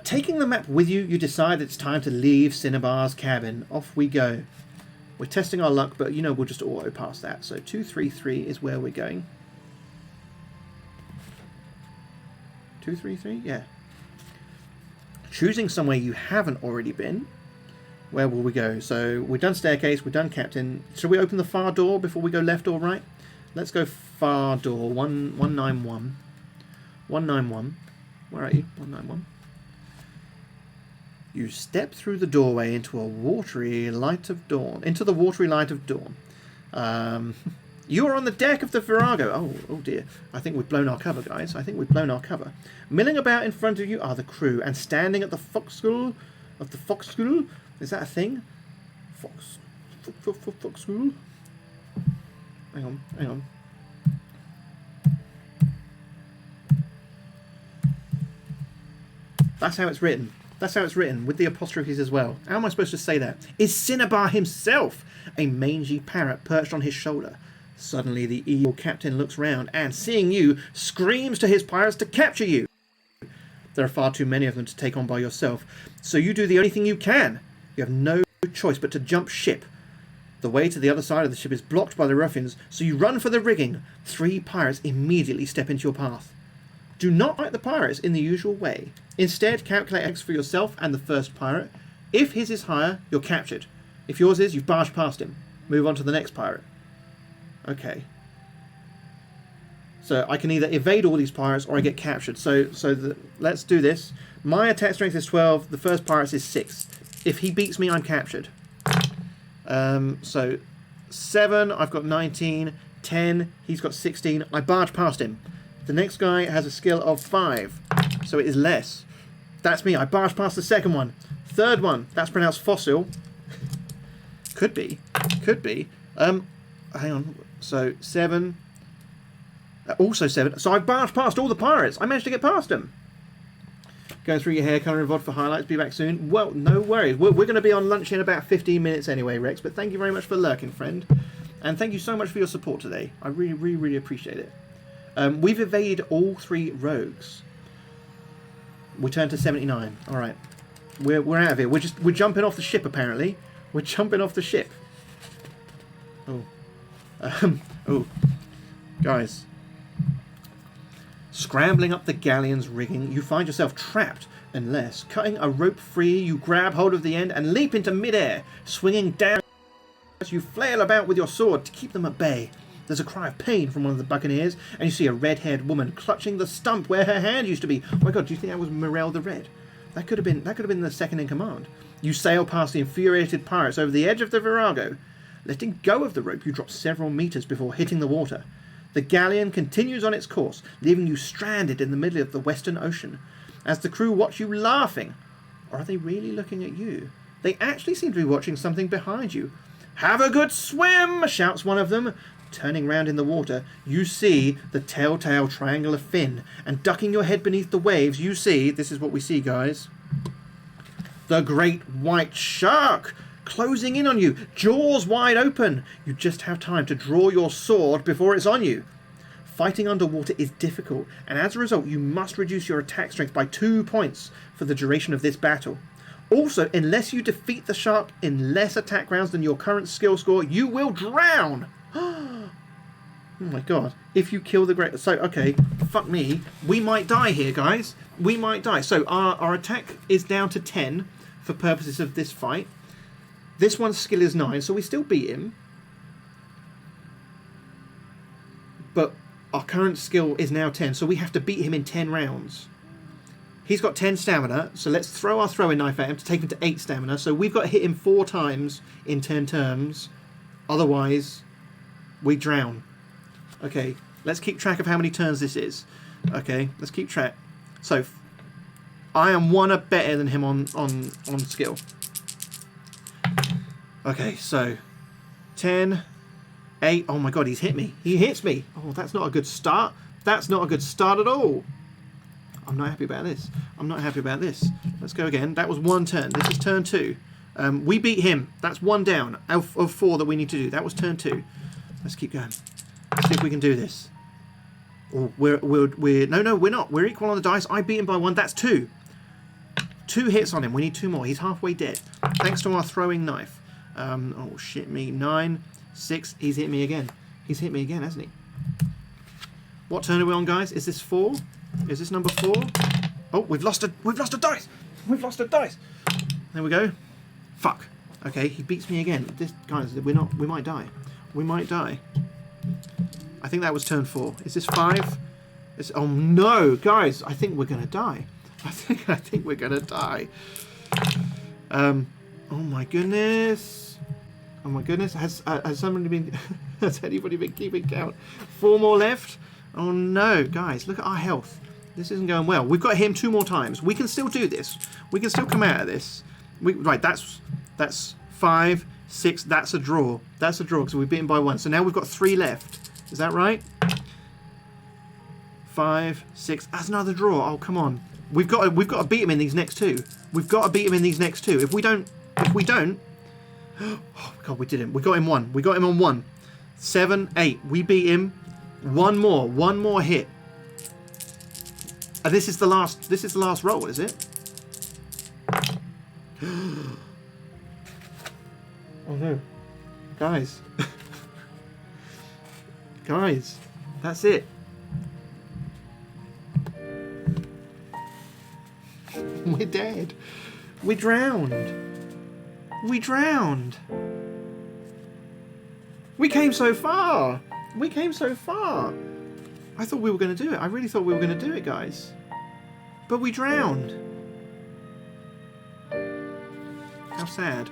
Taking the map with you, you decide it's time to leave Cinnabar's cabin. Off we go. We're testing our luck, but you know we'll just auto pass that. So 233 is where we're going. 233? Yeah. Choosing somewhere you haven't already been. Where will we go? So we've done staircase, we've done captain. Should we open the far door before we go left or right? Let's go far door. 191. 191. Where are you? 191. You step through the doorway into a watery light of dawn. Into the watery light of dawn. You are on the deck of the Virago. Oh dear. I think we've blown our cover, guys. I think we've blown our cover. Milling about in front of you are the crew, and standing at the forecastle of the forecastle. Is that a thing? Forecastle. Hang on. Hang on. That's how it's written. That's how it's written, with the apostrophes as well. How am I supposed to say that? Is Cinnabar himself, a mangy parrot perched on his shoulder. Suddenly the evil captain looks round and, seeing you, screams to his pirates to capture you. There are far too many of them to take on by yourself, so you do the only thing you can. You have no choice but to jump ship. The way to the other side of the ship is blocked by the ruffians, so you run for the rigging. 3 pirates immediately step into your path. Do not fight the pirates in the usual way. Instead, calculate X for yourself and the first pirate. If his is higher, you're captured. If yours is, you've barged past him. Move on to the next pirate. Okay. So I can either evade all these pirates or I get captured. Let's do this. My attack strength is 12. The first pirate's is 6. If he beats me, I'm captured. So 7, I've got 19. 10, he's got 16. I barge past him. The next guy has a skill of 5, so it is less. That's me. I barge past the second one. Third one, that's pronounced fossil. Could be. Could be. Hang on. So 7. Also 7. So I barged past all the pirates. I managed to get past them. Going through your hair colour VOD for highlights. Be back soon. Well, no worries. We're going to be on lunch in about 15 minutes anyway, Rex. But thank you very much for lurking, friend. And thank you so much for your support today. I really, really, really appreciate it. We've evaded all 3 rogues. We turn to 79. All right, we're out of here. We're jumping off the ship. Apparently, we're jumping off the ship. Oh, guys. Scrambling up the galleon's rigging, you find yourself trapped. Unless, cutting a rope free, you grab hold of the end and leap into midair, swinging down as you flail about with your sword to keep them at bay. There's a cry of pain from one of the buccaneers, and you see a red-haired woman clutching the stump where her hand used to be. Oh my god, do you think that was Morel the Red? That could have been the second in command. You sail past the infuriated pirates over the edge of the Virago. Letting go of the rope, you drop several meters before hitting the water. The galleon continues on its course, leaving you stranded in the middle of the Western Ocean, as the crew watch you laughing. Or are they really looking at you? They actually seem to be watching something behind you. Have a good swim, shouts one of them. Turning round in the water, you see the telltale triangular fin, and ducking your head beneath the waves, you see, this is what we see, guys, the great white shark closing in on you, jaws wide open. You just have time to draw your sword before it's on you. Fighting underwater is difficult, and as a result, you must reduce your attack strength by 2 points for the duration of this battle. Also, unless you defeat the shark in less attack rounds than your current skill score, you will drown. Oh my god. If you kill the great... So, okay, fuck me. We might die here, guys. We might die. So, our attack is down to 10 for purposes of this fight. This one's skill is 9, so we still beat him. But our current skill is now 10, so we have to beat him in 10 rounds. He's got 10 stamina, so let's throw our throwing knife at him to take him to 8 stamina. So we've got to hit him 4 times in 10 turns. Otherwise, we drown. Okay, let's keep track of how many turns this is. Okay, let's keep track. So, I am 1 up better than him on skill. Okay, so 10, 8. Oh my god, he's hit me. He hits me. Oh, that's not a good start. That's not a good start at all. I'm not happy about this. I'm not happy about this. Let's go again. That was 1 turn. This is turn 2. We beat him. That's 1 down of 4 that we need to do. That was turn 2. Let's keep going. Let's see if we can do this. Oh, we're no, we're not. We're equal on the dice. I beat him by 1. That's 2. 2 hits on him. We need 2 more. He's halfway dead. Thanks to our throwing knife. Oh shit me. 9, 6. He's hit me again. He's hit me again, hasn't he? What turn are we on, guys? Is this 4? Is this number 4? Oh, we've lost a dice. We've lost a dice. There we go. Fuck. Okay, he beats me again. This, guys, we might die. We might die. I think that was turn 4. Is this 5? Oh no, guys! I think we're gonna die. I think we're gonna die. Oh my goodness! Oh my goodness! Has somebody been? Has anybody been keeping count? 4 more left. Oh no, guys! Look at our health. This isn't going well. We've got to hit him 2 more times. We can still do this. We can still come out of this. Right, that's 5, 6. That's a draw. That's a draw because we've beaten by 1. So now we've got 3 left. Is that right? 5, 6. That's another draw. Oh, come on. We've got to beat him in these next 2. We've got to beat him in these next 2. If we don't. Oh god, we didn't. We got him 1. We got him on 1. 7, 8. We beat him. 1 more hit. This is the last roll, is it? Oh no. Guys. Guys, that's it. We're dead. We drowned. We drowned. We came so far. We came so far. I thought we were going to do it. I really thought we were going to do it, guys. But we drowned. How sad.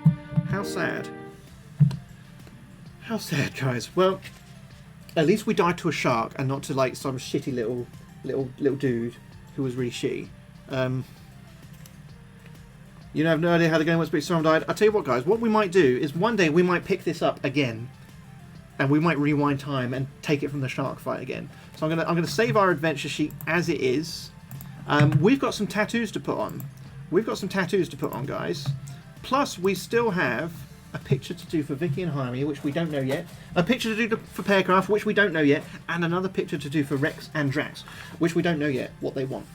How sad. How sad, guys. Well, at least we died to a shark and not to like some shitty little dude who was really shitty. You have no idea how the game was, but someone died. I'll tell you what, guys. What we might do is one day we might pick this up again, and we might rewind time and take it from the shark fight again. So I'm gonna save our adventure sheet as it is. We've got some tattoos to put on. We've got some tattoos to put on, guys. Plus, we still have a picture to do for Vicky and Jaime, which we don't know yet. A picture to do for Pearcraft, which we don't know yet, and another picture to do for Rex and Drax, which we don't know yet what they want.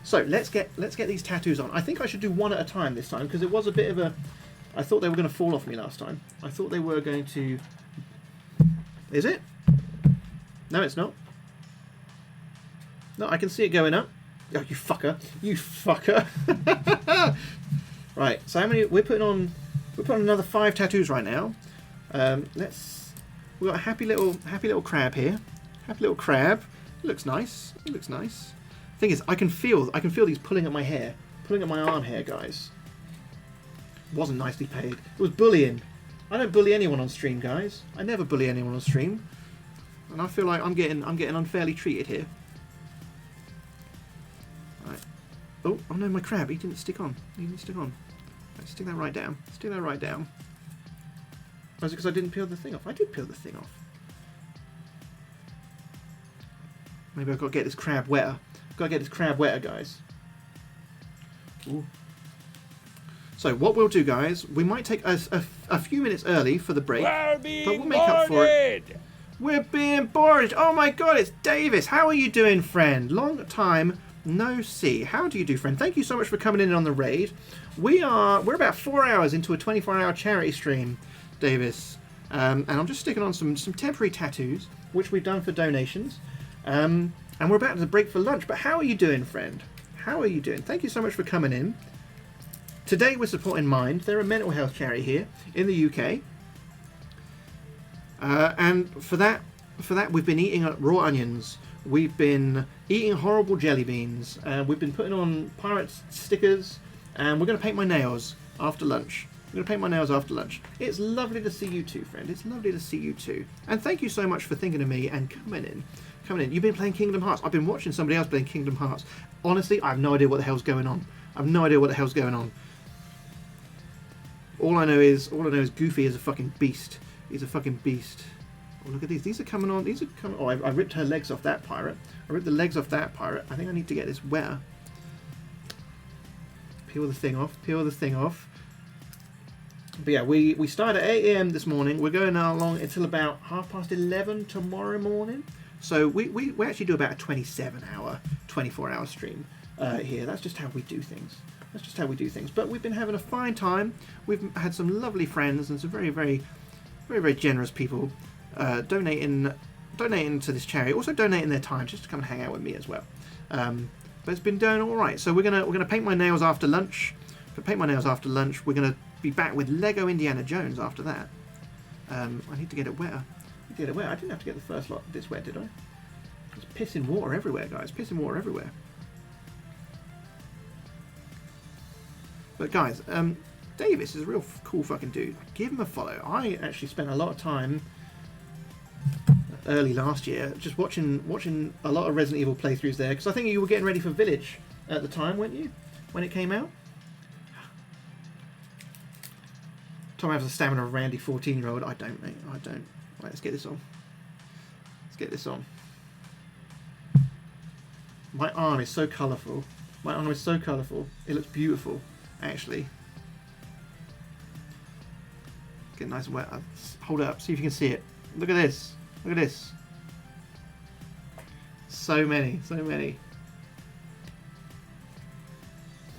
So let's get these tattoos on. I think I should do one at a time this time because it was a bit of a. I thought they were going to fall off me last time. I thought they were going to. Is it? No, it's not. No, I can see it going up. Oh, you fucker! You fucker! Right. So how many? We're putting on another 5 tattoos right now. We've got a happy little crab here. Happy little crab. It looks nice. It looks nice. Thing is, I can feel these pulling at my hair, pulling at my arm hair, guys. Wasn't nicely paid. It was bullying. I don't bully anyone on stream, guys. I never bully anyone on stream, and I feel like I'm getting unfairly treated here. Right. Oh no, my crab. He didn't stick on. He didn't stick on. Right, stick that right down. Stick that right down. Was it because I didn't peel the thing off? I did peel the thing off. Maybe I've got to get this crab wetter. Got to get this crab wetter, guys. Ooh. So what we'll do, guys, we might take a few minutes early for the break, but we'll make up for it. We're being boarded. Oh my god, it's Davis. How are you doing, friend? Long time no see. How do you do, friend? Thank you so much for coming in on the raid. We're about 4 hours into a 24-hour charity stream, Davis, and I'm just sticking on some temporary tattoos, which we've done for donations, and we're about to break for lunch. But how are you doing, friend? How are you doing? Thank you so much for coming in. Today we're supporting Mind. They're a mental health charity here in the UK, and for that we've been eating raw onions. We've been eating horrible jelly beans. We've been putting on Pirates stickers, and we're going to paint my nails after lunch. I'm going to paint my nails after lunch. It's lovely to see you too, friend. It's lovely to see you too. And thank you so much for thinking of me and coming in. You've been playing Kingdom Hearts. I've been watching somebody else playing Kingdom Hearts. Honestly, I have no idea what the hell's going on. All I know is Goofy is a fucking beast. He's a fucking beast. Oh, look at these. These are coming on. Oh, I ripped her legs off that pirate. I ripped the legs off that pirate. I think I need to get this wetter. Peel the thing off. But yeah, we started at 8 AM this morning. We're going along until about 11:30 tomorrow morning. So we actually do about a 27-hour, 24-hour stream here. That's just how we do things. But we've been having a fine time. We've had some lovely friends and some very, very, very, very generous people donating to this charity. Also donating their time just to come and hang out with me as well. But it's been doing all right. So we're gonna paint my nails after lunch. We're gonna be back with Lego Indiana Jones after that. I need to get it wetter. I didn't have to get the first lot this wet, did I? It's pissing water everywhere, guys. But guys, Davis is a real cool fucking dude. Give him a follow. I actually spent a lot of time early last year just watching a lot of Resident Evil playthroughs there, because I think you were getting ready for Village at the time, weren't you? When it came out. Tom has the stamina of a Randy 14-year-old. I don't, mate. I don't. Right, let's get this on. My arm is so colourful. It looks beautiful, actually. Get nice and wet. Hold it up, see if you can see it. Look at this. So many.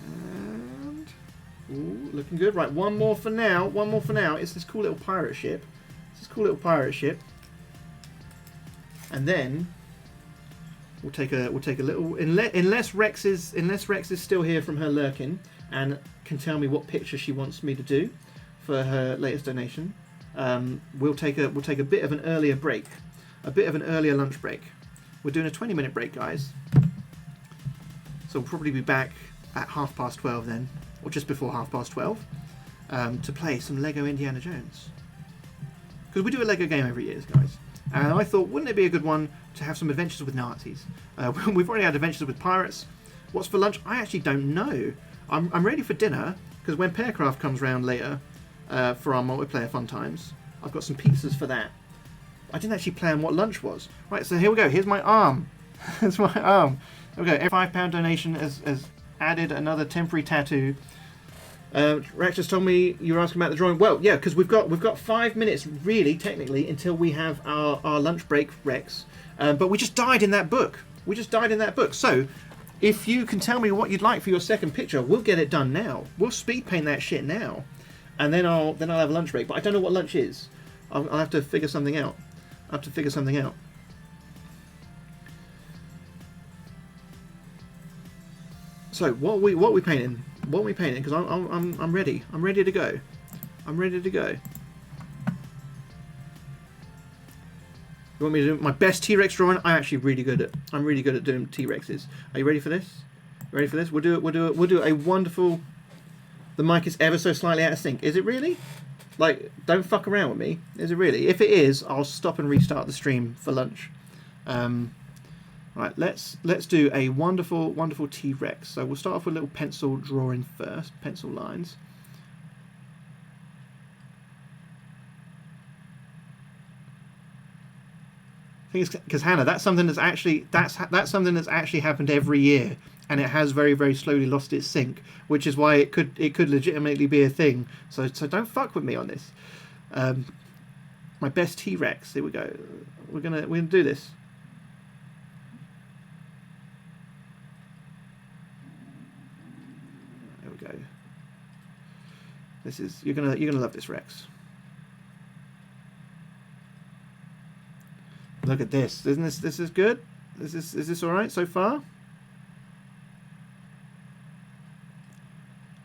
And ooh, looking good. Right, one more for now. It's this cool little pirate ship. And then we'll take a little, unless Rex is still here from her lurking and can tell me what picture she wants me to do for her latest donation. We'll take a bit of an earlier break, lunch break. We're doing a 20-minute break, guys. So we'll probably be back at 12:30 then, or just before 12:30, to play some Lego Indiana Jones. Because we do a Lego game every year, guys. And I thought, wouldn't it be a good one to have some adventures with Nazis? We've already had adventures with pirates. What's for lunch? I actually don't know. I'm ready for dinner, because when Pearcraft comes round later for our multiplayer fun times, I've got some pizzas for that. I didn't actually plan what lunch was. Right, so here we go. Here's my arm. Here's my arm. There we go. Every £5 donation has added another temporary tattoo. Rex just told me you were asking about the drawing. Well, yeah, because we've got 5 minutes, really, technically, until we have our lunch break, Rex. But we just died in that book. So, if you can tell me what you'd like for your second picture, we'll get it done now. We'll speed paint that shit now, and then I'll have a lunch break. But I don't know what lunch is. I'll have to figure something out. So what are we painting? Because I'm ready. I'm ready to go. You want me to do my best T-Rex drawing? I'm really good at doing T-Rexes. Are you ready for this? We'll do a wonderful. The mic is ever so slightly out of sync. Is it really? Like, don't fuck around with me. Is it really? If it is, I'll stop and restart the stream for lunch. Right, let's do a wonderful T-Rex. So we'll start off with a little pencil drawing first, pencil lines. I think it's because Hannah, that's something that's actually happened every year, and it has very, very slowly lost its sync, which is why it could legitimately be a thing. So don't fuck with me on this. My best T-Rex. Here we go. We're gonna do this. There we go. This is you're gonna love this, Rex. Look at this. Isn't this is good? Is this all right so far?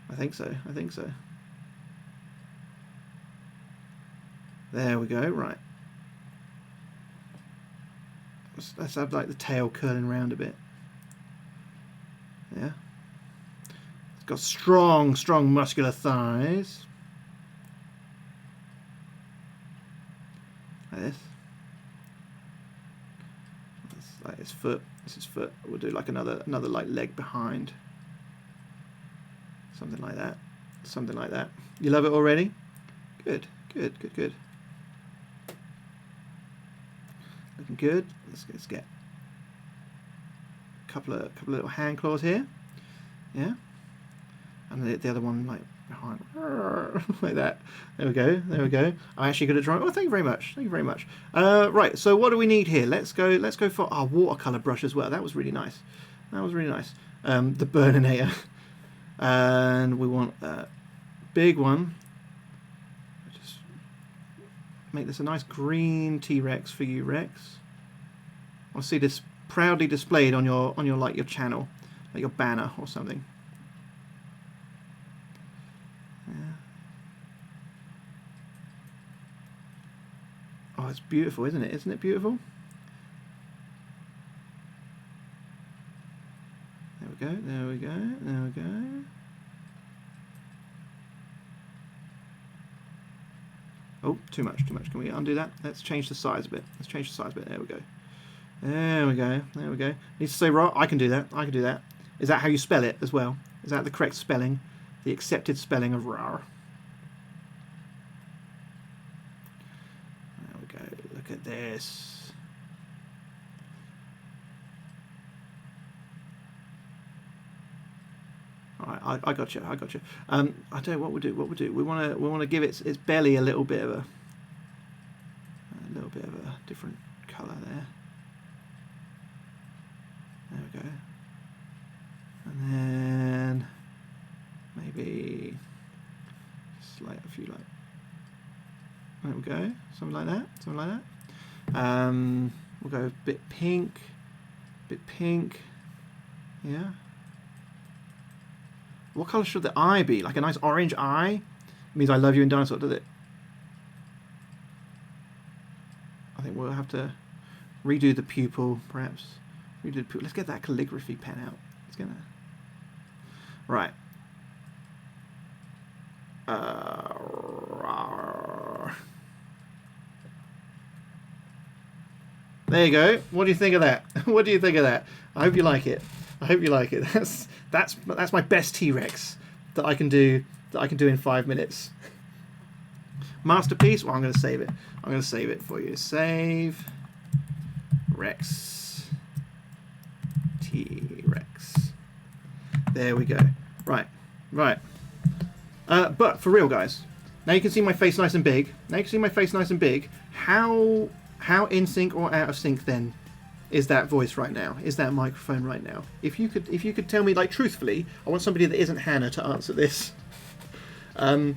I think so. I think so. There we go. Right. Let's have like the tail curling around a bit. Yeah. It's got strong muscular thighs. Like this. That's like his foot. This is his foot. We'll do like another like leg behind. Something like that. Something like that. You love it already? Good. Good. Good. Good. Looking good. Let's get a couple of little hand claws here. Yeah. And the other one like behind like that. There we go. There we go. I'm actually good at drawing. Oh, thank you very much. Thank you very much. Right. So what do we need here? Let's go for our watercolor brush as well. That was really nice. That was really nice. The Burninator. And we want a big one. Just make this a nice green T-Rex for you, Rex. I'll see this proudly displayed on your like your channel, like your banner or something. Yeah. Oh, it's beautiful, isn't it? Isn't it beautiful? There we go, there we go, there we go. Oh, too much, too much. Can we undo that? Let's change the size a bit. Let's change the size a bit. There we go. There we go. There we go. Needs to say raw. I can do that. I can do that. Is that how you spell it as well? Is that the correct spelling? The accepted spelling of raw. There we go. Look at this. Alright, I got you. I got you. I tell you what we'll do. What we'll do. We want to give its belly a little bit of a different colour there. There we go. And then maybe just like a few like. There we go. Something like that. Something like that. We'll go a bit pink. Bit pink. Yeah. What colour should the eye be? Like a nice orange eye? It means I love you in dinosaur, does it? I think we'll have to redo the pupil, perhaps. Redo the pupil. Let's get that calligraphy pen out. It's gonna. Right. There you go. What do you think of that? What do you think of that? I hope you like it. I hope you like it. That's my best T-Rex that I can do in 5 minutes. Masterpiece. Well, I'm going to save it. I'm going to save it for you. Save Rex T-Rex. There we go. Right. But for real, guys. Now you can see my face nice and big. How in sync or out of sync then is that voice right now? Is that microphone right now? If you could tell me, like, truthfully, I want somebody that isn't Hannah to answer this. It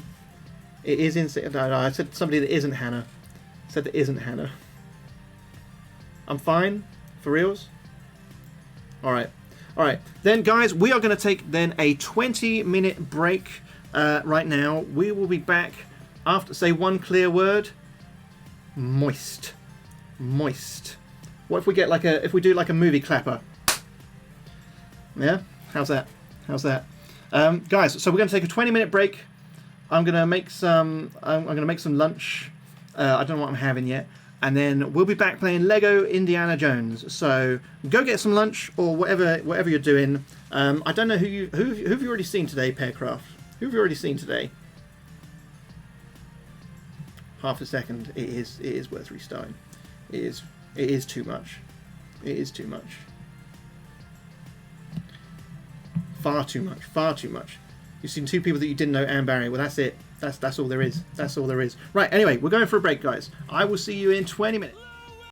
is in sync. No, I said somebody that isn't Hannah. I said that isn't Hannah. I'm fine? For reals? Alright. Alright. Then, guys, we are going to take then a 20-minute break right now. We will be back after, say, one clear word. Moist. Moist. What if we get like if we do like a movie clapper? Yeah? How's that? How's that? Guys, so we're going to take a 20-minute break. I'm going to make some lunch. I don't know what I'm having yet. And then we'll be back playing Lego Indiana Jones. So go get some lunch or whatever you're doing. I don't know who have you already seen today, Pearcraft? Who have you already seen today? Half a second. It is worth restarting. It is too much. It is too much. Far too much. Far too much. You've seen two people that you didn't know and Barry. Well, that's it. That's all there is. That's all there is. Right, anyway, we're going for a break, guys. I will see you in 20 minutes.